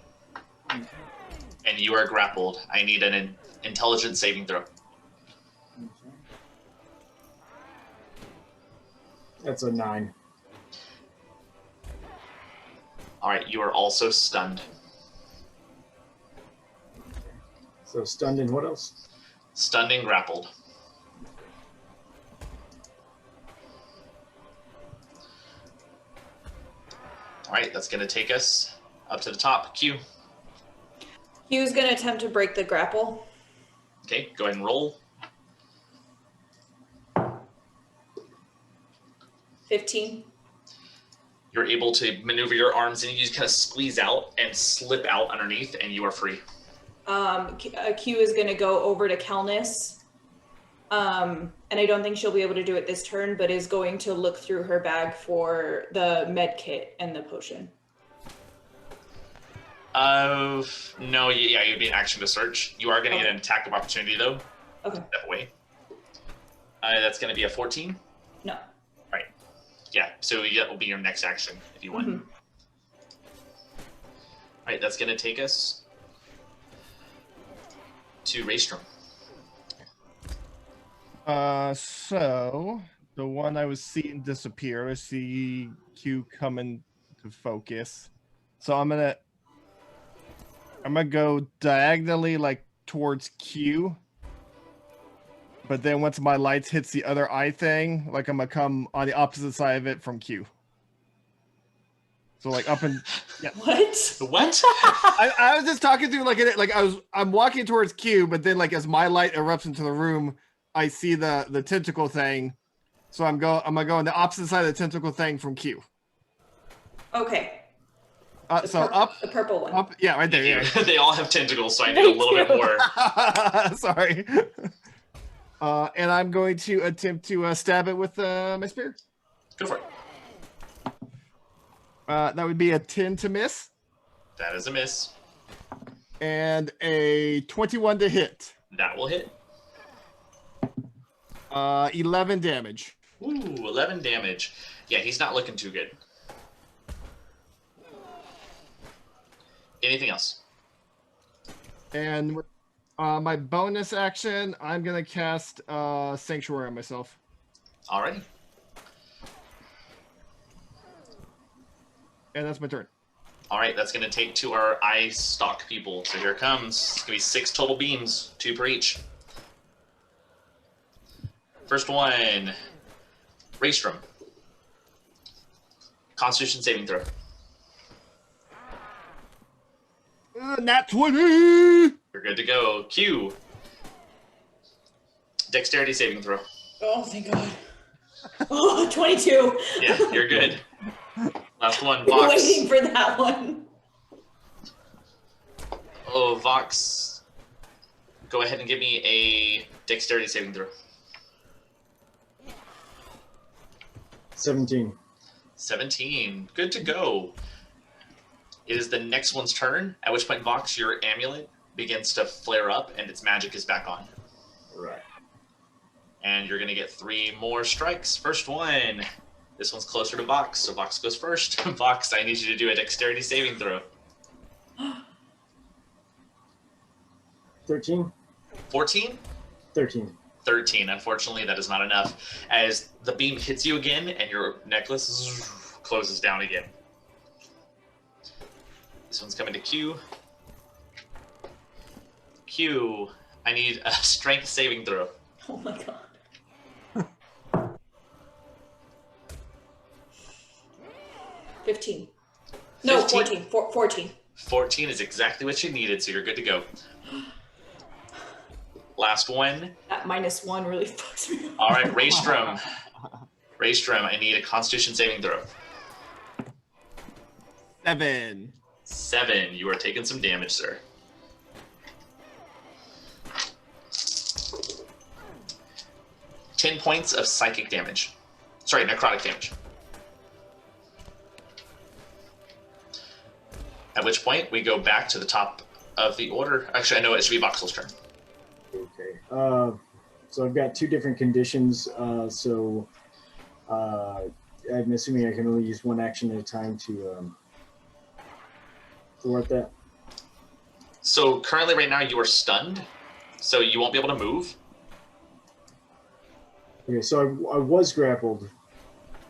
And you are grappled. I need an intelligence saving throw. That's a 9. All right, you are also stunned. So stunned and what else? Stunned and grappled. All right, that's going to take us up to the top. Q. Q's going to attempt to break the grapple. Okay, go ahead and roll. 15. You're able to maneuver your arms and you just kind of squeeze out and slip out underneath, and you are free. Q is going to go over to Kelnis. And I don't think she'll be able to do it this turn, but is going to look through her bag for the med kit and the potion. No, yeah, you'd be an action to search. You are going to get an attack of opportunity, though. Okay. Step away. That's going to be a 14? No. Right. Yeah, so that will be your next action if you want. Mm-hmm. Right, that's going to take us to Raystrom. So the one I was seeing disappear, I see Q coming to focus. So I'm gonna go diagonally, like towards Q. But then once my lights hits the other eye thing, like I'm gonna come on the opposite side of it from Q. So like up and yeah. What? What? I was just talking through I'm walking towards Q, but then like as my light erupts into the room, I see the tentacle thing. So I'm gonna go on the opposite side of the tentacle thing from Q. Okay. The purple one. Up, yeah, right there. Yeah. They all have tentacles, so I need a little bit more. Sorry. And I'm going to attempt to stab it with my spear. Go for it. That would be a 10 to miss. That is a miss. And a 21 to hit. That will hit. 11 damage. Ooh, 11 damage. Yeah, he's not looking too good. Anything else? And with my bonus action, I'm going to cast Sanctuary on myself. Alrighty. And that's my turn. All right, that's going to take to our eye stalk people. So here it comes. It's going to be 6 total beams, 2 per each. First one, Raystrom. Constitution saving throw. Nat 20! You're good to go. Q. Dexterity saving throw. Oh, thank God. Oh, 22. Yeah, you're good. Last one, Been Vox. waiting for that one. Oh, Vox. Go ahead and give me a dexterity saving throw. 17. 17. Good to go. It is the next one's turn, at which point, Vox, your amulet begins to flare up and its magic is back on. Right. And you're going to get 3 more strikes. First one. This one's closer to Vox, so Vox goes first. Vox, I need you to do a dexterity saving throw. 13? 14? 13. 13. Unfortunately, that is not enough. As the beam hits you again and your necklace closes down again. This one's coming to Q. Q, I need a strength saving throw. Oh my god. 15. No, 15? 14. 14. 14 is exactly what you needed, so you're good to go. Last one. That -1 really fucks me up. All right, Raystrom. Raystrom, I need a Constitution saving throw. 7. 7. You are taking some damage, sir. £10 of psychic damage. Sorry, necrotic damage. At which point, we go back to the top of the order. Actually, I know it should be Voxel's turn. Okay. So I've got 2 different conditions. I'm assuming I can only use 1 action at a time to thwart that. So currently, right now, you are stunned, so you won't be able to move. Okay, so I was grappled.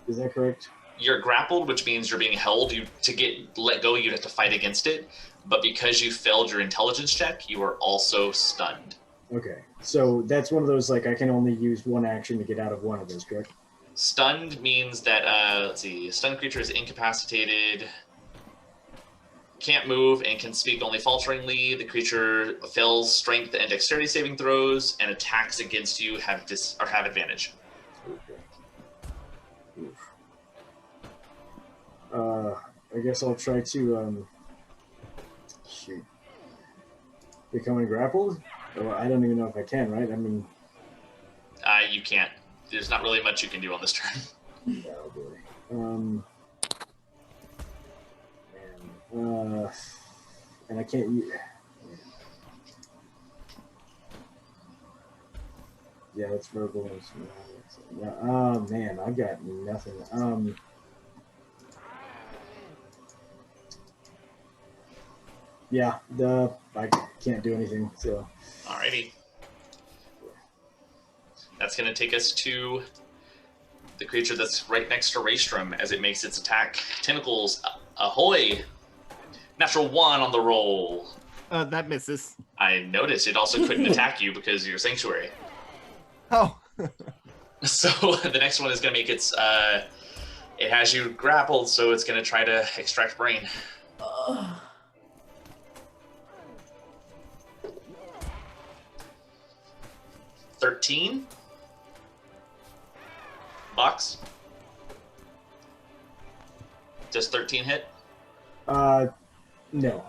Is that correct? You're grappled, which means you're being held. To get let go, you'd have to fight against it. But because you failed your intelligence check, you are also stunned. Okay, so that's one of those, like, I can only use 1 action to get out of one of those, correct? Stunned means that, let's see, a stunned creature is incapacitated, can't move, and can speak only falteringly. The creature fails strength and dexterity saving throws, and attacks against you have advantage. Okay. Oof. I guess I'll try to, shoot. Becoming grappled? Well, I don't even know if I can, right? I mean... You can't. There's not really much you can do on this turn. Oh, boy. And I can't... Yeah, that's verbal. Oh, man, I've got nothing. Yeah, I can't do anything, so... Alrighty. That's going to take us to the creature that's right next to Raystrom as it makes its attack. Tentacles, ahoy! Natural 1 on the roll. That misses. I noticed it also couldn't attack you because you're Sanctuary. Oh. So the next one is going to make its... it has you grappled, so it's going to try to extract brain. 13. Box. Does 13 hit? No,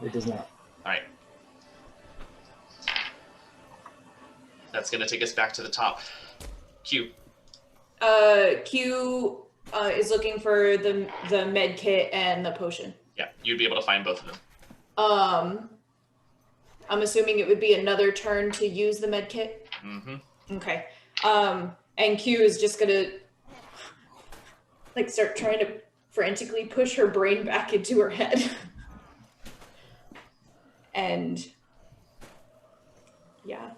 it does not. All right. That's going to take us back to the top. Q. Q is looking for the med kit and the potion. Yeah, you'd be able to find both of them. I'm assuming it would be another turn to use the med kit. Mm-hmm. Okay. And Q is just gonna like start trying to frantically push her brain back into her head. And yeah.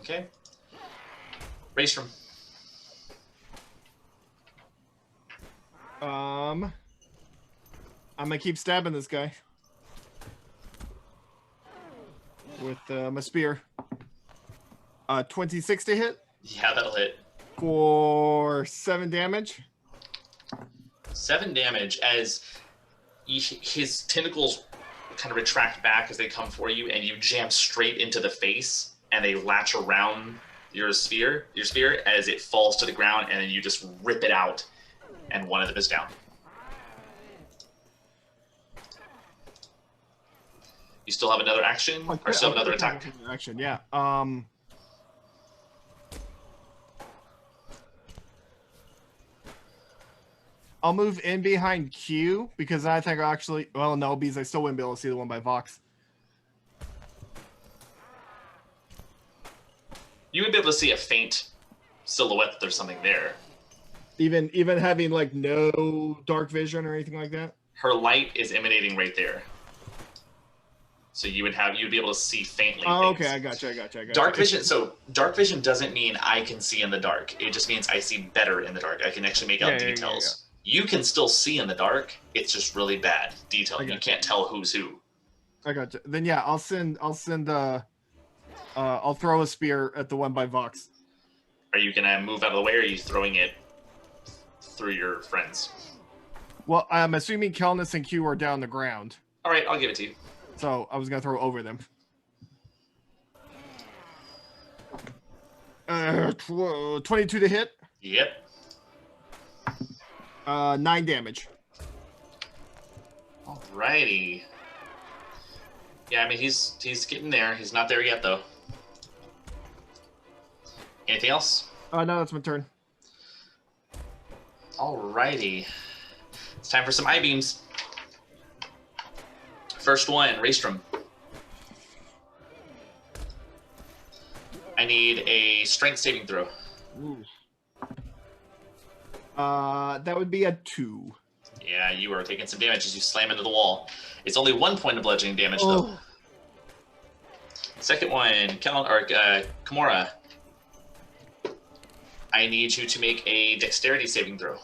Okay. Raystrom. I'm gonna keep stabbing this guy with my spear. 26 to hit. Yeah, that'll hit. For 7 damage. 7 damage as his tentacles kind of retract back as they come for you, and you jam straight into the face, and they latch around your spear as it falls to the ground, and then you just rip it out, and one of them is down. You still have another action, or still have another attack? Action, yeah. I'll move in behind Q because I think no, because I still wouldn't be able to see the one by Vox. You would be able to see a faint silhouette that there's something there. Even having like no dark vision or anything like that? Her light is emanating right there. So you'd be able to see faintly. Oh, things. okay, I gotcha. Dark vision. So dark vision doesn't mean I can see in the dark. It just means I see better in the dark. I can actually make out details. You can still see in the dark. It's just really bad detail. You can't tell who's who. I gotcha. Then yeah, I'll send. I'll throw a spear at the one by Vox. Are you gonna move out of the way, or are you throwing it through your friends? Well, I'm assuming Kelnus and Q are down the ground. All right, I'll give it to you. So I was gonna throw over them. 22 to hit. Yep. 9 damage. Alrighty. Yeah, I mean he's getting there. He's not there yet though. Anything else? No, that's my turn. Alrighty. It's time for some I-beams. First one, Raystrom. I need a strength saving throw. Ooh. That would be a 2. Yeah, you are taking some damage as you slam into the wall. It's only 1 point of bludgeoning damage, though. Second one, Kimura. I need you to make a dexterity saving throw.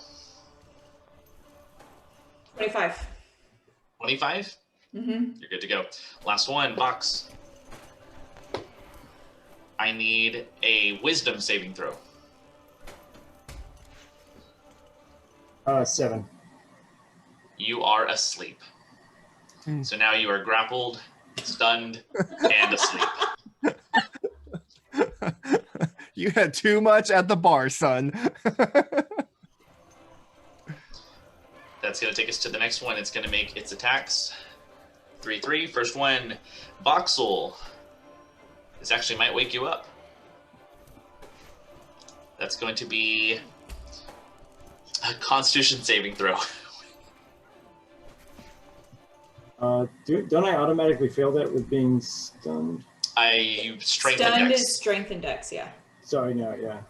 25. 25? Mm-hmm. You're good to go. Last one, Vox. I need a wisdom saving throw. 7. You are asleep. So now you are grappled, stunned, and asleep. You had too much at the bar, son. That's going to take us to the next one. It's going to make its attacks. 3-3. First one, Voxel. This actually might wake you up. That's going to be a Constitution saving throw. Don't I automatically fail that with being stunned? Strength Stunned index. is strength index, yeah. Sorry, no, yeah.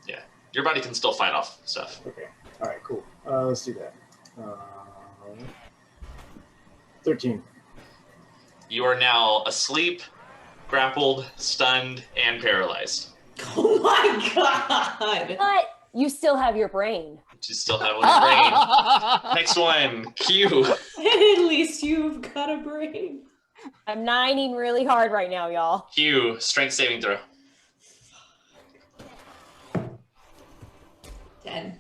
Yeah. Your body can still fight off stuff. Okay. All right, cool. Let's do that. 13. You are now asleep, grappled, stunned, and paralyzed. Oh my god! But you still have your brain. You still have one brain. Next one, Q. At least you've got a brain. I'm nining really hard right now, y'all. Q, strength saving throw. 10.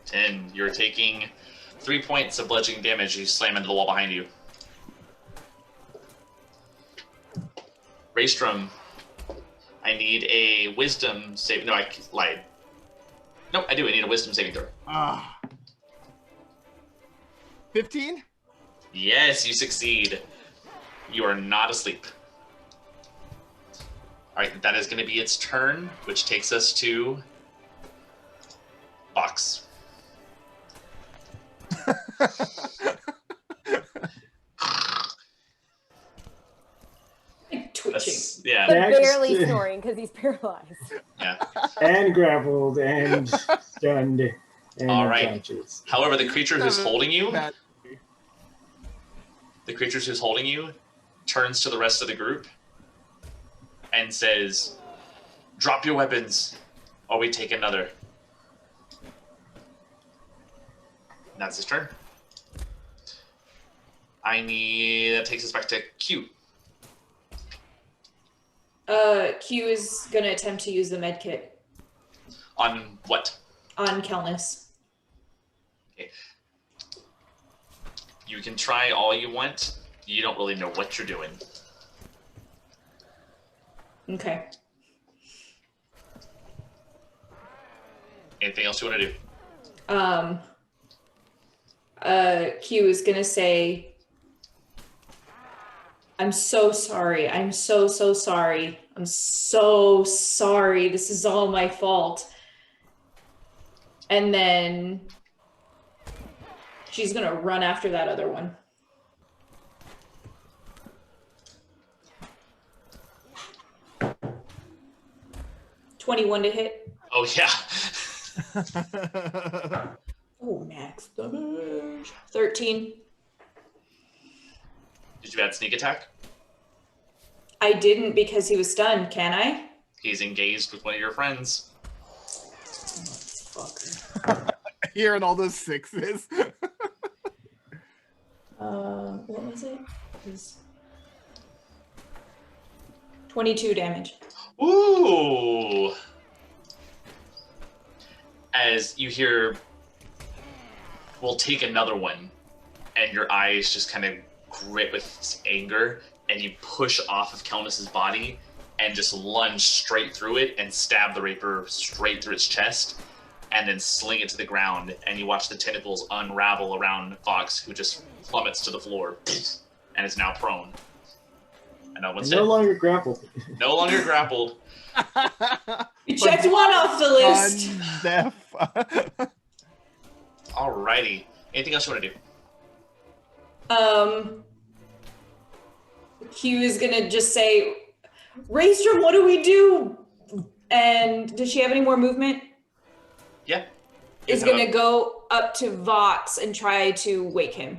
10. You're taking 3 points of bludgeoning damage as you slam into the wall behind you. Raystrom, I need a wisdom save. No, I lied. Nope, I do. I need a wisdom saving throw. 15? Yes, you succeed. You are not asleep. All right, that is going to be its turn, which takes us to Box. Twitching. Yeah. But Next. barely snoring because he's paralyzed. Yeah. And grappled and stunned and All right. unconscious. However, the creature who's holding you, turns to the rest of the group and says, "Drop your weapons, or we take another." And that's his turn. That takes us back to Q. Q is gonna attempt to use the med kit On what? on Kelnus. Okay. You can try all you want. You don't really know what you're doing. Okay. Anything else you want to do? Q is gonna say, "I'm so sorry. I'm so sorry. I'm so sorry. This is all my fault." And then she's gonna run after that other one. $21 to hit. Oh, yeah. Oh, max damage. 13. Did you add sneak attack? I didn't because he was stunned, can I? He's engaged with one of your friends. Fucker. Hearing all those sixes. What was it? It was 22 damage. Ooh! As you hear, we'll take another one, and your eyes just kind of grit with anger, and you push off of Kelnis's body and just lunge straight through it and stab the Raper straight through its chest, and then sling it to the ground, and you watch the tentacles unravel around Fox, who just plummets to the floor and is now prone. And no one's no hit. longer grappled. No longer grappled. You checked one off the list. Deaf. Alrighty. Anything else you want to do? Q is gonna just say, Raystrom, what do we do? And does she have any more movement? Yeah. Is gonna go up to Vox and try to wake him.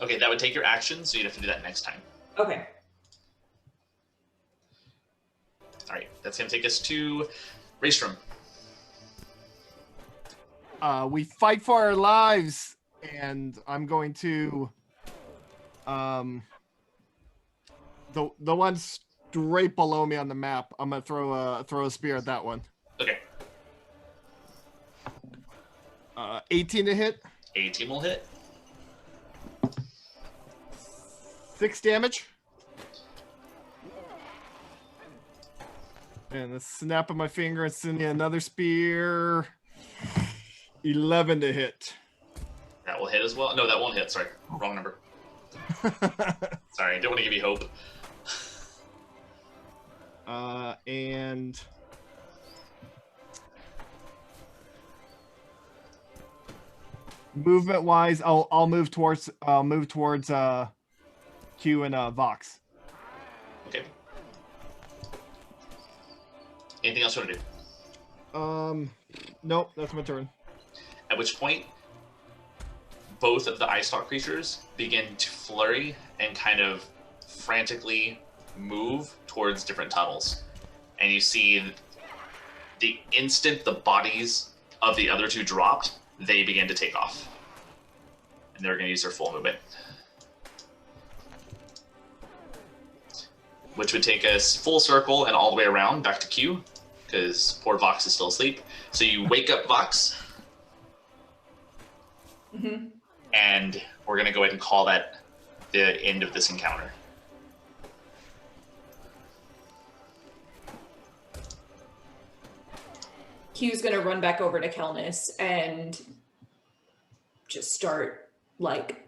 Okay, that would take your action, so you'd have to do that next time. Okay. Alright, that's gonna take us to Raystrom. We fight for our lives, and I'm going to the one straight below me on the map. I'm gonna throw a spear at that one. Okay. 18 to hit. 18 will hit. 6 damage. And the snap of my finger and sending another spear. 11 to hit. That will hit as well. No, that won't hit. Sorry, wrong number. Sorry, I don't want to give you hope. And movement wise, I'll move towards Q and Vox. Okay. Anything else you want to do? Nope, that's my turn. At which point, both of the ice stalk creatures begin to flurry and kind of frantically move towards different tunnels. And you see the instant the bodies of the other two dropped, they begin to take off. And they're going to use their full movement. Which would take us full circle and all the way around back to Q, because poor Vox is still asleep. So you wake up Vox. Mm-hmm. And we're going to go ahead and call that the end of this encounter. Q's gonna run back over to Kelnis and just start, like,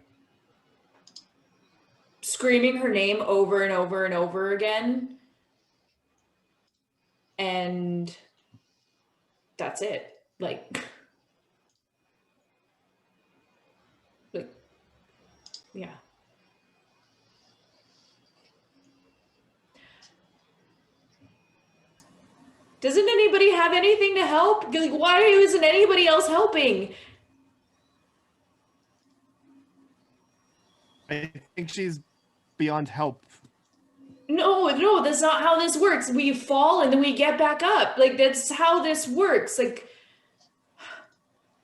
screaming her name over and over and over again. And that's it. Like, yeah. Doesn't anybody have anything to help? Like, why isn't anybody else helping? I think she's beyond help. No, that's not how this works. We fall and then we get back up. Like, that's how this works. Like,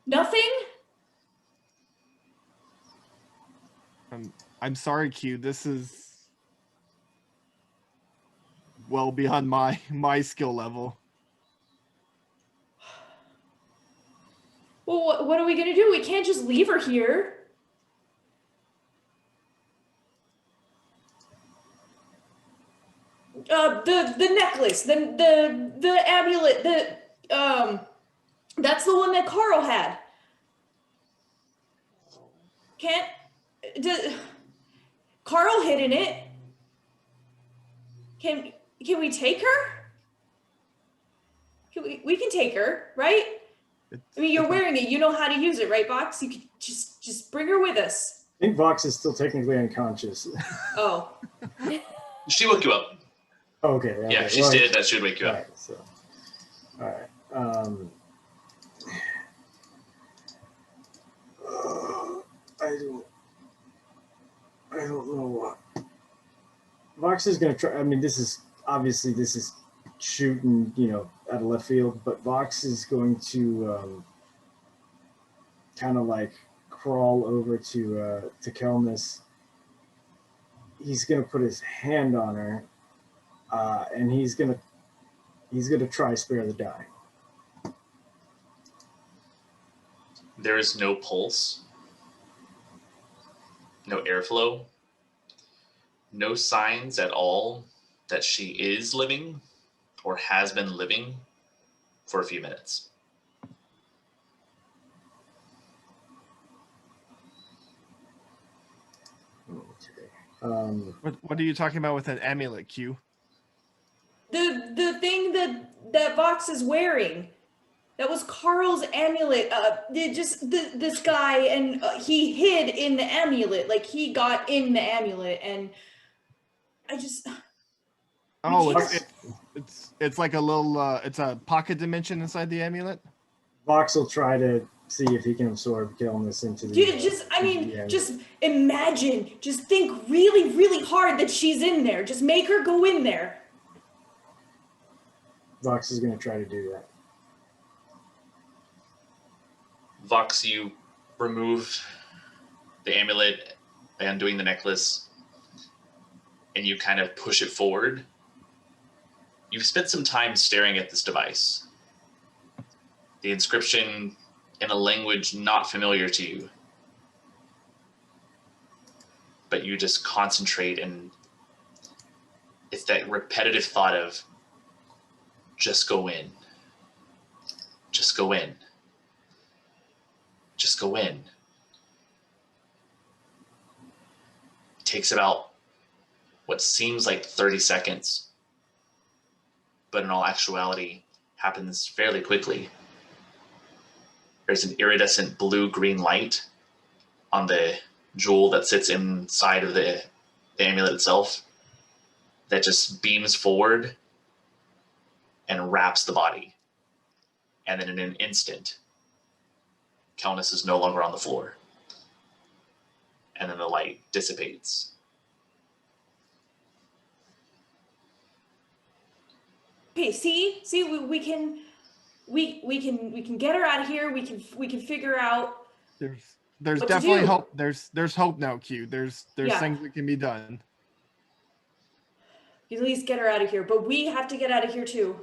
nothing? I'm sorry, Q. This is well beyond my skill level. Well, what are we gonna do? We can't just leave her here. The necklace, the amulet, that's the one that Carl had. Carl hid in it. Can we take her? We can take her, right? I mean, you're wearing it. You know how to use it, right, Vox? You can just bring her with us. I think Vox is still technically unconscious. Oh. She woke you up. Okay. Yeah, she stated that she would wake you up. Right, so, all right. I don't know Vox is going to try. I mean, this is shooting, out of left field, but Vox is going to kind of like crawl over to Kelnis. He's going to put his hand on her, and he's going to try spare the dying. There is no pulse, no airflow, no signs at all that she is living or has been living for a few minutes. What are you talking about with an amulet, Q? The thing that Vox is wearing. That was Carl's amulet. This guy, and he hid in the amulet. Like, he got in the amulet, and I just... Oh, it's like a little, it's a pocket dimension inside the amulet? Vox will try to see if he can absorb Kelnis into the... just imagine. Just think really, really hard that she's in there. Just make her go in there. Vox is going to try to do that. Vox, you remove the amulet by undoing the necklace, and you kind of push it forward. You've spent some time staring at this device. The inscription in a language not familiar to you. But you just concentrate, and it's that repetitive thought of, just go in. Just go in. Just go in. It takes about what seems like 30 seconds, but in all actuality happens fairly quickly. There's an iridescent blue-green light on the jewel that sits inside of the amulet itself that just beams forward and wraps the body. And then in an instant, Kelnis is no longer on the floor. And then the light dissipates. Okay, see, we can get her out of here. We can figure out. There's definitely hope. There's hope now, Q. There's things that can be done. You at least get her out of here, but we have to get out of here too.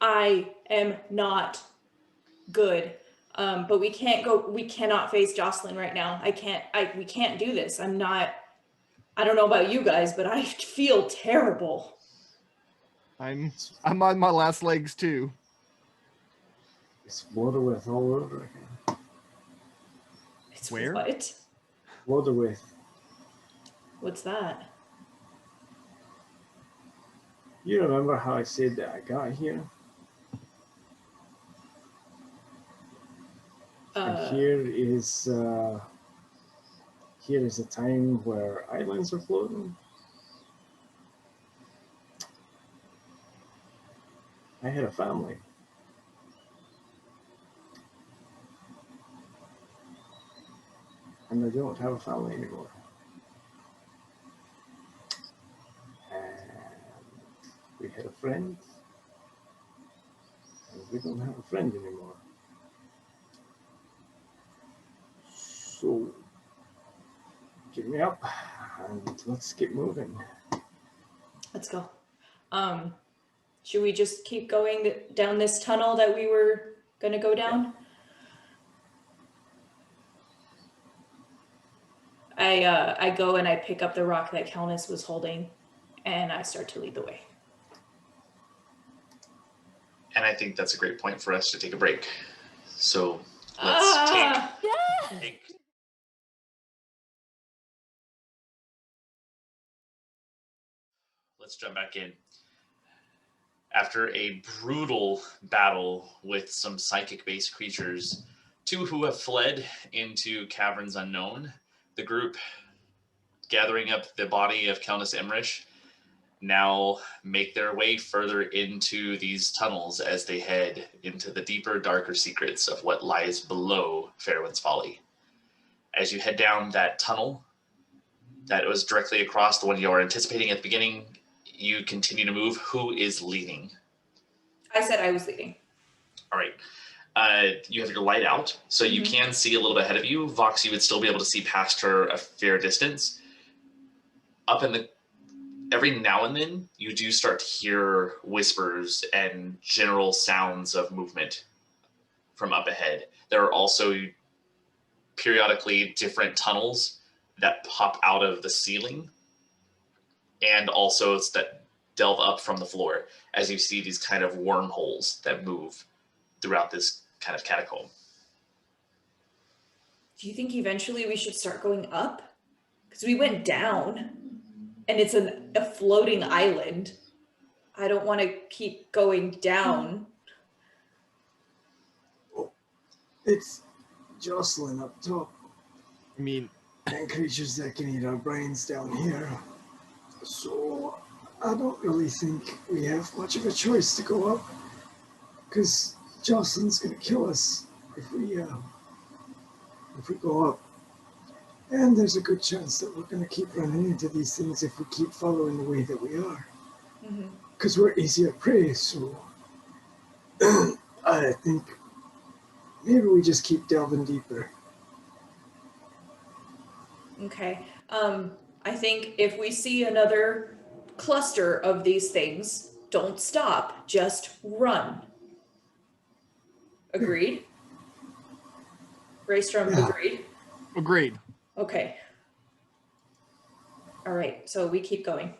I am not good. But we cannot face Joslin right now. We can't do this. I don't know about you guys, but I feel terrible. I'm on my last legs too. It's Waterwith all over again. It's where? What? Waterwith. What's that? You remember how I said that I got here? And here is a time where islands are floating. I had a family. And I don't have a family anymore. And we had a friend. And we don't have a friend anymore. So, get me up and let's get moving. Let's go. Should we just keep going down this tunnel that we were going to go down? Yeah. I go and I pick up the rock that Kelnis was holding, and I start to lead the way. And I think that's a great point for us to take a break. So let's take let's jump back in. After a brutal battle with some psychic-based creatures, two who have fled into caverns unknown, the group gathering up the body of Kelnis Emrich now make their way further into these tunnels as they head into the deeper, darker secrets of what lies below Farrowen's Folly. As you head down that tunnel, That was directly across the one you were anticipating at the beginning. You continue to move. Who is leading? I said I was leading. All right. You have your light out, so you can see a little bit ahead of you. Vox, you would still be able to see past her a fair distance. Up in the every now and then, you do start to hear whispers and general sounds of movement from up ahead. There are also periodically different tunnels that pop out of the ceiling, and also that delve up from the floor as you see these kind of wormholes that move throughout this kind of catacomb. Do you think eventually we should start going up? Because we went down and it's a floating island. I don't want to keep going down. It's Joslin up top. I mean, And creatures that can eat our brains down here. So I don't really think we have much of a choice to go up. Because Joslin's going to kill us if we go up. And there's a good chance that we're going to keep running into these things if we keep following the way that we are. Because we're easier prey, so I think maybe we just keep delving deeper. Okay. I think if we see another cluster of these things, don't stop, just run. Agreed? Raystrom, Yeah. agreed? agreed. Okay. All right, so we keep going.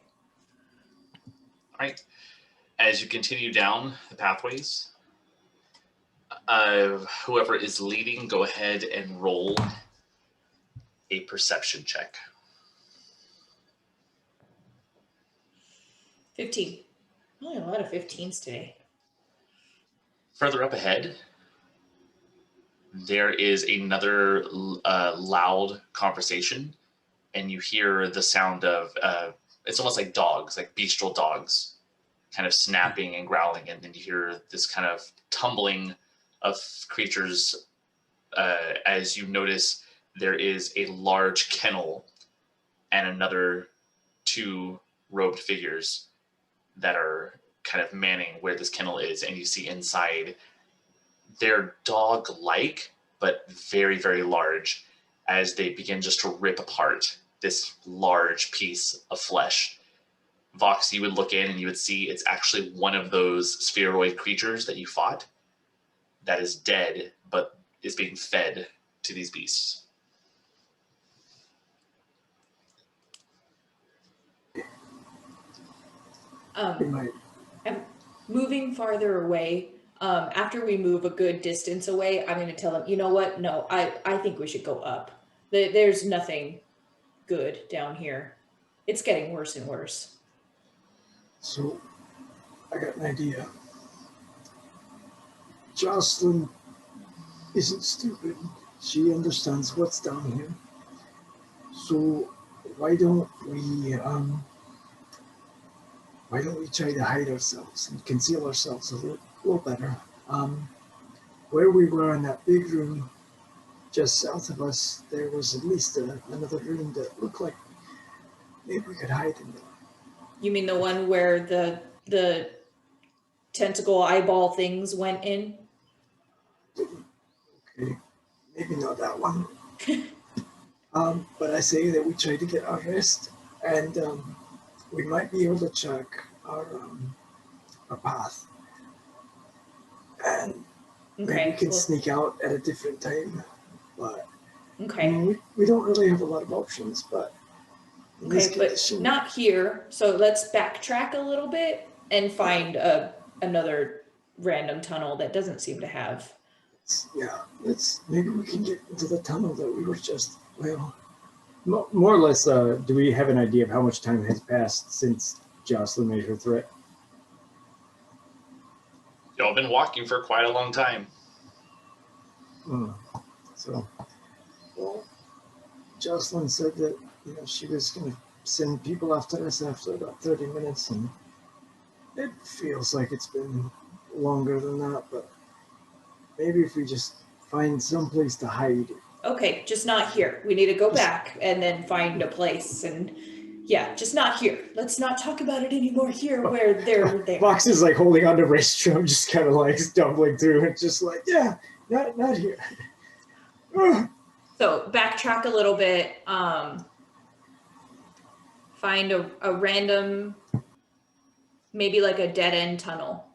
All right. As you continue down the pathways, whoever is leading, go ahead and roll a perception check. 15. Only a lot of 15s today. Further up ahead, there is another loud conversation, and you hear the sound of, it's almost like dogs, like bestial dogs, kind of snapping and growling, and then you hear this kind of tumbling of creatures as you notice there is a large kennel and another two robed figures that are kind of manning where this kennel is, and you see inside they're dog-like, but very, very large, as they begin just to rip apart this large piece of flesh. Vox, you would look in and you would see it's actually one of those spheroid creatures that you fought that is dead, but is being fed to these beasts. Right. I'm moving farther away. After we move a good distance away, I'm going to tell them, you know what? No, I think we should go up. There's nothing good down here. It's getting worse and worse. So I got an idea. Joslin isn't stupid. She understands what's down here. So why don't we try to hide ourselves and conceal ourselves a little better? Where we were in that big room just south of us, there was at least another room that looked like maybe we could hide in there. You mean the one where the tentacle eyeball things went in? Okay, maybe not that one. But I say that we try to get our rest, and we might be able to check our path, and maybe we can sneak out at a different time. But Okay. I mean, we don't really have a lot of options, but in this Okay, but condition, not here. So let's backtrack a little bit and find another random tunnel that doesn't seem to have. yeah, maybe we can get into the tunnel that we were just, well, more or less. Do we have an idea of how much time has passed since Joslin made her threat? Y'all been walking for quite a long time. So, well, Joslin said that she was going to send people after us after about 30 minutes, and it feels like it's been longer than that. But maybe if we just find some place to hide Okay, just not here. We need to go back and then find a place and yeah, just not here. Let's not talk about it anymore here where they're there. Vox is like holding onto Raystrom, just kind of like stumbling through it, just like, yeah, not here. So backtrack a little bit. Find a random, maybe like a dead end tunnel.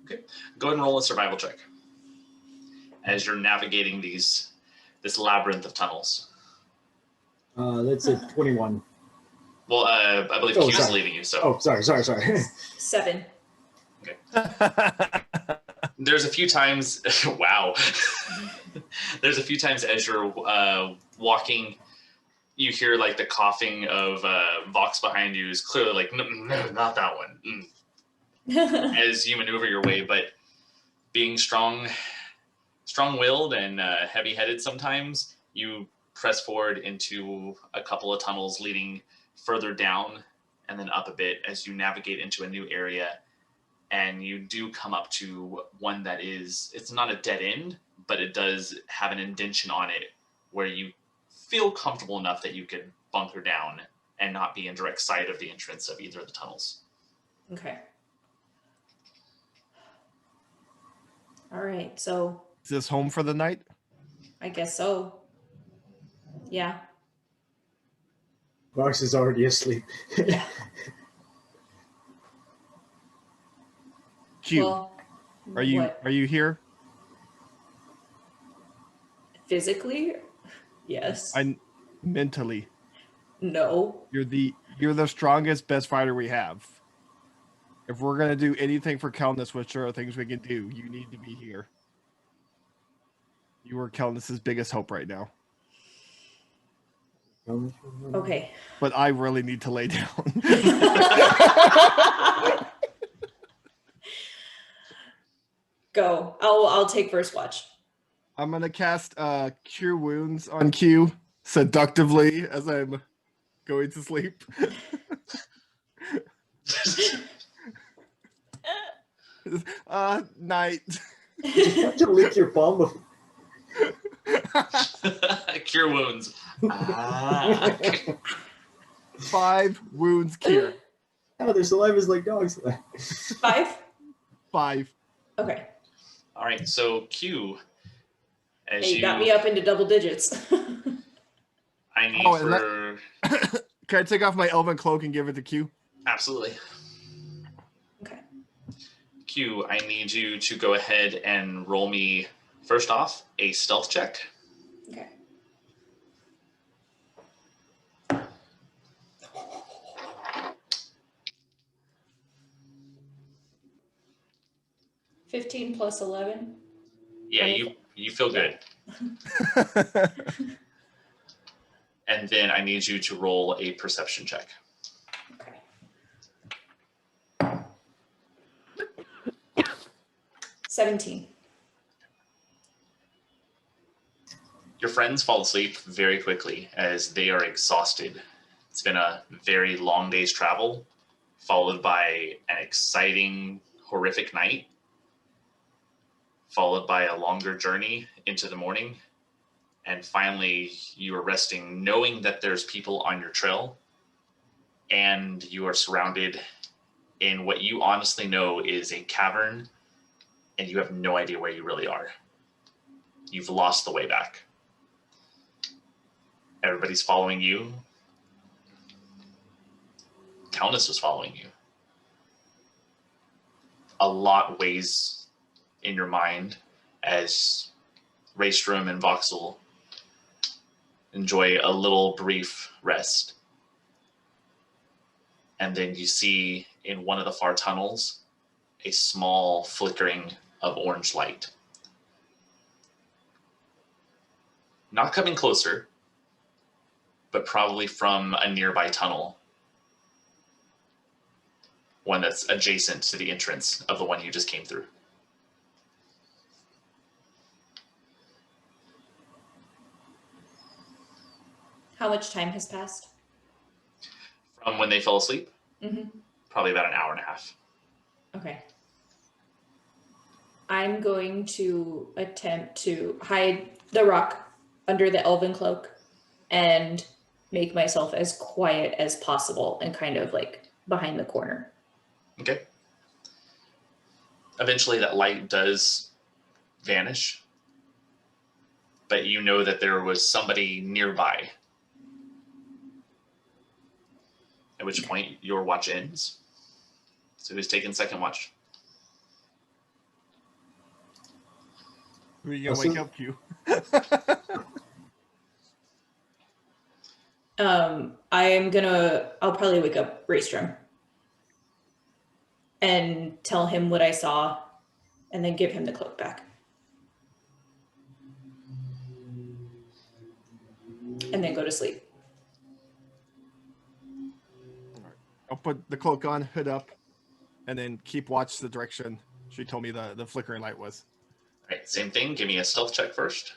Okay, go ahead and roll a survival check as you're navigating this labyrinth of tunnels. That's a 21. Well, I believe Oh, Q's sorry. leaving you, so. Oh, sorry. 7. There's a few times, wow. There's a few times as you're walking, you hear like the coughing of Vox behind you is clearly like, no, not that one. As you maneuver your way, but being strong-willed and heavy-headed sometimes, you press forward into a couple of tunnels leading further down and then up a bit as you navigate into a new area. And you do come up to one that it's not a dead end, but it does have an indention on it where you feel comfortable enough that you could bunker down and not be in direct sight of the entrance of either of the tunnels. Okay. All right, so Is this home for the night? I guess so. Yeah. Vox is already asleep. Yeah. Q, Well, are you what? here? Physically? Yes. Mentally. No. You're the strongest, best fighter we have. If we're gonna do anything for Kelnus, which are things we can do, you need to be here. You are Kelnus's biggest hope right now. Okay. But I really need to lay down. Go. I'll take first watch. I'm gonna cast Cure Wounds on Q seductively as I'm going to sleep. Night. You have to lick your palm. Cure wounds. 5 wounds cure. Oh, their saliva's like dogs. 5? 5. Okay. All right, so Q, as Hey, you got me up into double digits. I need Can I take off my elven cloak and give it to Q? Absolutely. Okay. Q, I need you to go ahead and roll me, first off, a stealth check. Okay. $15 plus 11. Yeah, you feel good. And then I need you to roll a perception check. Okay. 17. Your friends fall asleep very quickly as they are exhausted. It's been a very long day's travel, followed by an exciting, horrific night, followed by a longer journey into the morning. And finally, you are resting knowing that there's people on your trail and you are surrounded in what you honestly know is a cavern and you have no idea where you really are. You've lost the way back. Everybody's following you. Kelnus was following you. A lot weighs in your mind as Raystrom and Voxel enjoy a little brief rest. And then you see in one of the far tunnels a small flickering of orange light. Not coming closer, but probably from a nearby tunnel. One that's adjacent to the entrance of the one you just came through. How much time has passed? From when they fell asleep? Mm-hmm. Probably about an hour and a half. Okay. I'm going to attempt to hide the rock under the elven cloak and make myself as quiet as possible and kind of like behind the corner. Okay. Eventually that light does vanish, but you know that there was somebody nearby. At which point your watch ends. So who's taking second watch? Who are you gonna wake up to? I'll probably wake up Raystrom and tell him what I saw and then give him the cloak back. And then go to sleep. I'll put the cloak on, hood up, and then keep watch the direction she told me the flickering light was. All right, same thing. Give me a stealth check first.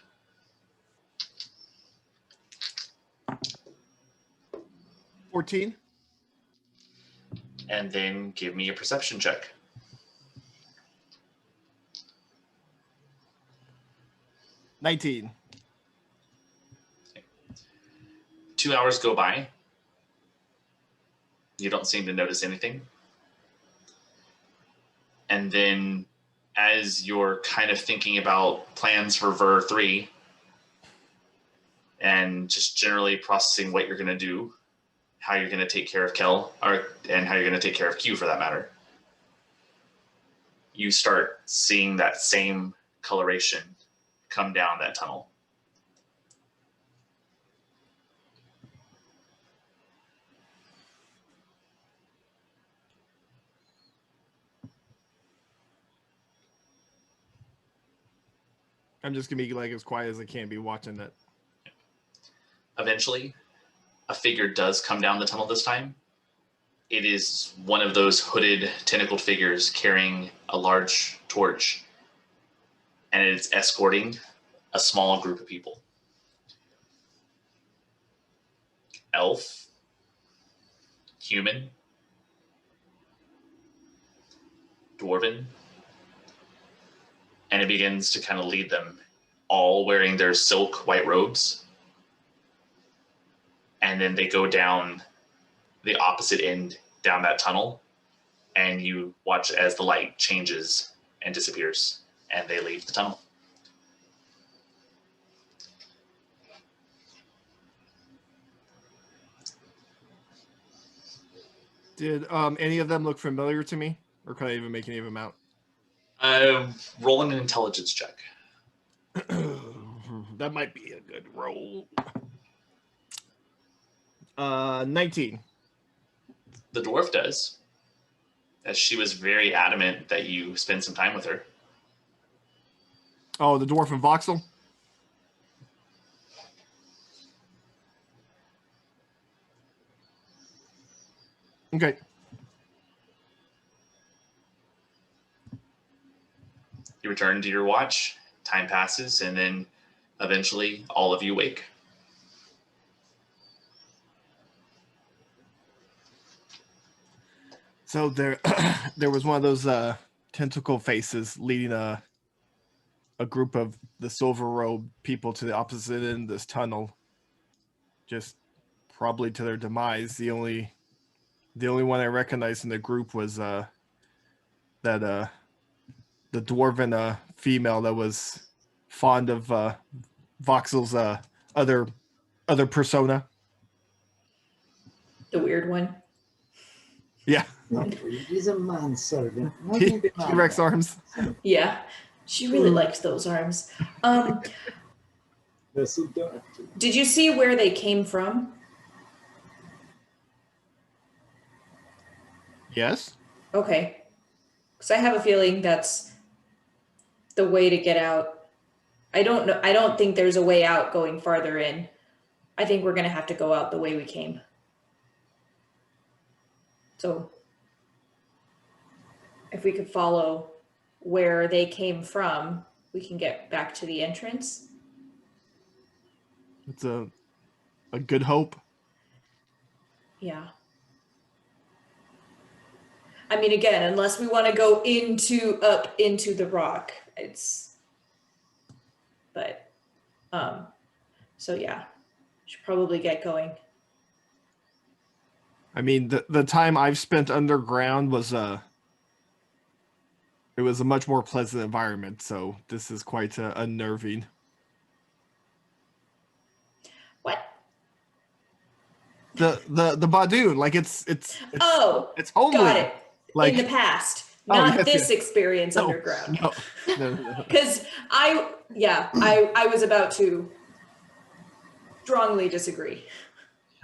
14. And then give me a perception check. 19. 2 hours go by. You don't seem to notice anything. And then as you're kind of thinking about plans for Ver 3 and just generally processing what you're going to do, how you're going to take care of Kel, and how you're going to take care of Q for that matter, you start seeing that same coloration come down that tunnel. I'm just gonna be like as quiet as I can be watching that. Eventually, a figure does come down the tunnel this time. It is one of those hooded, tentacled figures carrying a large torch, and it's escorting a small group of people. Elf, human, dwarven, and it begins to kind of lead them, all wearing their silk white robes. And then they go down the opposite end, down that tunnel, and you watch as the light changes and disappears, and they leave the tunnel. Did any of them look familiar to me, or could I even make any of them out? Roll an intelligence check. That might be a good roll. 19. The dwarf does, as she was very adamant that you spend some time with her. Oh, the dwarf and Voxel? Okay. You return to your watch, time passes, and then eventually all of you wake. So there was one of those tentacle faces leading a group of the silver robe people to the opposite end of this tunnel, just probably to their demise. The only one I recognized in the group was the dwarven female that was fond of Voxel's other persona. The weird one. Yeah. He's a manservant. T-Rex arms. Yeah. She really likes those arms. They're so dark. Did you see where they came from? Yes. Okay. Because I have a feeling that's the way to get out. I don't know. I don't think there's a way out going farther in. I think we're going to have to go out the way we came. So if we could follow where they came from, we can get back to the entrance. It's a good hope. Yeah. I mean, again, unless we want to go up into the rock, but So yeah, should probably get going. I mean, the time I've spent underground was it was a much more pleasant environment, so this is quite unnerving. What? The Badoon, like it's Oh, homely. got it. Like, in the past, Oh, not yes, this yes. experience No, underground. no. Because I was about to strongly disagree.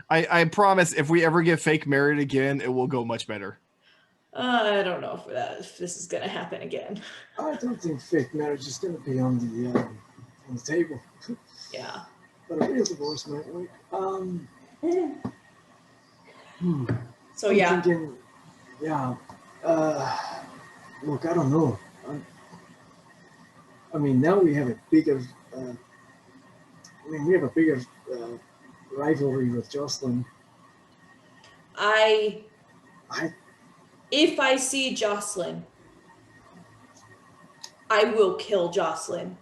I promise, if we ever get fake married again, it will go much better. I don't know if this is gonna happen again. I don't think fake marriage is going to be on the table. Yeah. But a real divorce might work. So I'm yeah, thinking, yeah. Look, I don't know. I mean, now we have a bigger. We have a bigger rivalry with Joslin. if I see Joslin, I will kill Joslin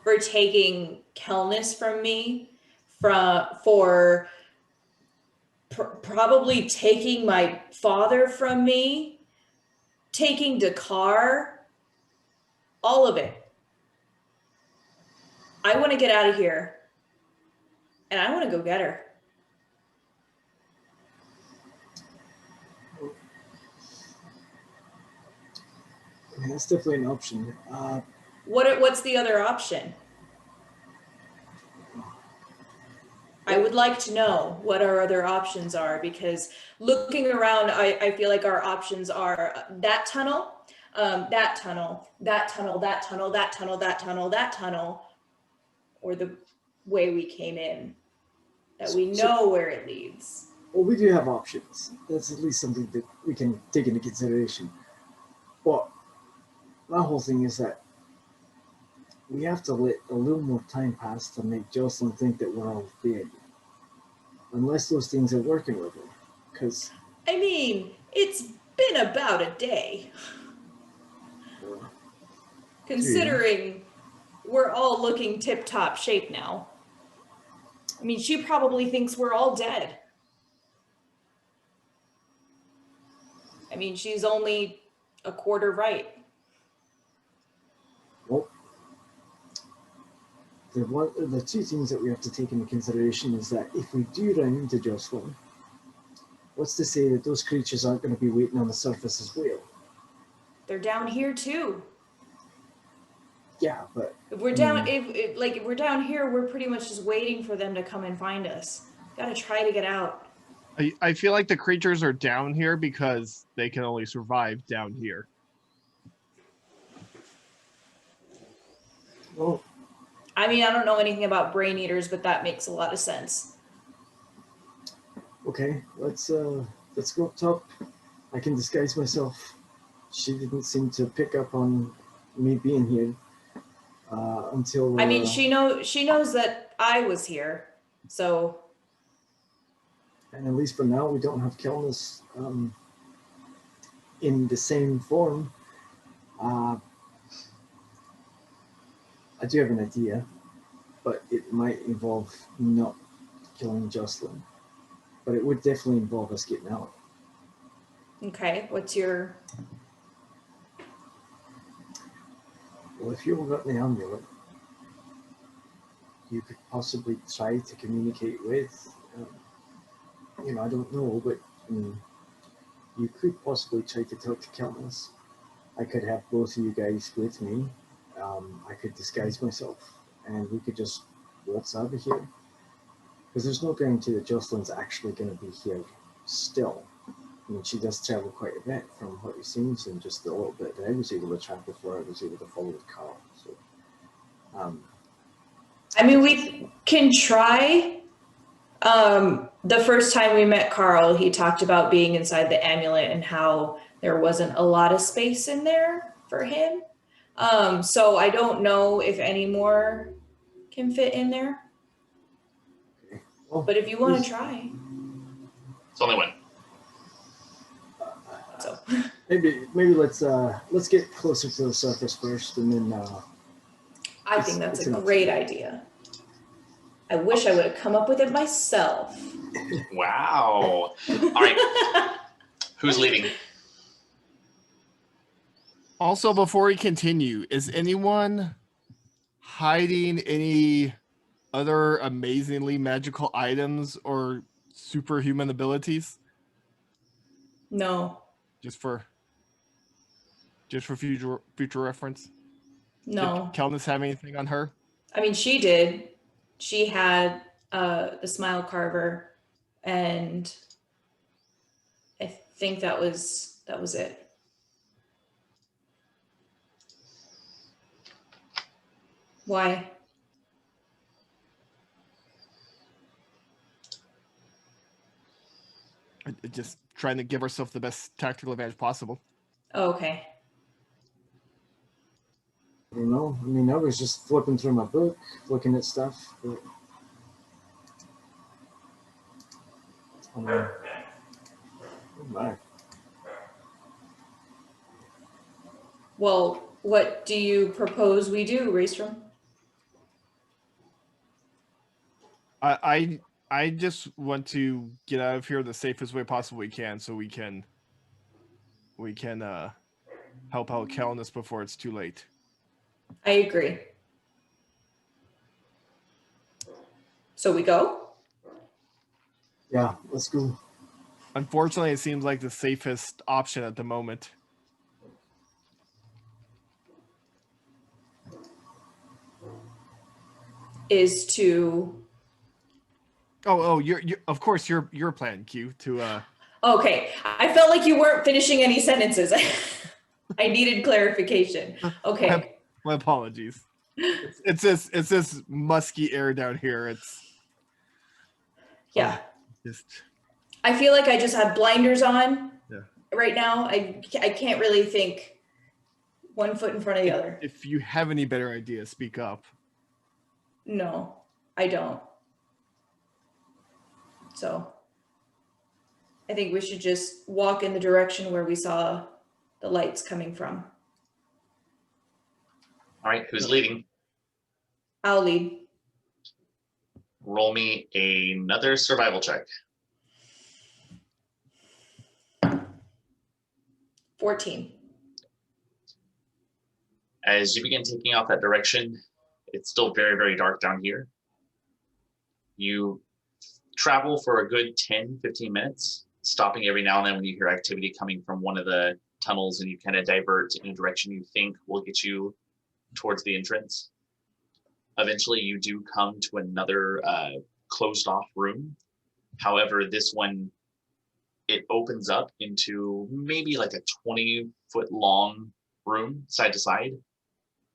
for taking Kelness from me, for probably taking my father from me, taking Dakar, all of it. I want to get out of here, and I want to go get her. I mean, that's definitely an option. What's the other option? I would like to know what our other options are, because looking around, I feel like our options are that tunnel, that tunnel, that tunnel, that tunnel, that tunnel, that tunnel, that tunnel, or the way we came in, that we know where it leads. Well, we do have options. That's at least something that we can take into consideration. But my whole thing is that we have to let a little more time pass to make Joslin think that we're all dead. Unless those things are working with her. Because I mean, it's been about a day. Considering we're all looking tip-top shape now. I mean, she probably thinks we're all dead. I mean, she's only a quarter right. Well, the two things that we have to take into consideration is that if we do run into Joslin, what's to say that those creatures aren't going to be waiting on the surface as well? They're down here too. Yeah, but if we're down, if we're down here, we're pretty much just waiting for them to come and find us. Gotta try to get out. I feel like the creatures are down here because they can only survive down here. Well, I mean, I don't know anything about brain eaters, but that makes a lot of sense. Okay, let's go up top. I can disguise myself. She didn't seem to pick up on me being here until. I mean, she knows that I was here, so. And at least for now, we don't have Kelness in the same form. I do have an idea, but it might involve not killing Joslin. But it would definitely involve us getting out. Okay, what's your... Well, if you've got the amulet, you could possibly try to communicate with, I don't know, but you could possibly try to talk to Kelness. I could have both of you guys with me. I could disguise myself, and we could just waltz out of here. Because there's no guarantee that Joslin's actually going to be here still. I mean, she does travel quite a bit from what it seems, and just a little bit that I was able to track before I was able to follow with Carl. So, I mean, we can try. The first time we met Carl, he talked about being inside the amulet and how there wasn't a lot of space in there for him. So I don't know if any more can fit in there. okay. Well, But if you want to try. It's only one. So maybe let's get closer to the surface first, and then I think that's a great idea. I wish I would have come up with it myself. Wow. All right. Who's leading? Also, before we continue, is anyone hiding any other amazingly magical items or superhuman abilities? No, Just for future reference. no. Did Kelnis have anything on her? I mean, she did. She had the smile carver, and I think that was it. Why? Just trying to give herself the best tactical advantage possible. Oh, okay. I don't know. I mean, I was just flipping through my book, looking at stuff. But, oh my. Well, what do you propose we do, Raystrom? I just want to get out of here the safest way possible we can, so we can help out Kelnis before it's too late. I agree. So we go? Yeah, let's go. Unfortunately, it seems like the safest option at the moment. Is to... you're of course your plan, Q, to Okay, I felt like you weren't finishing any sentences. I needed clarification. Okay. my apologies. It's this musky air down here. It's Yeah. just I feel like I just have blinders on Yeah. right now. I can't really think one foot in front of the other. If you have any better ideas, speak up. No, I don't. So I think we should just walk in the direction where we saw the lights coming from. All right. Who's leading? I'll lead. Roll me another survival check. 14. As you begin taking off that direction, it's still very, very dark down here. You travel for a good 10, 15 minutes, stopping every now and then when you hear activity coming from one of the tunnels, and you kind of divert in a direction you think will get you towards the entrance. Eventually, you do come to another closed off room. However, this one, it opens up into maybe like a 20-foot long room side to side.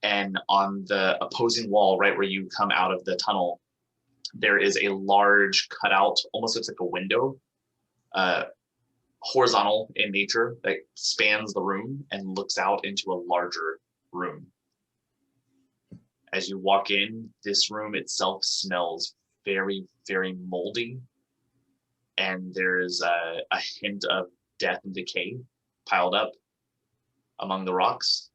And on the opposing wall, right where you come out of the tunnel, there is a large cutout, almost looks like a window, horizontal in nature, that spans the room and looks out into a larger room. As you walk in, this room itself smells very, very moldy. And there's a hint of death and decay piled up among the rocks.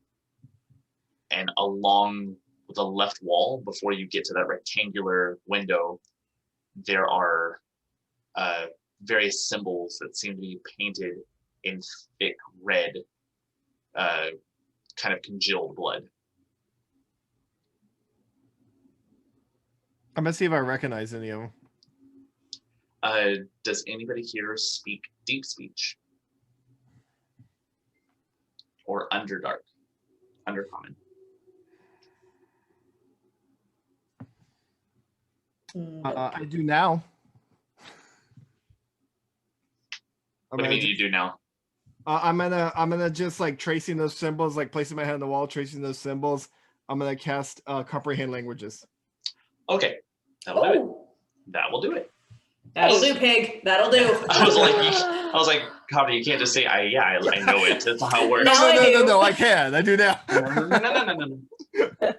And along the left wall, before you get to that rectangular window, there are various symbols that seem to be painted in thick red, kind of congealed blood. I'm gonna see if I recognize any of them. Does anybody here speak deep speech? Or underdark? Undercommon? I do now. What do you mean you do now? I'm gonna just like tracing those symbols, like placing my hand on the wall, tracing those symbols. I'm gonna cast comprehend languages. Okay, that'll do it. That will do it. That'll do, pig. That'll do. I was like, Hovda, you can't just say, I know it. That's how it works. No, I can. I do now. No.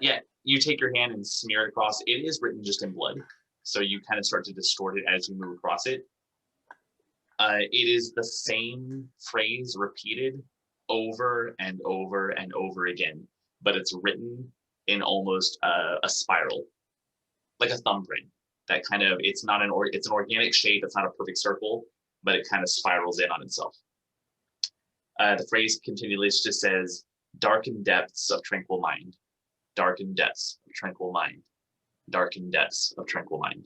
Yeah, you take your hand and smear it across. It is written just in blood, so you kind of start to distort it as you move across it. It is the same phrase repeated over and over and over again, but it's written in almost a spiral, like a thumbprint. that kind of, it's an organic shape. It's not a perfect circle, but it kind of spirals in on itself. The phrase continually just says, darkened depths of tranquil mind, darkened depths of tranquil mind, darkened depths of tranquil mind.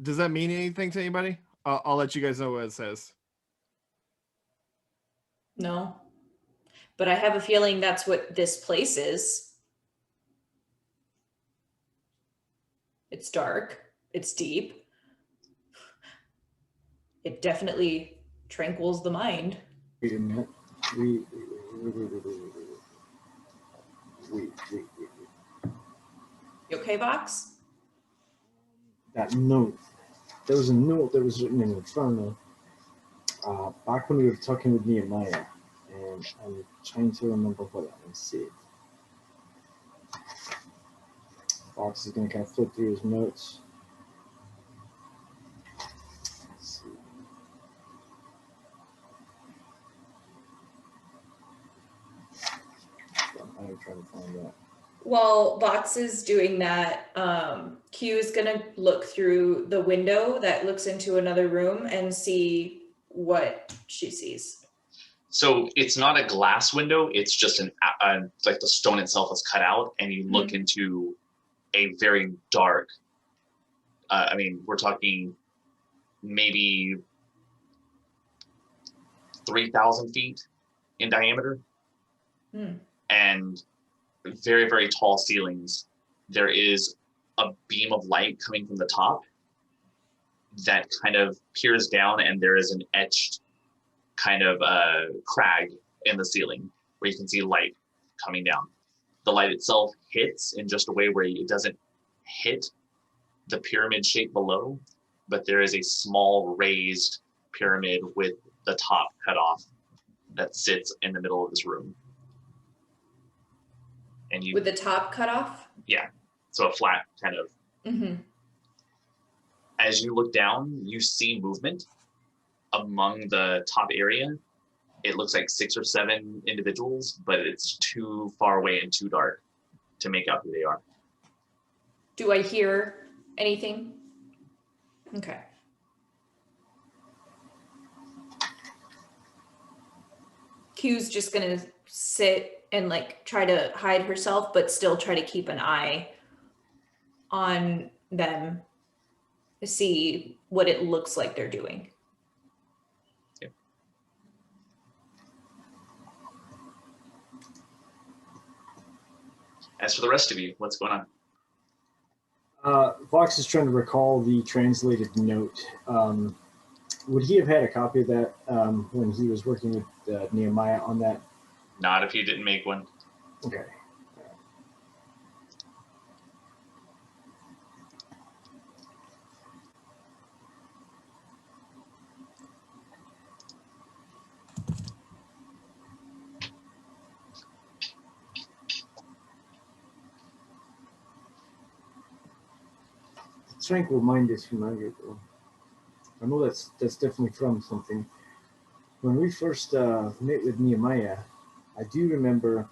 Does that mean anything to anybody? I'll let you guys know what it says. No. But I have a feeling that's what this place is. It's dark. It's deep. It definitely tranquils the mind. Wait a minute. Wait. You okay, Vox? That note. There was a note that was written in Inferno back when we were talking with Nehemiah, and I'm trying to remember what that one said. Fox is going to kind of flip through his notes. Let's see. I'm trying to find that. While Vox is doing that, Q is going to look through the window that looks into another room and see what she sees. So it's not a glass window. It's just like the stone itself is cut out, and you look into a very dark, I mean, we're talking maybe 3,000 feet in diameter, and very, very tall ceilings. There is a beam of light coming from the top that kind of peers down, and there is an etched kind of crag in the ceiling where you can see light coming down. The light itself hits in just a way where it doesn't hit the pyramid shape below, but there is a small raised pyramid with the top cut off that sits in the middle of this room. And you, with the top cut off? Yeah, so a flat kind of. As you look down, you see movement among the top area. It looks like 6 or 7 individuals, but it's too far away and too dark to make out who they are. Do I hear anything? Okay. Q's just gonna sit and like try to hide herself, but still try to keep an eye on them to see what it looks like they're doing. Yeah. As for the rest of you, what's going on? Vox is trying to recall the translated note. Would he have had a copy of that when he was working with Nehemiah on that? Not if you didn't make one. Okay. Tranquil mind is familiar though. I know that's definitely from something. When we first met with Nehemiah, I do remember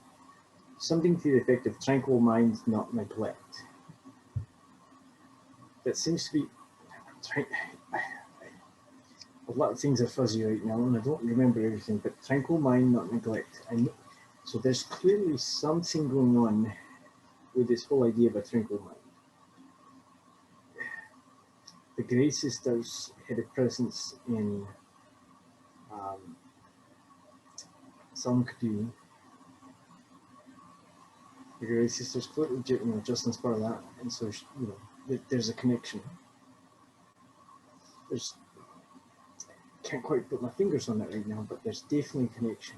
something to the effect of tranquil mind, not neglect. That seems to be, a lot of things are fuzzy right now and I don't remember everything, but tranquil mind, not neglect. So there's clearly something going on with this whole idea of a tranquil mind. The Grey Sisters had a presence in Samkadu. The Grey Sisters, clearly, Joslin's part of that, and so there's a connection. Can't quite put my fingers on that right now, but there's definitely a connection.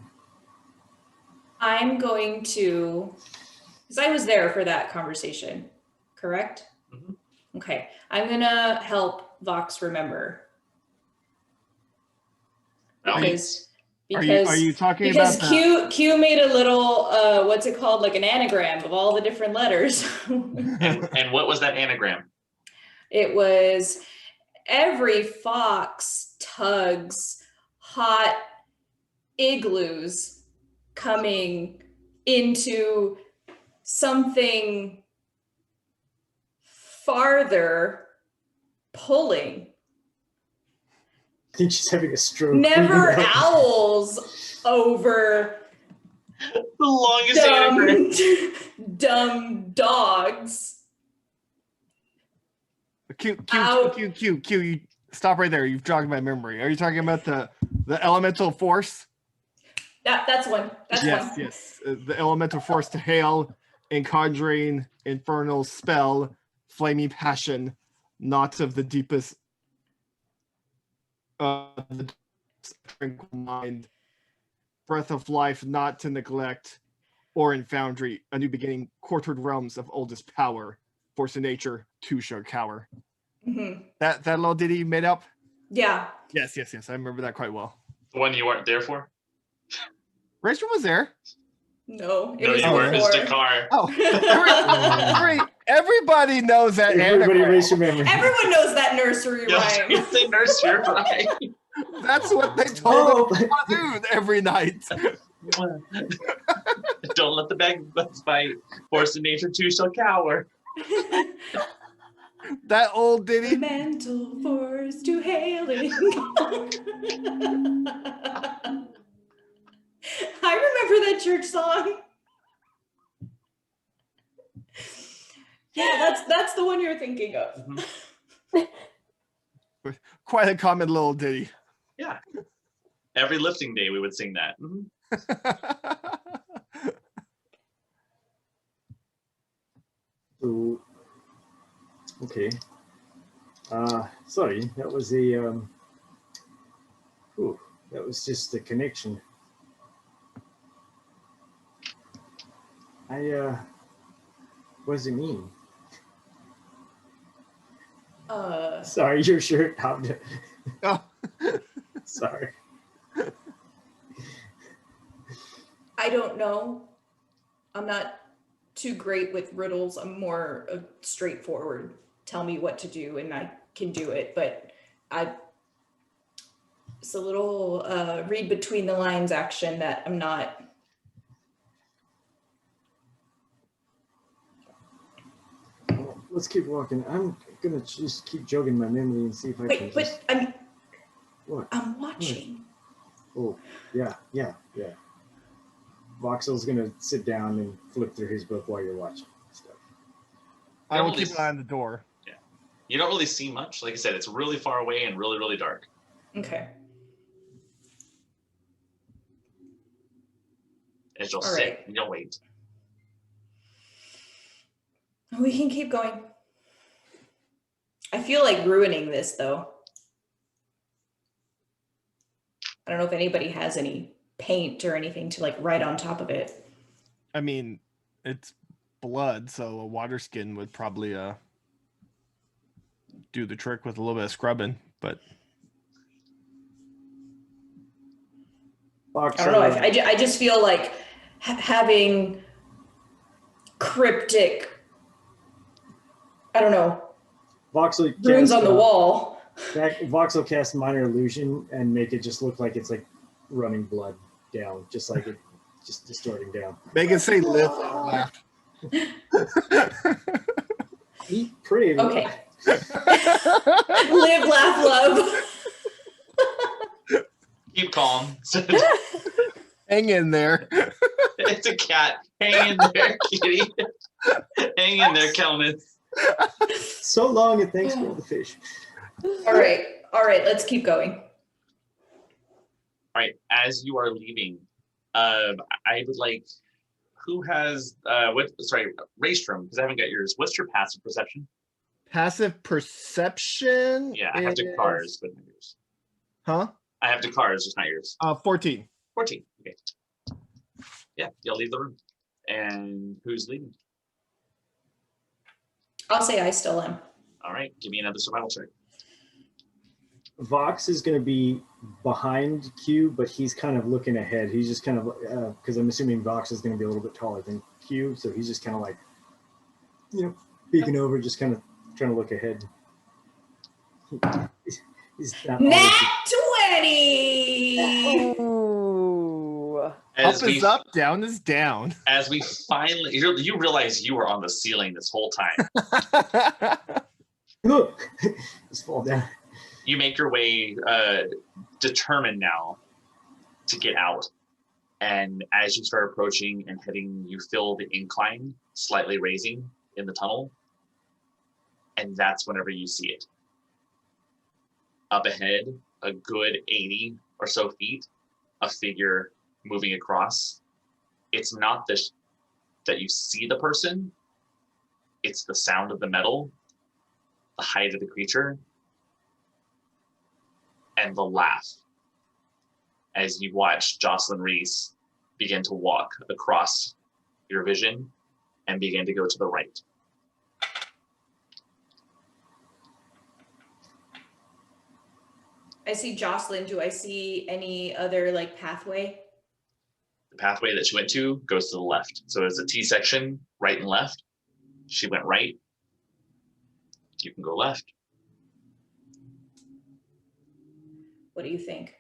I'm going to, because I was there for that conversation, correct? Mm-hmm. Okay, I'm gonna help Vox remember. Because are you talking because about Q made a little what's it called, like an anagram of all the different letters. and what was that anagram? It was every fox tugs hot igloos coming into something farther pulling. I think she's having a stroke. Never owls over The longest day ever. dumb dogs. Q. Out. You stop right there. You've jogged my memory. Are you talking about the elemental force? That's one. That's Yes, one. yes. The elemental force to hail in conjuring infernal spell, flaming passion, knots of the deepest the tranquil mind, breath of life not to neglect, or in foundry, a new beginning, quartered realms of oldest power, force of nature, two shall cower. Mm-hmm. That little ditty you made up? Yeah. Yes. I remember that quite well. The one you weren't there for? Rachel was there. No, it No, was you weren't. It was before. Dakar. Oh, everybody knows that. Everybody anagram. erase your memory. Everyone knows that nursery Yes, rhyme. it's the nursery rhyme. That's what they told us Oh, to do every night. Don't let the bag bugs bite. Force of nature too shall cower. That old ditty. Mental force to hailing. I remember that church song. Yeah, that's the one you're thinking of. Mm-hmm. Quite a common little ditty. Yeah. Every lifting day we would sing that. So, okay. Sorry, that was a that was just a connection. What does it mean? Sorry, your shirt, Hovda. Oh. Sorry. I don't know. I'm not too great with riddles. I'm more straightforward. Tell me what to do and I can do it. But it's a little read between the lines action that I'm not. Let's keep walking. I'm gonna just keep jogging my memory and see if I can. Wait, but What? I'm watching. Oh, yeah. Voxel's gonna sit down and flip through his book while you're watching stuff. I will keep an eye on the door. Yeah. You don't really see much. Like I said, it's really far away and really, really dark. Okay. As you'll All sit right. and you'll wait. We can keep going. I feel like ruining this though. I don't know if anybody has any paint or anything to like write on top of it. I mean, it's blood, so a water skin would probably do the trick with a little bit of scrubbing, but I don't know. I just feel like having cryptic, I don't know, Voxel runes on the wall. Voxel cast minor illusion and make it just look like it's like running blood down, just like it just distorting down. make it say live and laugh. Eat, pray, love. Okay. Live, laugh, love. Keep calm. Hang in there. It's a cat. Hang in there, kitty. Hang in there, Kelman. So long and thanks for all the fish. All right, let's keep going. All right, as you are leaving, I would like, who has, Raystrom, because I haven't got yours. What's your passive perception? Passive perception. Yeah, I have Dakar's, but not yours. Huh? I have Dakar's, just not yours. 14. 14, okay. Yeah, you'll leave the room. And who's leaving? I'll say I still am. All right, give me another survival check. Vox is going to be behind Q, but he's kind of looking ahead. He's just kind of, because I'm assuming Vox is going to be a little bit taller than Q, so he's just kind of like, peeking over, just kind of trying to look ahead. He's not Nat 20! Ooh. As Up is up, down is down. As we finally, you realize you were on the ceiling this whole time. Look, just fall down. You make your way, determined now to get out. And as you start approaching and heading, you feel the incline slightly raising in the tunnel. And that's whenever you see it. Up ahead, a good 80 or so feet, a figure moving across. It's not that you see the person, it's the sound of the metal, the height of the creature, and the laugh as you watch Joslin Reese begin to walk across your vision and begin to go to the right. I see Joslin. Do I see any other like pathway? The pathway that she went to goes to the left. So there's a T section, right and left. She went right. You can go left. What do you think?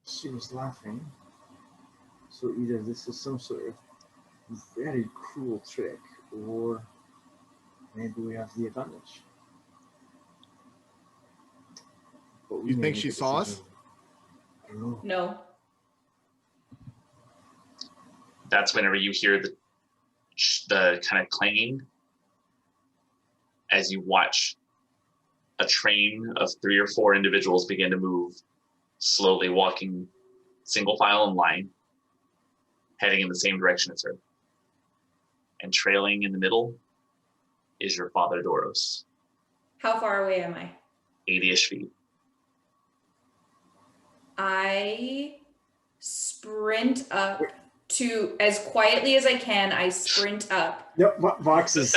She was laughing. So either this is some sort of very cruel trick, or maybe we have the advantage. But we You may think make she a saw us? decision. I don't know. No. That's whenever you hear the kind of clanging as you watch a train of 3 or 4 individuals begin to move, slowly walking single file in line, heading in the same direction as her. And trailing in the middle is your father, Doros. How far away am I? 80-ish feet. I sprint up to, as quietly as I can, I sprint up. Yep, Vox is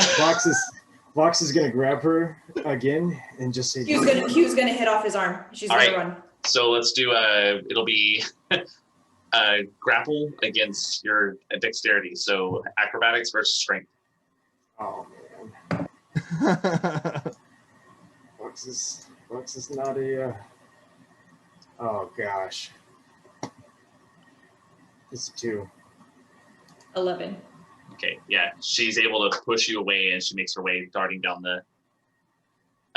gonna grab her again and just say, Q's gonna hit off his arm. She's All gonna right. run. So let's do it'll be grapple against your dexterity. So acrobatics versus strength. oh man. Vox is not a oh gosh. It's 2. 11. Okay, yeah. She's able to push you away and she makes her way darting down the...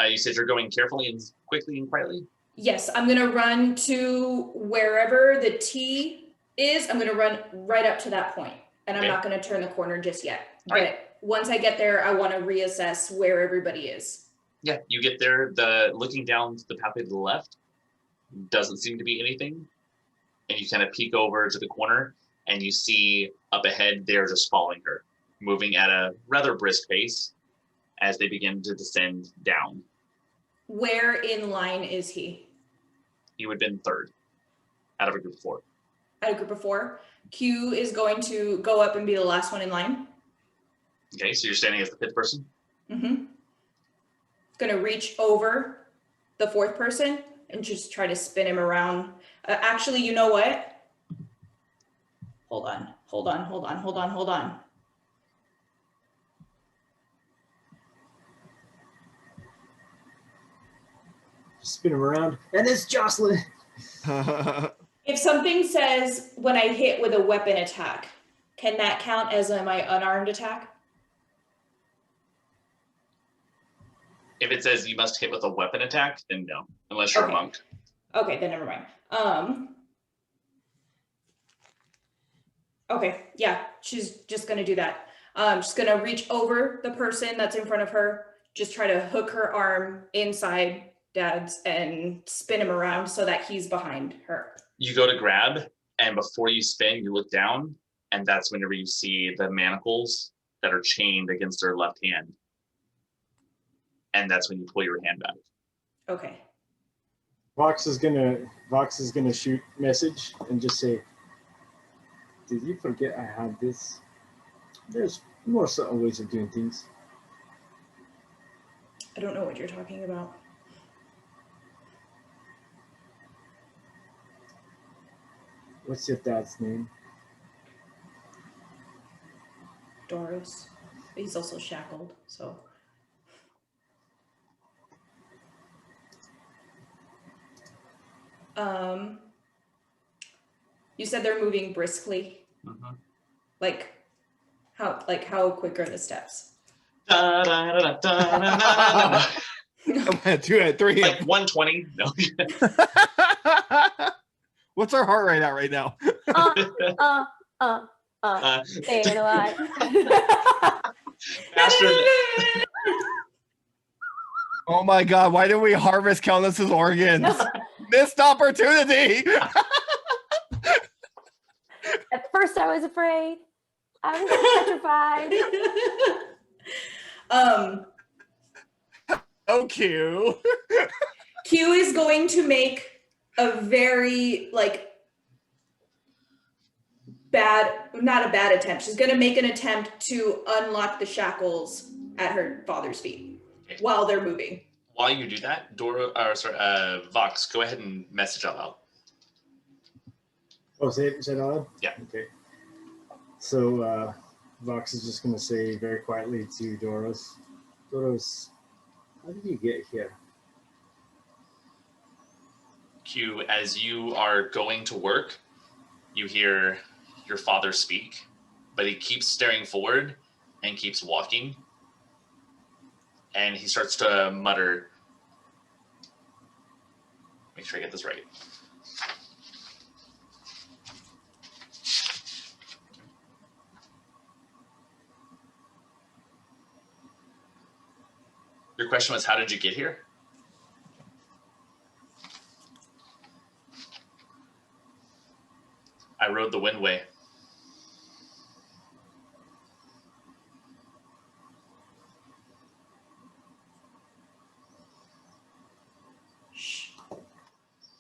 you said you're going carefully and quickly and quietly? Yes, I'm gonna run to wherever the T is. I'm gonna run right up to that point, and I'm Okay. not gonna turn the corner just yet. All But right. once I get there, I want to reassess where everybody is. Yeah, you get there. Looking down the pathway to the left doesn't seem to be anything. And you kind of peek over to the corner and you see up ahead, they're just following her, moving at a rather brisk pace as they begin to descend down. Where in line is he? You had been 3rd out of a group of 4. At a group of 4. Q is going to go up and be the last one in line. Okay, so you're standing as the 5th person. Mm-hmm. Gonna reach over the 4th person and just try to spin him around. Actually, you know what? Hold on. Spin him around, and it's Joslin. If something says when I hit with a weapon attack, can that count as my unarmed attack? If it says you must hit with a weapon attack, then no, unless you're Okay. a monk. Okay, then never mind. Okay, yeah, she's just gonna do that. She's gonna reach over the person that's in front of her, just try to hook her arm inside Dad's and spin him around so that he's behind her. You go to grab, and before you spin, you look down, and that's whenever you see the manacles that are chained against her left hand. And that's when you pull your hand back. Okay. Vox is gonna shoot message and just say, "Did you forget I had this? There's more subtle ways of doing things." I don't know what you're talking about. What's your dad's name? Doris. But he's also shackled, so. You said they're moving briskly. Mhm. Like how quick are the steps? Da, da, da, da, da, da, da, da. I'm at 2 at 3. Like 120. No. What's our heart rate at right now? Staying alive. Faster than, Oh my god, why didn't we harvest Kelnis's organs? Missed opportunity! At first I was afraid. I was petrified. Oh, Q. Q is going to make a very not a bad attempt. She's going to make an attempt to unlock the shackles at her father's feet while they're moving. while you do that, Vox, go ahead and message out loud. Oh, say it out loud? Yeah. Okay. So Vox is just going to say very quietly to Doros, Doros, how did you get here? Q, as you are going to work, you hear your father speak, but he keeps staring forward and keeps walking. And he starts to mutter, make sure I get this right. Your question was, how did you get here? I rode the windway.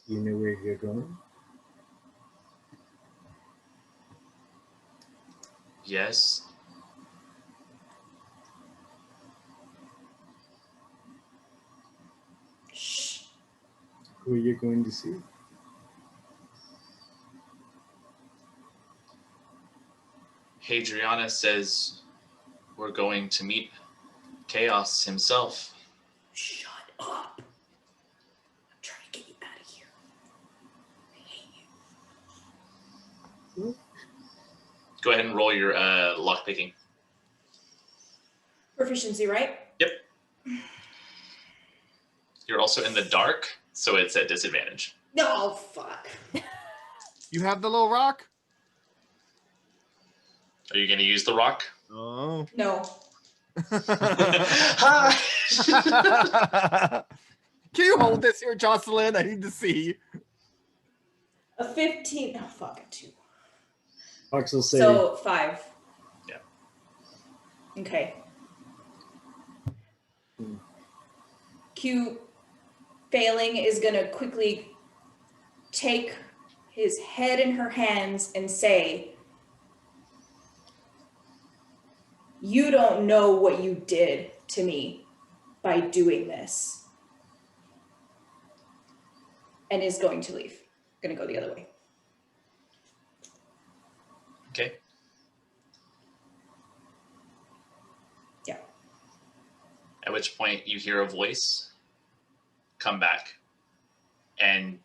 You know where you're going? Yes. Who are you going to see? Hadriana says we're going to meet Chaos himself. Shut up. I'm trying to get you out of here. I hate you. Go ahead and roll your lockpicking. Proficiency, right? Yep. You're also in the dark, so it's at disadvantage. No, fuck. You have the little rock? Are you going to use the rock? Oh. No. Hi. Can you hold this here, Joslin? I need to see. A 15. Oh, fuck, a 2. Vox will say, So 5. Yeah. Okay. Q, failing, is going to quickly take his head in her hands and say, you don't know what you did to me by doing this. And is going to leave. Going to go the other way. Okay. Yeah. At which point you hear a voice come back. And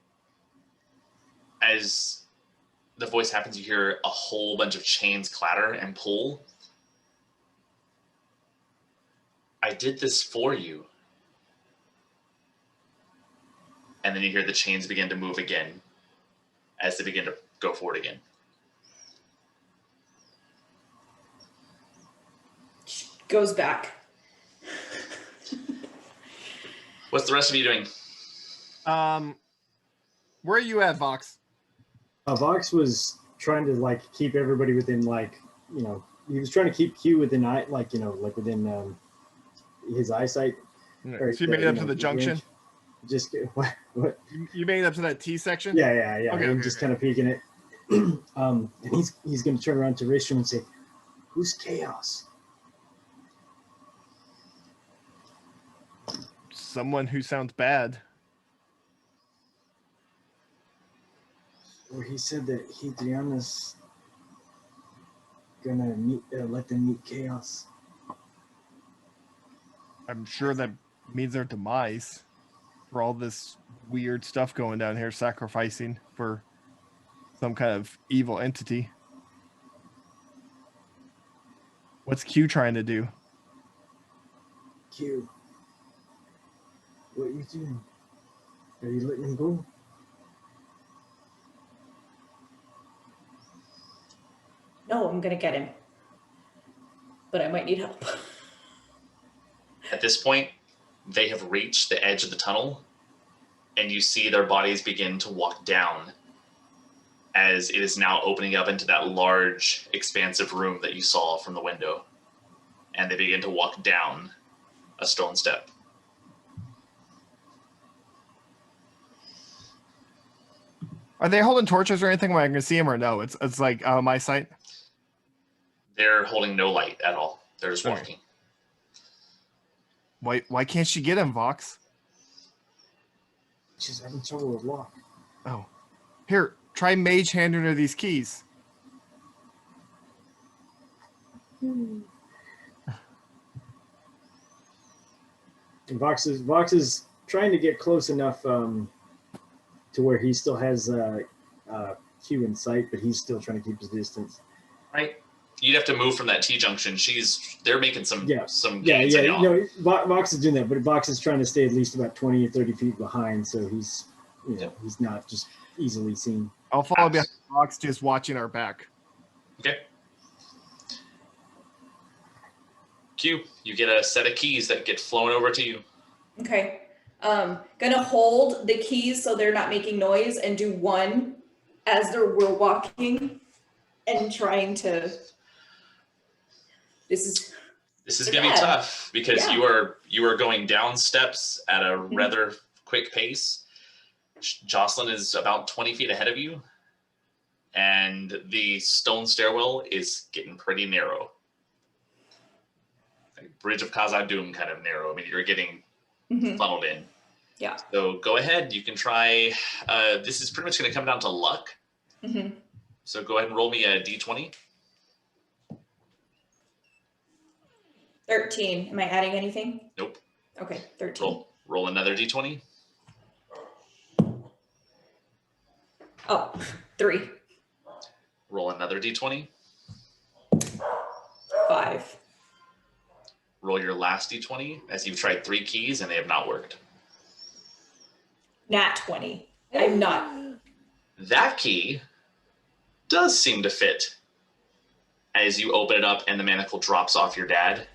as the voice happens, you hear a whole bunch of chains clatter and pull. I did this for you. And then you hear the chains begin to move again as they begin to go forward again. Goes back. What's the rest of you doing? Where are you at, Vox? Vox was trying to keep everybody within he was trying to keep Q within within his eyesight. So you made it up to the junction? Range. Just what? You made it up to that T section? Yeah. Okay, I'm just kind of peeking it. And he's going to turn around to Rishram and say, "Who's Chaos?" Someone who sounds bad. Or he said that Hadriana's gonna let them meet Chaos. I'm sure that means their demise for all this weird stuff going down here, sacrificing for some kind of evil entity. What's Q trying to do? Q, what are you doing? Are you letting him go? No, I'm gonna get him. But I might need help. At this point, they have reached the edge of the tunnel, and you see their bodies begin to walk down as it is now opening up into that large, expansive room that you saw from the window. And they begin to walk down a stone step. Are they holding torches or anything where I can see them, or no? It's like out of my sight. They're holding no light at all. They're just Okay. walking. Why can't she get him, Vox? She's having trouble with lock. Oh, here, try mage handing her these keys. And Vox is trying to get close enough to where he still has Q in sight, but he's still trying to keep his distance. Right? You'd have to move from that T junction. They're making some gains on y'all. No, Vox is doing that, but Vox is trying to stay at least about 20 or 30 feet behind, so he's he's not just easily seen. I'll follow behind Vox, just watching our back. Okay. Q, you get a set of keys that get flown over to you. Okay. Gonna hold the keys so they're not making noise and do one as we're walking and trying to. This is gonna be tough because you are going down steps at a Mm-hmm. rather quick pace. Joslin is about 20 feet ahead of you, and the stone stairwell is getting pretty narrow. Like Bridge of Khazad-dûm kind of narrow. I mean, you're getting funneled in. Yeah. So go ahead. You can try. This is pretty much going to come down to luck. Mm-hmm. So go ahead and roll me a d20. 13. Am I adding anything? Nope. Okay, 13. Roll another d20. Oh, 3. Roll another d20. 5. Roll your last d20 as you've tried 3 keys and they have not worked. Nat 20. I'm not. That key does seem to fit as you open it up and the manacle drops off your dad.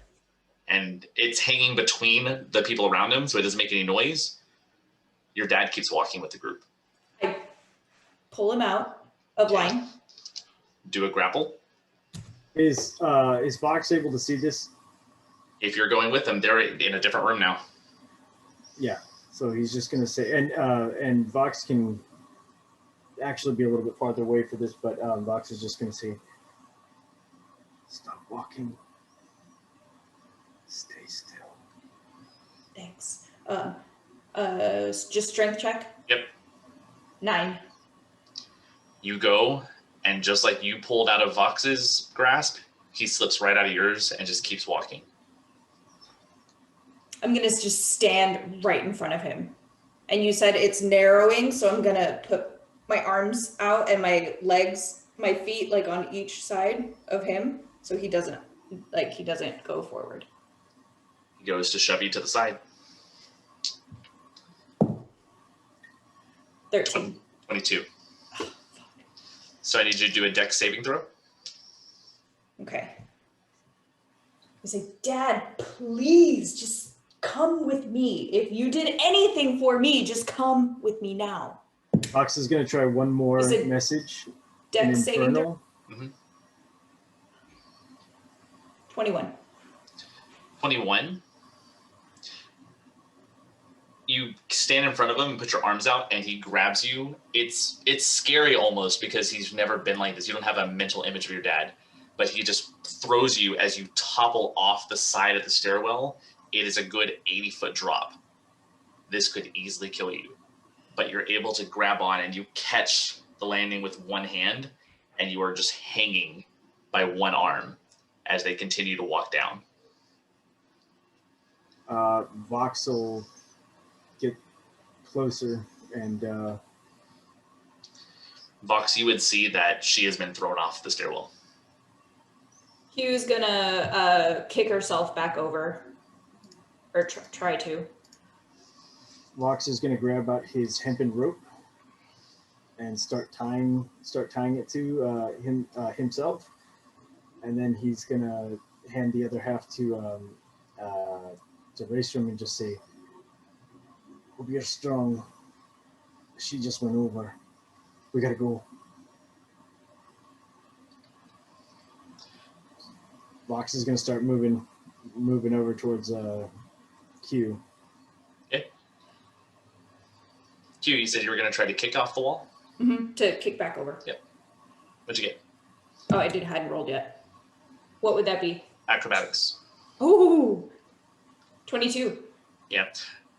And it's hanging between the people around him, so it doesn't make any noise. Your dad keeps walking with the group. I pull him out of line. Do a grapple. Is Vox able to see this? If you're going with them, they're in a different room now. Yeah. So he's just going to say, and Vox can actually be a little bit farther away for this, but Vox is just going to say, "Stop walking. Stay still." Thanks. Just strength check. Yep. 9. You go, and just like you pulled out of Vox's grasp, he slips right out of yours and just keeps walking. I'm going to just stand right in front of him. And you said it's narrowing, so I'm going to put my arms out and my legs, my feet like on each side of him so he doesn't go forward. He goes to shove you to the side. 13. 22. So I need you to do a dex saving throw. Okay. I say, "Dad, please just come with me. If you did anything for me, just come with me now." Vox is going to try one more Is it message. Dex saving throw. Mm-hmm. 21. 21. You stand in front of him and put your arms out, and he grabs you. It's scary almost because he's never been like this. You don't have a mental image of your dad, but he just throws you as you topple off the side of the stairwell. It is a good 80-foot drop. This could easily kill you, but you're able to grab on and you catch the landing with one hand, and you are just hanging by one arm as they continue to walk down. Vox will get closer and Vox, you would see that she has been thrown off the stairwell. Q's gonna kick herself back over, or try to. Vox is going to grab out his hempen rope and start tying it to himself, and then he's going to hand the other half to Raystrom and just say, "Hope you're strong. She just went over. We gotta go." Vox is going to start moving over towards Q. Q, you said you were going to try to kick off the wall? Mm-hmm. To kick back over. Yep. What'd you get? Oh, I hadn't rolled yet. What would that be? Acrobatics. Ooh, 22. Yeah.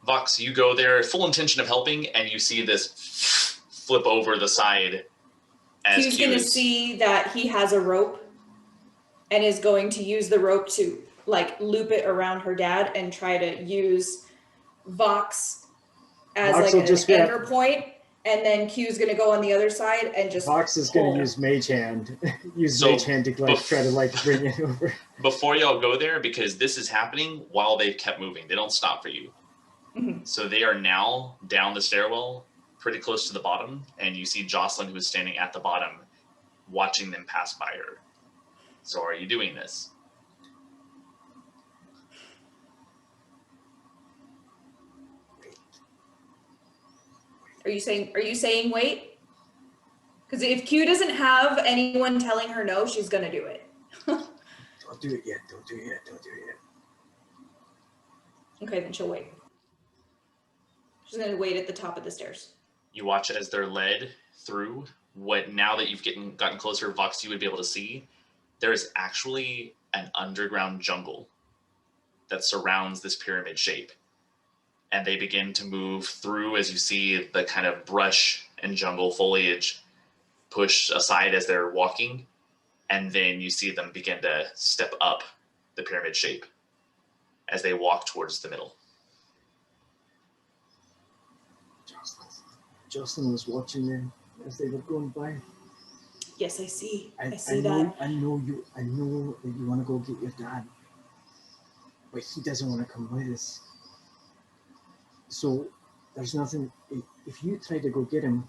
Vox, you go there, full intention of helping, and you see this flip over the side. As Q's going to see that he has a rope and is going to use the rope to like loop it around her dad and try to use Vox as Vox like will an anchor point, and then Q's going to go on the other side and just Vox is going to use Mage Hand. Mage Hand to try to like bring it over. Before y'all go there, because this is happening while they've kept moving. They don't stop for you. Mm-hmm. So they are now down the stairwell, pretty close to the bottom, and you see Joslin, who is standing at the bottom, watching them pass by her. So are you doing this? Are you saying wait? Because if Q doesn't have anyone telling her no, she's gonna do it. Don't do it yet. Don't do it yet. Don't do it yet. Okay, then she'll wait. She's gonna wait at the top of the stairs. You watch as they're led through what, now that you've gotten closer, Vox, you would be able to see. There is actually an underground jungle that surrounds this pyramid shape. And they begin to move through as you see the kind of brush and jungle foliage push aside as they're walking. And then you see them begin to step up the pyramid shape as they walk towards the middle. Joslin was watching them as they were going by. Yes, I see. I know, that. I know that you want to go get your dad, but he doesn't want to come with us. So there's nothing. If you try to go get him,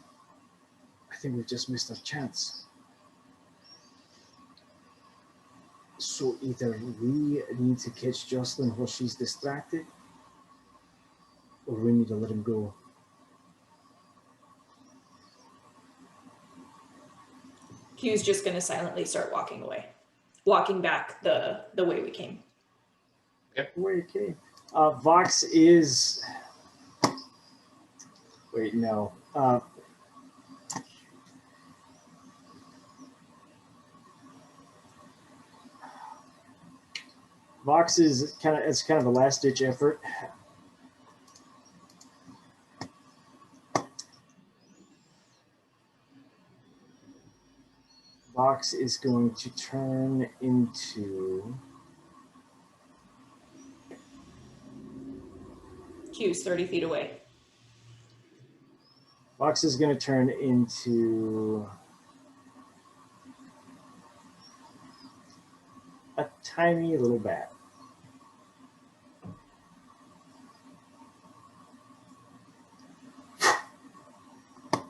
I think we've just missed our chance. So either we need to catch Joslin while she's distracted, or we need to let him go. Q's just gonna silently start walking back the way we came. Yep. Where you came. Vox is. Wait, no. Vox is kind of a last ditch effort. Vox is going to turn into. Q's 30 feet away. Vox is going to turn into a tiny little bat.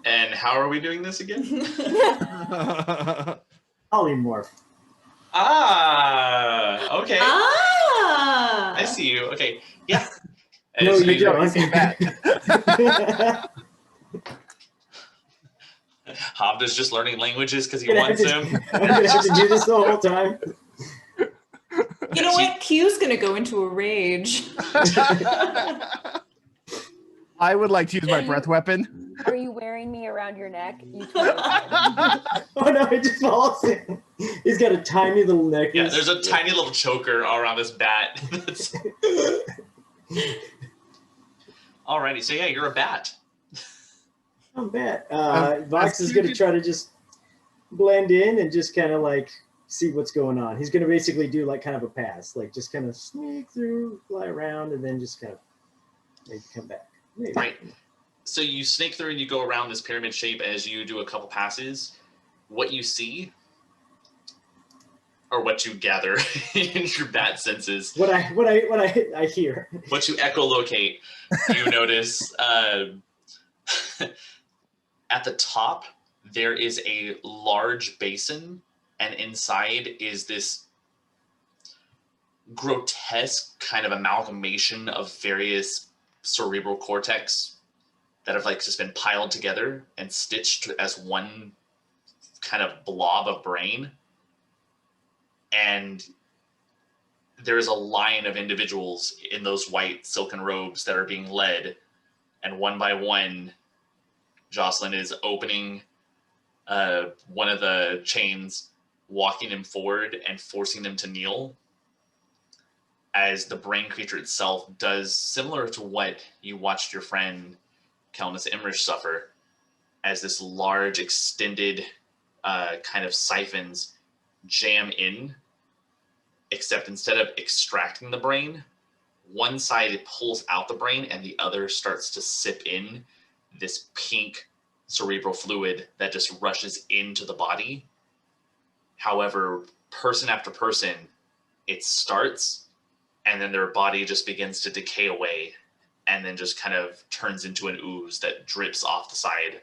And how are we doing this again? Polymorph. Ah, okay. Ah! I see you. Okay, yeah. No, As you don't. He's came back. Hovda's just learning languages because he I'm wants gonna him. have to do this the whole time. You know what? Q's gonna go into a rage. I would like to use my breath weapon. Are you wearing me around your neck? You Oh no, it just falls in. He's got a tiny little necklace. Yeah, there's a tiny little choker all around this bat. Alrighty, so yeah, you're a bat. I'm bad. Vox is going to try to just blend in and just kind of like see what's going on. He's going to basically do like kind of a pass, like just kind of sneak through, fly around, and then just kind of maybe come back. Maybe. Right. So you snake through and you go around this pyramid shape as you do a couple passes. What you see, or what you gather in your bat senses, what I hear, what you echolocate, you notice at the top there is a large basin, and inside is this grotesque kind of amalgamation of various cerebral cortex that have like just been piled together and stitched as one kind of blob of brain. And there's a line of individuals in those white silken robes that are being led, and one by one Joslin is opening one of the chains, walking him forward and forcing him to kneel, as the brain creature itself does similar to what you watched your friend Kelnis Imrish suffer, as this large extended kind of siphons jam in, except instead of extracting the brain, one side pulls out the brain and the other starts to sip in this pink cerebral fluid that just rushes into the body. However, person after person, it starts, and then their body just begins to decay away, and then just kind of turns into an ooze that drips off the side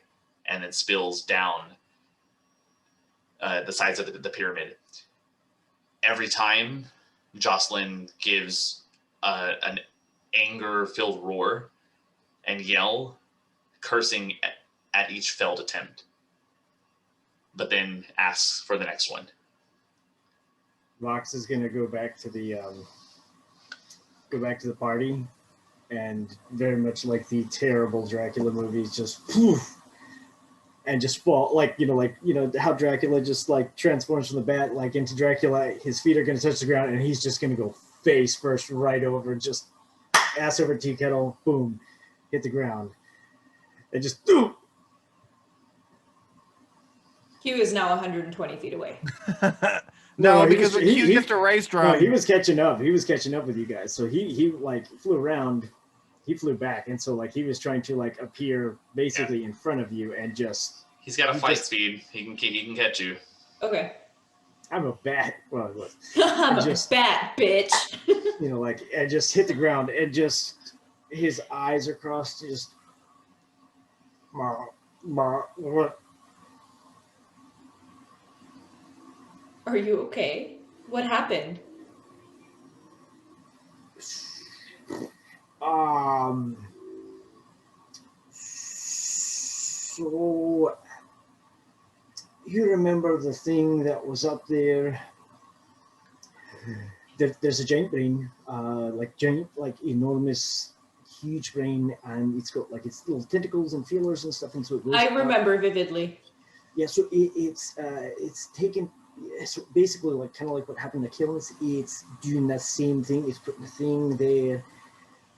and then spills down the sides of the pyramid. Every time Joslin gives an anger-filled roar and yell, cursing at each failed attempt, but then asks for the next one. Vox is going to go back to the party, and very much like the terrible Dracula movies, just poof, and just fall, like how Dracula just like transforms from the bat like into Dracula. His feet are going to touch the ground, and he's just going to go face first right over, just ass over tea kettle, boom, hit the ground, and just boom. Q is now 120 feet away. No, because he gets to race drum. No, he was catching up. He was catching up with you guys. So he like flew around. He flew back, and so like he was trying to like appear basically in front of you, and just he's got a flight speed. He can catch you. Okay. I'm a bat. Well, look, I'm a bat, bitch. And just hit the ground, and just his eyes are crossed. Just. Are you okay? What happened? So you remember the thing that was up there? There's a giant brain, enormous, huge brain, and it's got like its little tentacles and feelers and stuff, and so it goes. I remember vividly. Yeah, so it's taken. So basically, like kind of like what happened to Kelnis, it's doing that same thing. It's putting the thing there,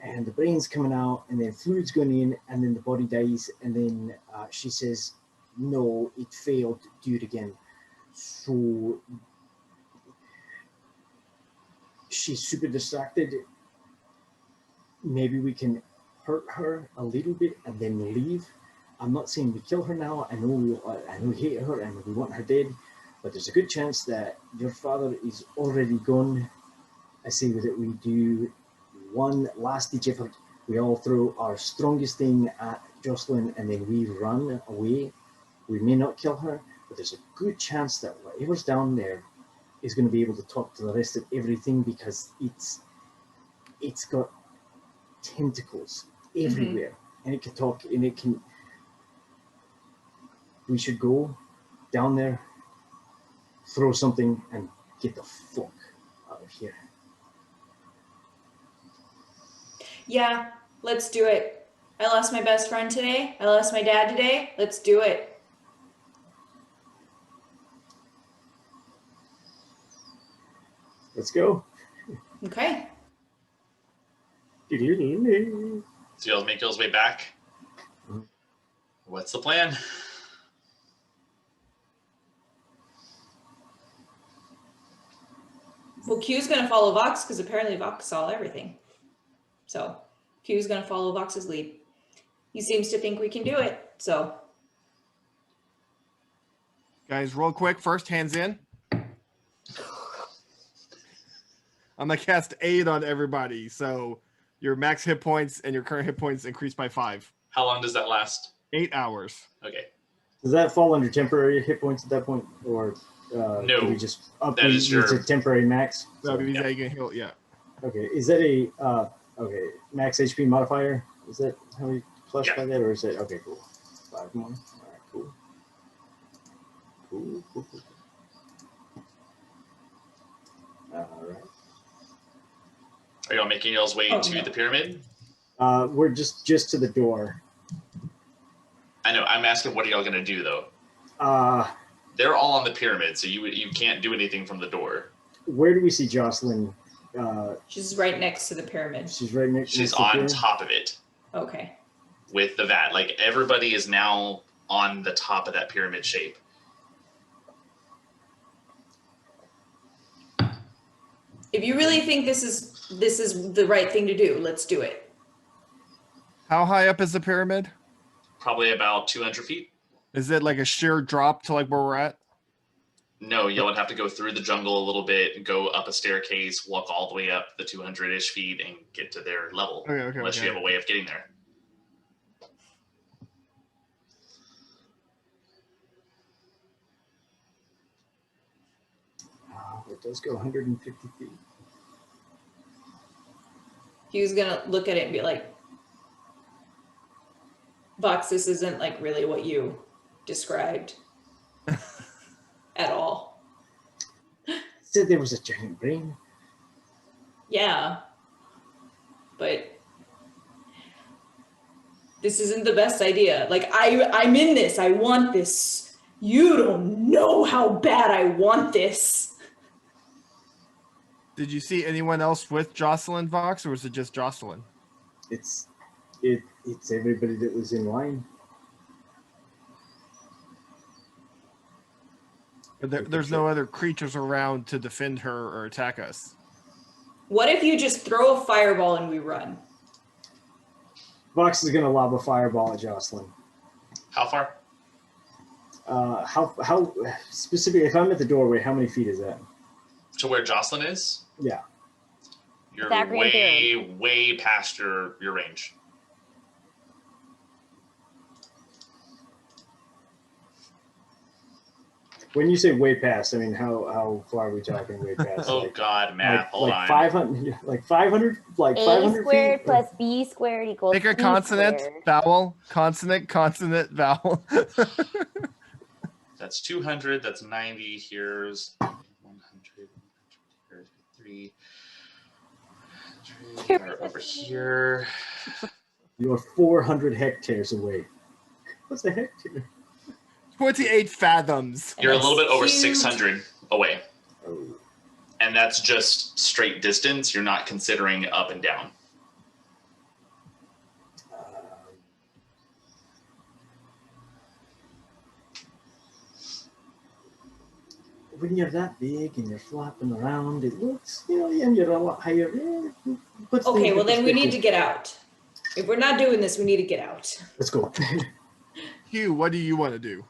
and the brain's coming out, and then fluid's going in, and then the body dies, and then she says, "No, it failed. Do it again." So she's super distracted. Maybe we can hurt her a little bit and then leave. I'm not saying we kill her now. I know we hate her and we want her dead. But there's a good chance that your father is already gone. I say that we do one last ditch effort. We all throw our strongest thing at Joslin, and then we run away. We may not kill her, but there's a good chance that whatever's down there is going to be able to talk to the rest of everything, because it's got tentacles everywhere, and it can talk, and it can. We should go down there, throw something, and get the fuck out of here. Yeah, let's do it. I lost my best friend today. I lost my dad today. Let's do it. Let's go. Okay. So make his way back. What's the plan? Well, Q's gonna follow Vox because apparently Vox saw everything. So Q's gonna follow Vox's lead. He seems to think we can do it. So Guys, real quick. First, hands in. I'm gonna cast aid on everybody, so your max hit points and your current hit points increase by 5. How long does that last? 8 hours. Okay. Does that fall under temporary hit points at that point, or No, do we just up that is your- to temporary max? So means yeah. that you can heal. Yeah. Okay, is that a okay max HP modifier? Is that how we classify that, or is it okay? Cool. 5 more. All right, cool. Cool. All right. Are y'all making y'all's way to no. the pyramid? We're just to the door. I know. I'm asking, what are y'all gonna do though? They're all on the pyramid, so you can't do anything from the door. Where do we see Joslin? she's right next to the pyramid. She's right next. She's next to the on pyramid? top of it Okay. with the vat. Like everybody is now on the top of that pyramid shape. If you really think this is the right thing to do, let's do it. How high up is the pyramid? Probably about 200 feet. Is it like a sheer drop to like where we're at? No, y'all would have to go through the jungle a little bit, go up a staircase, walk all the way up the 200-ish feet, and get to their level. Okay, unless you have a way of getting there. It does go 150 feet. He was gonna look at it and be like, Vox, this isn't like really what you described at all. Said there was a giant brain. Yeah. But this isn't the best idea. Like I'm in this. I want this. You don't know how bad I want this. Did you see anyone else with Jocelyn Vox, or was it just Jocelyn? It's everybody that was in line. There's no other creatures around to defend her or attack us. What if you just throw a fireball and we run? Vox is gonna lob a fireball at Jocelyn. How far? How specifically? If I'm at the doorway, how many feet is that? To where Joslin is? Yeah. You're That green way past your range. When you say way past, I mean how far are we talking? Way past? Oh God, math. Hold like on. 500, like 500, like A 500 squared feet. plus B squared equals Pick a C consonant, squared. vowel, consonant, vowel. That's 200. That's 90. Here's 100. Here's 3. Over here. You're 400 hectares away. What's a hectare? 28 fathoms. You're a that's little bit over cute. 600 away. Oh. And that's just straight distance. You're not considering up and down. When you're that big and you're flopping around, it looks, and you're a lot higher. Okay, well then we need to get out. If we're not doing this, we need to get out. Let's go. Hugh, what do you want to do?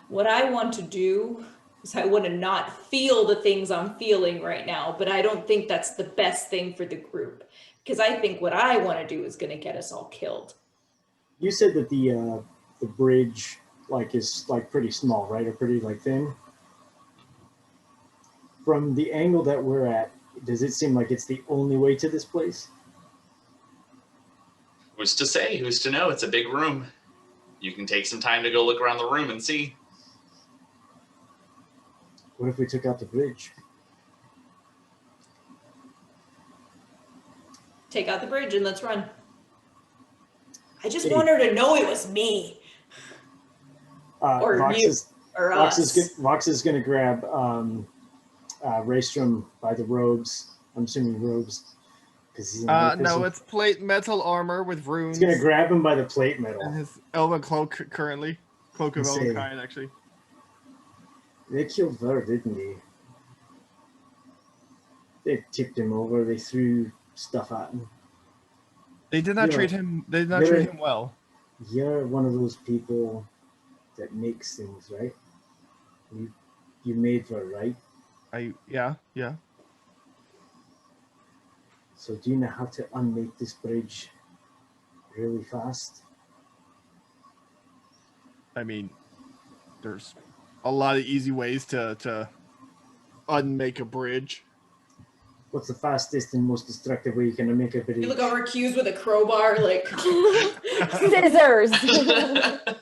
What I want to do is I want to not feel the things I'm feeling right now, but I don't think that's the best thing for the group. Because I think what I want to do is going to get us all killed. You said that the bridge is pretty small, right? Or pretty thin. From the angle that we're at, does it seem like it's the only way to this place? Who's to say? Who's to know? It's a big room. You can take some time to go look around the room and see. What if we took out the bridge? Take out the bridge and let's run. I just want her to know it was me. Or Vox you, is, or Vox us. Vox is going to grab Raystrom by the robes. I'm assuming robes. He's No, it's plate metal armor with runes. He's going to grab him by the plate metal. And his Elven cloak currently. Cloak of Insane. Elvenkind, actually. They killed her, didn't they? They tipped him over. They threw stuff at him. They did not Yeah. treat him. They did not treat him well. You're one of those people that makes things, right? You made for it, right? Yeah. So do you know how to unmake this bridge really fast? I mean, there's a lot of easy ways to unmake a bridge. What's the fastest and most destructive way you can make a bridge? You look over Q's with a crowbar, like Scissors.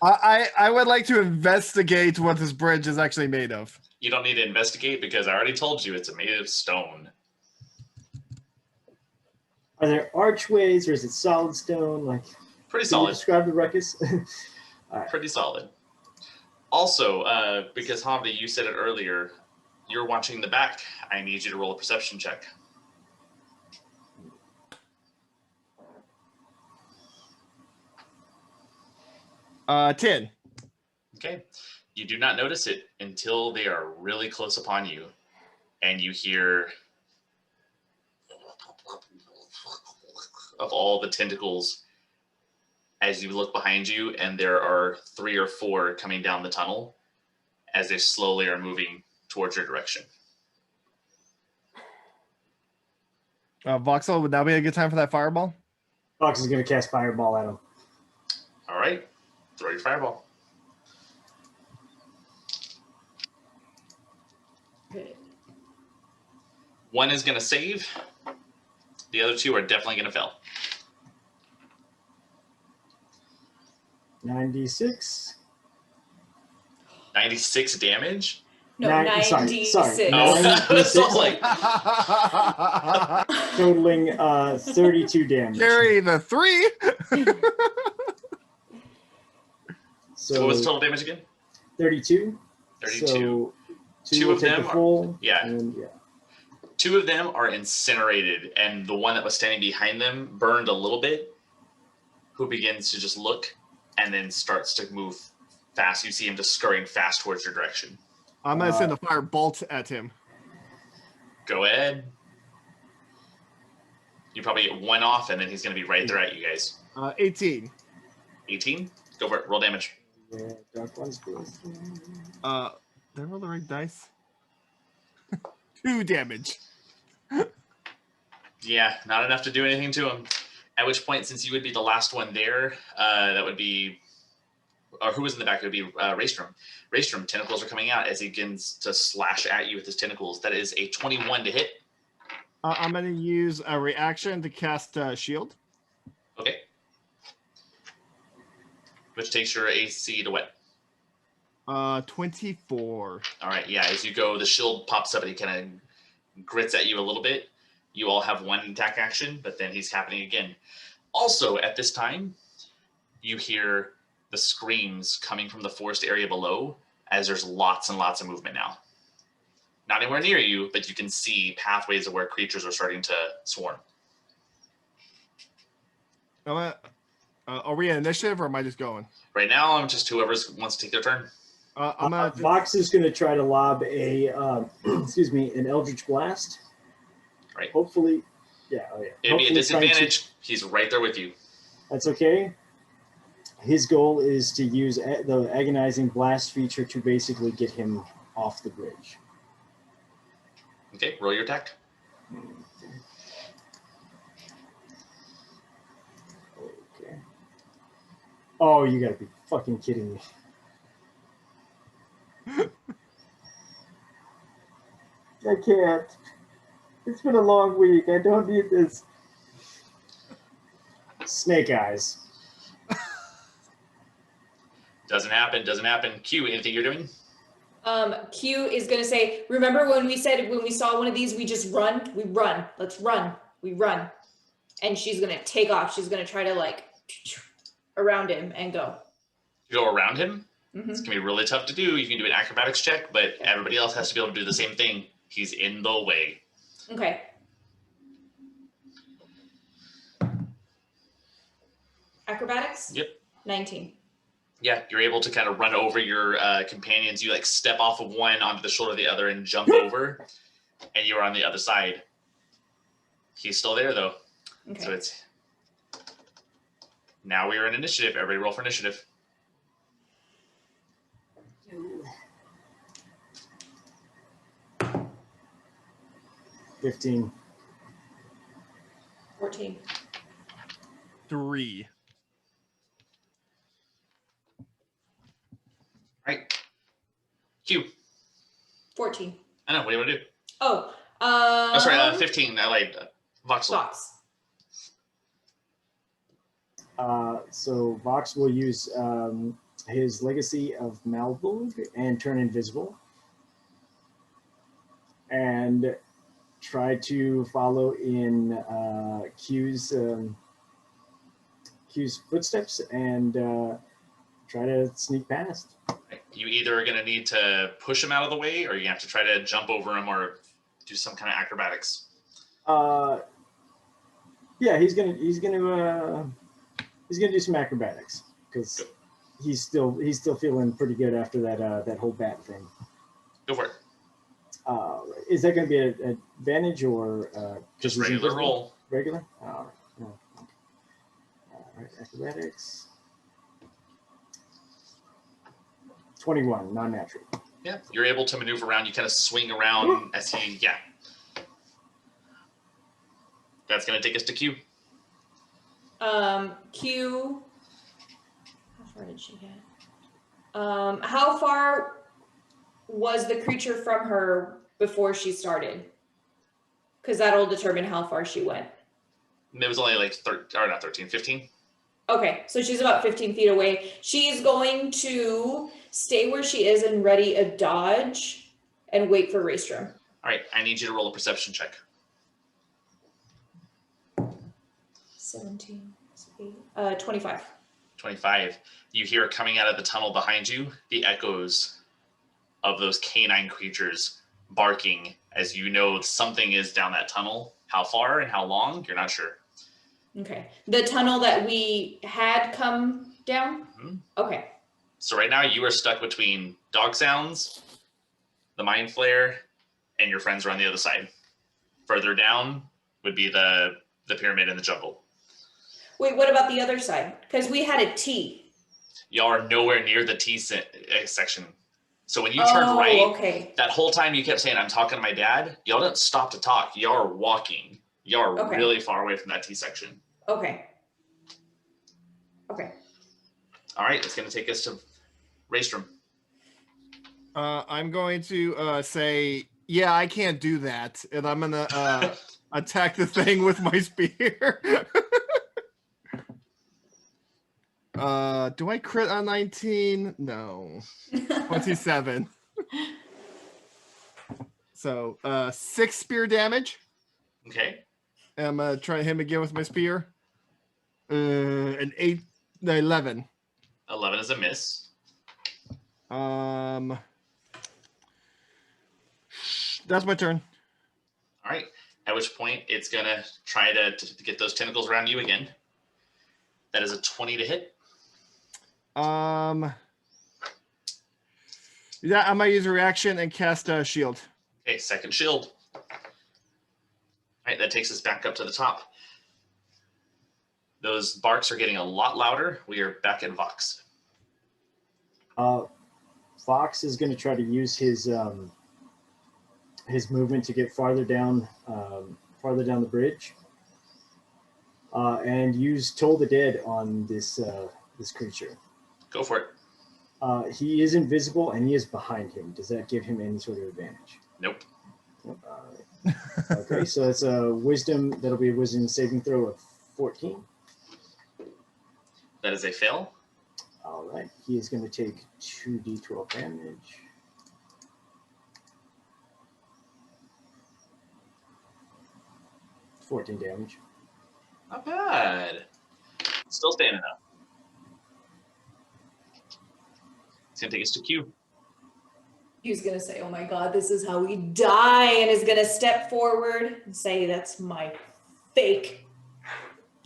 I would like to investigate what this bridge is actually made of. You don't need to investigate because I already told you it's made of stone. Are there archways or is it solid stone? Like, Pretty can you solid. describe the ruckus? Pretty solid. Also, because Hovda, you said it earlier, you're watching the back. I need you to roll a perception check. Uh, 10. Okay. You do not notice it until they are really close upon you, and you hear of all the tentacles as you look behind you, and there are 3 or 4 coming down the tunnel as they slowly are moving towards your direction. Voxel, would now be a good time for that fireball? Fox is going to cast fireball at him. All right. Throw your fireball. One is going to save. The other 2 are definitely going to fail. 96. 96 damage? no, Nine- sorry, 96. sorry. Oh, Nice. so I was like, Totaling 32 damage. Carry the 3. So what was the total damage again? 32. 32. So 2 will of take them the full. yeah. And yeah. 2 of them are incinerated, and the one that was standing behind them burned a little bit, who begins to just look and then starts to move fast. You see him just scurrying fast towards your direction. I'm going to send a fire bolt at him. Go ahead. You probably get 1 off, and then he's going to be right there at you guys. 18. 18? Go for it. Roll damage. Yeah, dark one's good. Did I roll the right dice? 2 damage. Yeah, not enough to do anything to him. At which point, since you would be the last one there, that would be, or who was in the back? It would be Raystrom. Raystrom, tentacles are coming out as he begins to slash at you with his tentacles. That is a 21 to hit. I'm going to use a reaction to cast shield. Okay. Which takes your AC to what? 24. All right, yeah, as you go, the shield pops up and he kind of grits at you a little bit. You all have 1 attack action, but then he's happening again. Also, at this time, you hear the screams coming from the forest area below as there's lots and lots of movement now. Not anywhere near you, but you can see pathways of where creatures are starting to swarm. Are we in initiative or am I just going? Right now, I'm just whoever wants to take their turn. I'm gonna Vox is going to try to lob a, excuse me, an Eldritch Blast. Right. Hopefully, yeah. Oh yeah. It'd be a Hopefully trying to- disadvantage. He's right there with you. That's okay. His goal is to use the agonizing blast feature to basically get him off the bridge. Okay, roll your attack. Okay. Oh, you gotta be fucking kidding me. I can't. It's been a long week. I don't need this. Snake eyes. Doesn't happen, doesn't happen. Q, anything you're doing? Q is gonna say, remember when we said when we saw one of these, we just run? We run. Let's run. We run. And she's gonna take off. She's gonna try to like around him and go. You go around him? Mm-hmm. It's gonna be really tough to do. You can do an acrobatics check, but everybody else has to be able to do the same thing. He's in the way. Okay. Acrobatics? Yep. 19. Yeah, you're able to kind of run over your companions. You like step off of one onto the shoulder of the other and jump over, and you're on the other side. He's still there though. Okay. So it's now we are in initiative. Everybody roll for initiative. 15. 14. 3. Right. Q. 14. I know. What do you want to do? Oh. Oh, sorry. 15. I lied. Voxel. Vox. So Vox will use his Legacy of Malvolg and turn invisible, and try to follow in Q's footsteps and try to sneak past. You either are going to need to push him out of the way, or you have to try to jump over him, or do some kind of acrobatics. Yeah, he's gonna do some acrobatics because he's still feeling pretty good after that whole bat thing. Go for it. Is that going to be an advantage or Just regular roll? Regular. All right. No. Okay. All right. Acrobatics. 21, non-natural. Yeah, you're able to maneuver around. You kind of swing around as he, yeah. That's going to take us to Q. Q. How far did she get? How far was the creature from her before she started? Because that'll determine how far she went. It was only like 15. Okay, so she's about 15 feet away. She's going to stay where she is and ready a dodge and wait for Raystrom. All right, I need you to roll a perception check. 17, 25. 25. You hear coming out of the tunnel behind you the echoes of those canine creatures barking as you know something is down that tunnel. How far and how long, you're not sure. Okay. The tunnel that we had come down? Mm-hmm. Okay. So right now you are stuck between dog sounds, the mind flare, and your friends are on the other side. Further down would be the pyramid and the jungle. Wait, what about the other side? Because we had a T. Y'all are nowhere near the T section. So when you turned right, okay. That whole time you kept saying, I'm talking to my dad, y'all didn't stop to talk. Y'all are walking. Y'all are really far away from that T section. Okay. Okay. All right, it's going to take us to Raystrom. I'm going to say, yeah, I can't do that. And I'm going to attack the thing with my spear. Do I crit on 19? No. 27. So 6 spear damage. Okay. I'm going to try to hit him again with my spear. An 11. 11 is a miss. That's my turn. All right. At which point it's going to try to get those tentacles around you again. That is a 20 to hit. Yeah, I might use a reaction and cast a shield. Okay, second shield. All right, that takes us back up to the top. Those barks are getting a lot louder. We are back at Vox. Fox is going to try to use his movement to get farther down the bridge, and use Toll the Dead on this creature. Go for it. He is invisible and he is behind him. Does that give him any sort of advantage? Nope. All right. Okay, so it's a wisdom. That'll be a wisdom saving throw of 14. That is a fail. All right. He is going to take 2d12 damage. $14 damage. Not bad. Still standing up. It's going to take us to Q. He's going to say, oh my God, this is how we die, and is going to step forward and say, that's my fake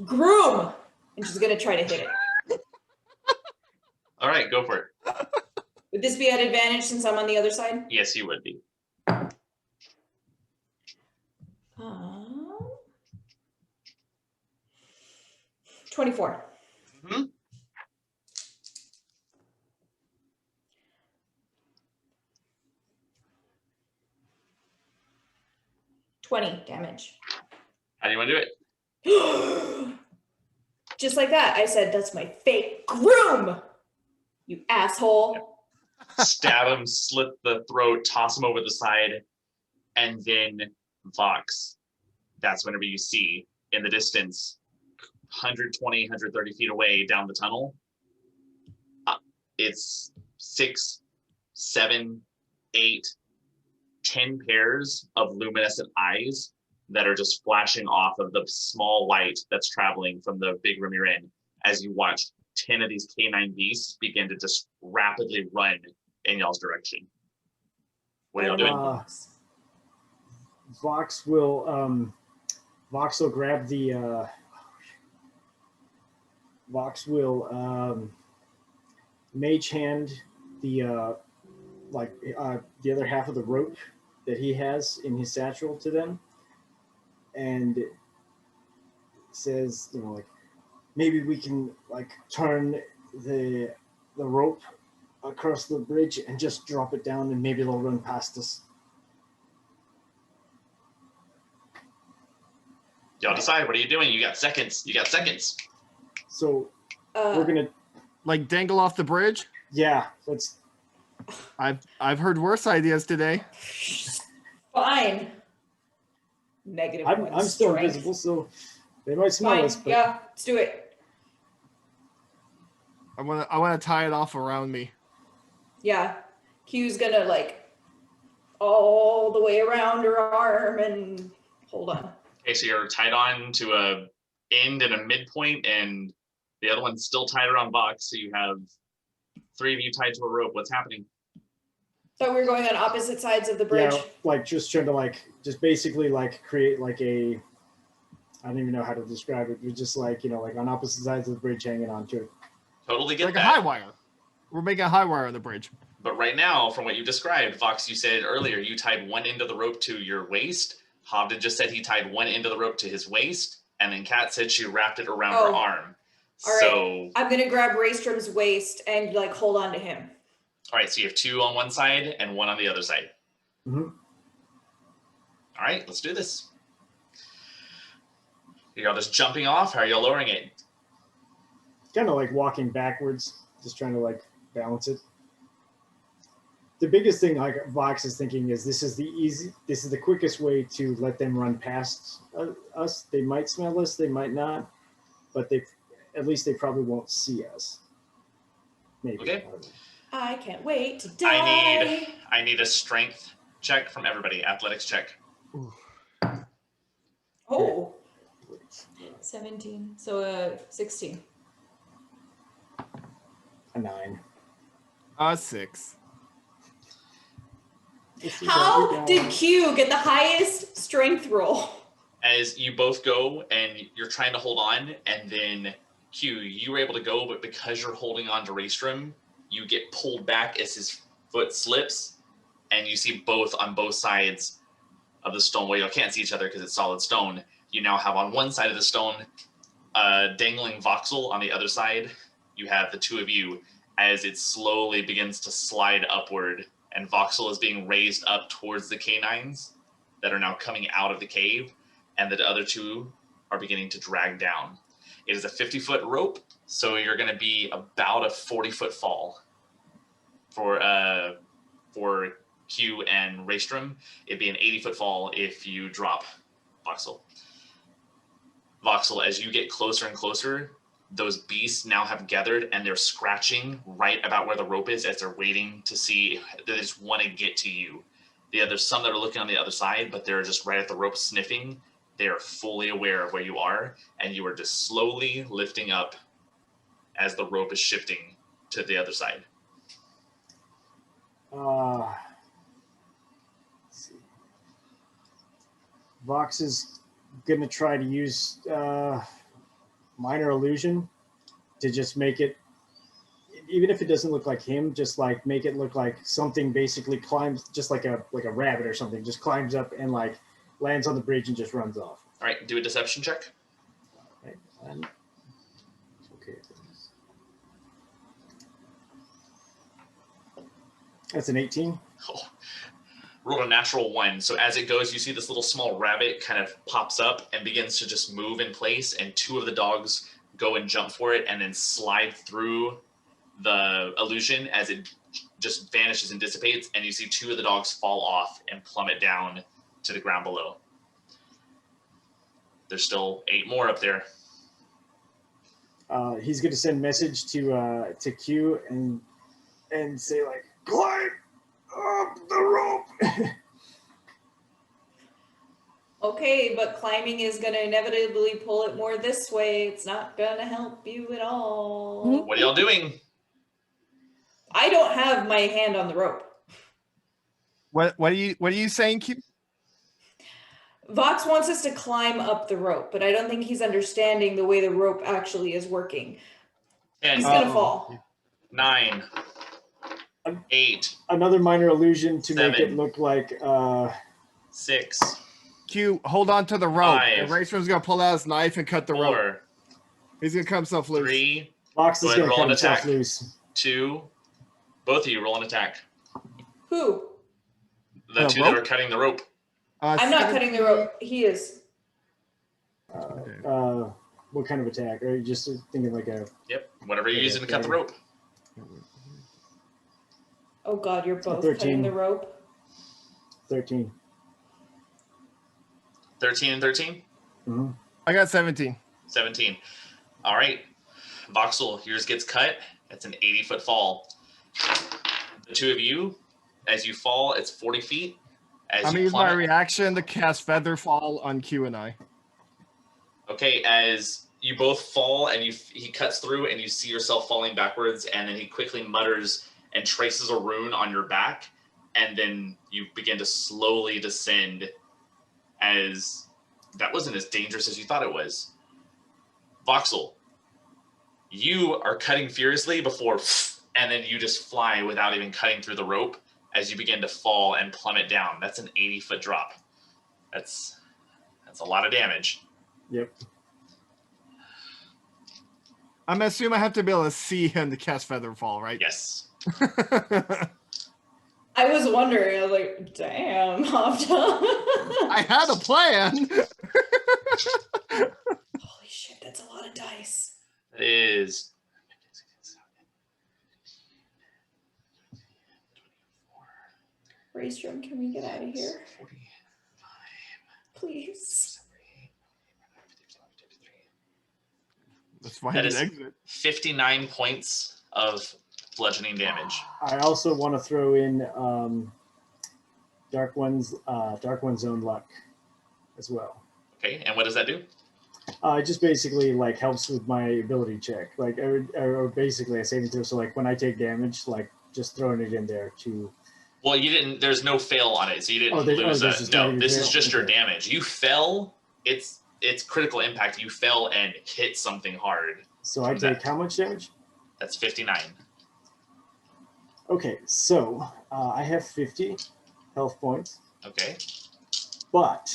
groom. And she's going to try to hit it. All right, go for it. Would this be at advantage since I'm on the other side? Yes, you would be. 24. Mhm. 20 damage. How do you want to do it? Just like that, I said, that's my fake groom, you asshole. Stab him, slit the throat, toss him over the side, and then Vox. That's whenever you see in the distance, 120, 130 feet away down the tunnel. It's 6, 7, 8, 10 pairs of luminescent eyes that are just flashing off of the small light that's traveling from the big room you're in as you watch 10 of these canine beasts begin to just rapidly run in y'all's direction. What are y'all doing? Vox will grab the Vox will mage hand the the other half of the rope that he has in his satchel to them, and says, like, maybe we can turn the rope across the bridge and just drop it down, and maybe they'll run past us. Y'all decide. What are you doing? You got seconds. So we're gonna dangle off the bridge. Yeah, let's. I've heard worse ideas today. Fine. Negative. I'm still invisible, so they might smell us. But... Yeah, let's do it. I wanna tie it off around me. Yeah, Q's gonna all the way around her arm and hold on. Okay, so you're tied on to a end and a midpoint, and the other one's still tied around Vox. So you have 3 of you tied to a rope. What's happening? Thought we were going on opposite sides of the bridge. Yeah, just trying to just basically create a. I don't even know how to describe it. We're just on opposite sides of the bridge, hanging on to it. Totally get like that. A high wire. We're making a high wire on the bridge. But right now, from what you described, Vox, you said earlier you tied one end of the rope to your waist. Hovda just said he tied one end of the rope to his waist, and then Kat said she wrapped it around her arm. All right. I'm gonna grab Raystrom's waist and hold on to him. All right, so you have 2 on one side and 1 on the other side. Mm-hmm. All right, let's do this. Y'all just jumping off? How are y'all lowering it? Kind of walking backwards, just trying to balance it. The biggest thing Vox is thinking is this is the quickest way to let them run past us. They might smell us, they might not, but at least they probably won't see us. Maybe. Okay. I can't wait to die. I need a strength check from everybody. Athletics check. Oh. 17. So 16. A 9. 6. How did Q get the highest strength roll? As you both go and you're trying to hold on, and then Q, you were able to go, but because you're holding on to Raystrom, you get pulled back as his foot slips, and you see on both sides of the stone. Well, you can't see each other because it's solid stone. You now have on one side of the stone dangling Voxel. On the other side, you have the 2 of you as it slowly begins to slide upward, and Voxel is being raised up towards the canines that are now coming out of the cave, and the other 2 are beginning to drag down. It is a 50-foot rope, so you're going to be about a 40-foot fall for Q and Raystrom. It'd be an 80-foot fall if you drop Voxel. Voxel, as you get closer and closer, those beasts now have gathered and they're scratching right about where the rope is as they're waiting to see. They just want to get to you. There's some that are looking on the other side, but they're just right at the rope sniffing. They are fully aware of where you are, and you are just slowly lifting up as the rope is shifting to the other side. Let's see. Vox is going to try to use minor illusion to just make it, even if it doesn't look like him, just make it look like something basically climbs, just like a rabbit or something, just climbs up and lands on the bridge and just runs off. All right, do a deception check. Right. And That's an 18. Oh, rolled a natural 1. So as it goes, you see this little small rabbit kind of pops up and begins to just move in place, and 2 of the dogs go and jump for it and then slide through the illusion as it just vanishes and dissipates, and you see 2 of the dogs fall off and plummet down to the ground below. There's still 8 more up there. He's going to send message to Q and say like, climb up the rope. Okay, but climbing is going to inevitably pull it more this way. It's not going to help you at all. What are y'all doing? I don't have my hand on the rope. What are you saying, Q? Vox wants us to climb up the rope, but I don't think he's understanding the way the rope actually is working. 10, He's going to fall. 9, 8, Another minor illusion to make 7, it look like 6, Q, hold on to the rope. 5, And Racer's gonna pull out his knife and cut the rope. 4, He's gonna cut himself loose. 3, Vox is Go ahead, going to roll cut an himself attack. loose. 2. Both of you roll an attack. Who? The The 2 that rope? are cutting the rope. I'm not cutting the rope. He is. What kind of attack? Or are you just thinking like a... Yep, whatever you're Okay, using to cut the dagger. rope. Oh God, you're both 13. cutting the rope. 13? 13 and 13? Mm-hmm. I got 17. 17. All right. Voxel, yours gets cut. It's an 80-foot fall. The 2 of you, as you fall, it's 40 feet. As I'm gonna you use my plummet, reaction to cast Feather Fall on Q and I. okay, as you both fall and he cuts through and you see yourself falling backwards, and then he quickly mutters and traces a rune on your back, and then you begin to slowly descend, as that wasn't as dangerous as you thought it was. Voxel, you are cutting furiously before, and then you just fly without even cutting through the rope as you begin to fall and plummet down. That's an 80-foot drop. That's a lot of damage. Yep. I'm assuming I have to be able to see him to cast Feather Fall, right? Yes. I was wondering. I was like, damn, Hovda. I had a plan. Holy shit, that's a lot of dice. It is. Raystrom, can we get out of here? 45. Please. Let's find That an is exit. 59 points of bludgeoning damage. I also want to throw in Dark One's own luck as well. Okay, and what does that do? It just basically like helps with my ability check, like or basically a saving throw. So like when I take damage, like just throwing it in there to. Well, you didn't. There's no fail on it, so you didn't lose there's it. just not No, even this is fail? just your Okay. damage. You fell. It's critical impact. You fell and hit something hard. So I take how much damage? That's 59. Okay, so I have 50 health points, Okay. but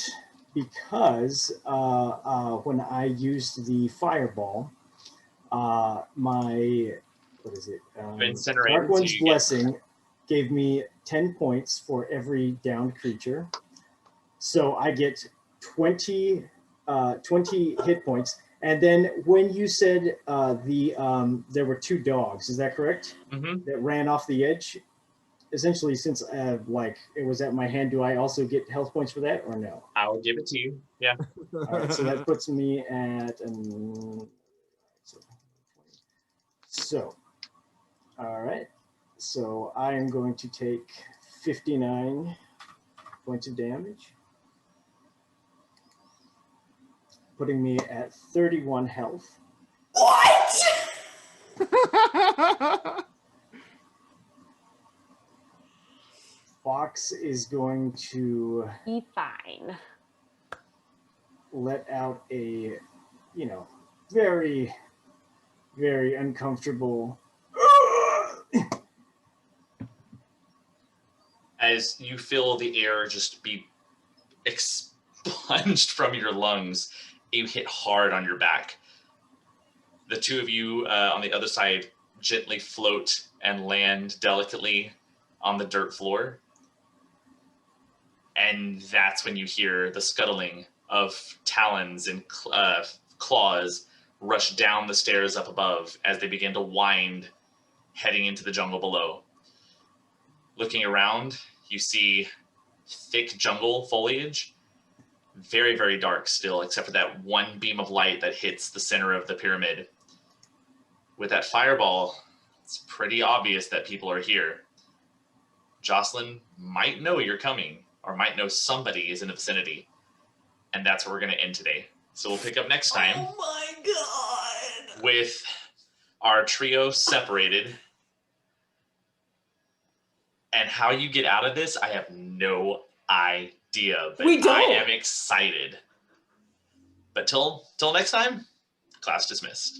because when I used the fireball, my what is it? Incinerate, Dark so One's you get- Blessing gave me 10 points for every downed creature. So I get 20 hit points. And then when you said there were 2 dogs, is that correct? Mm-hmm. That ran off the edge. Essentially, since like it was at my hand, do I also get health points for that or no? I will give it to you. Yeah. All right, so that puts me at so. All right, so I am going to take 59 points of damage, putting me at 31 health. What? Fox is going to Be fine. let out a, very, very uncomfortable. As you feel the air just be expunged from your lungs, you hit hard on your back. The 2 of you on the other side gently float and land delicately on the dirt floor. And that's when you hear the scuttling of talons and claws rush down the stairs up above as they begin to wind, heading into the jungle below. Looking around, you see thick jungle foliage, very, very dark still, except for that one beam of light that hits the center of the pyramid. With that fireball, it's pretty obvious that people are here. Joslin might know you're coming, or might know somebody is in the vicinity. And that's where we're going to end today. So we'll pick up next time. Oh my god! With our trio separated. And how you get out of this, I have no idea. But We don't. I am excited. But till next time, class dismissed.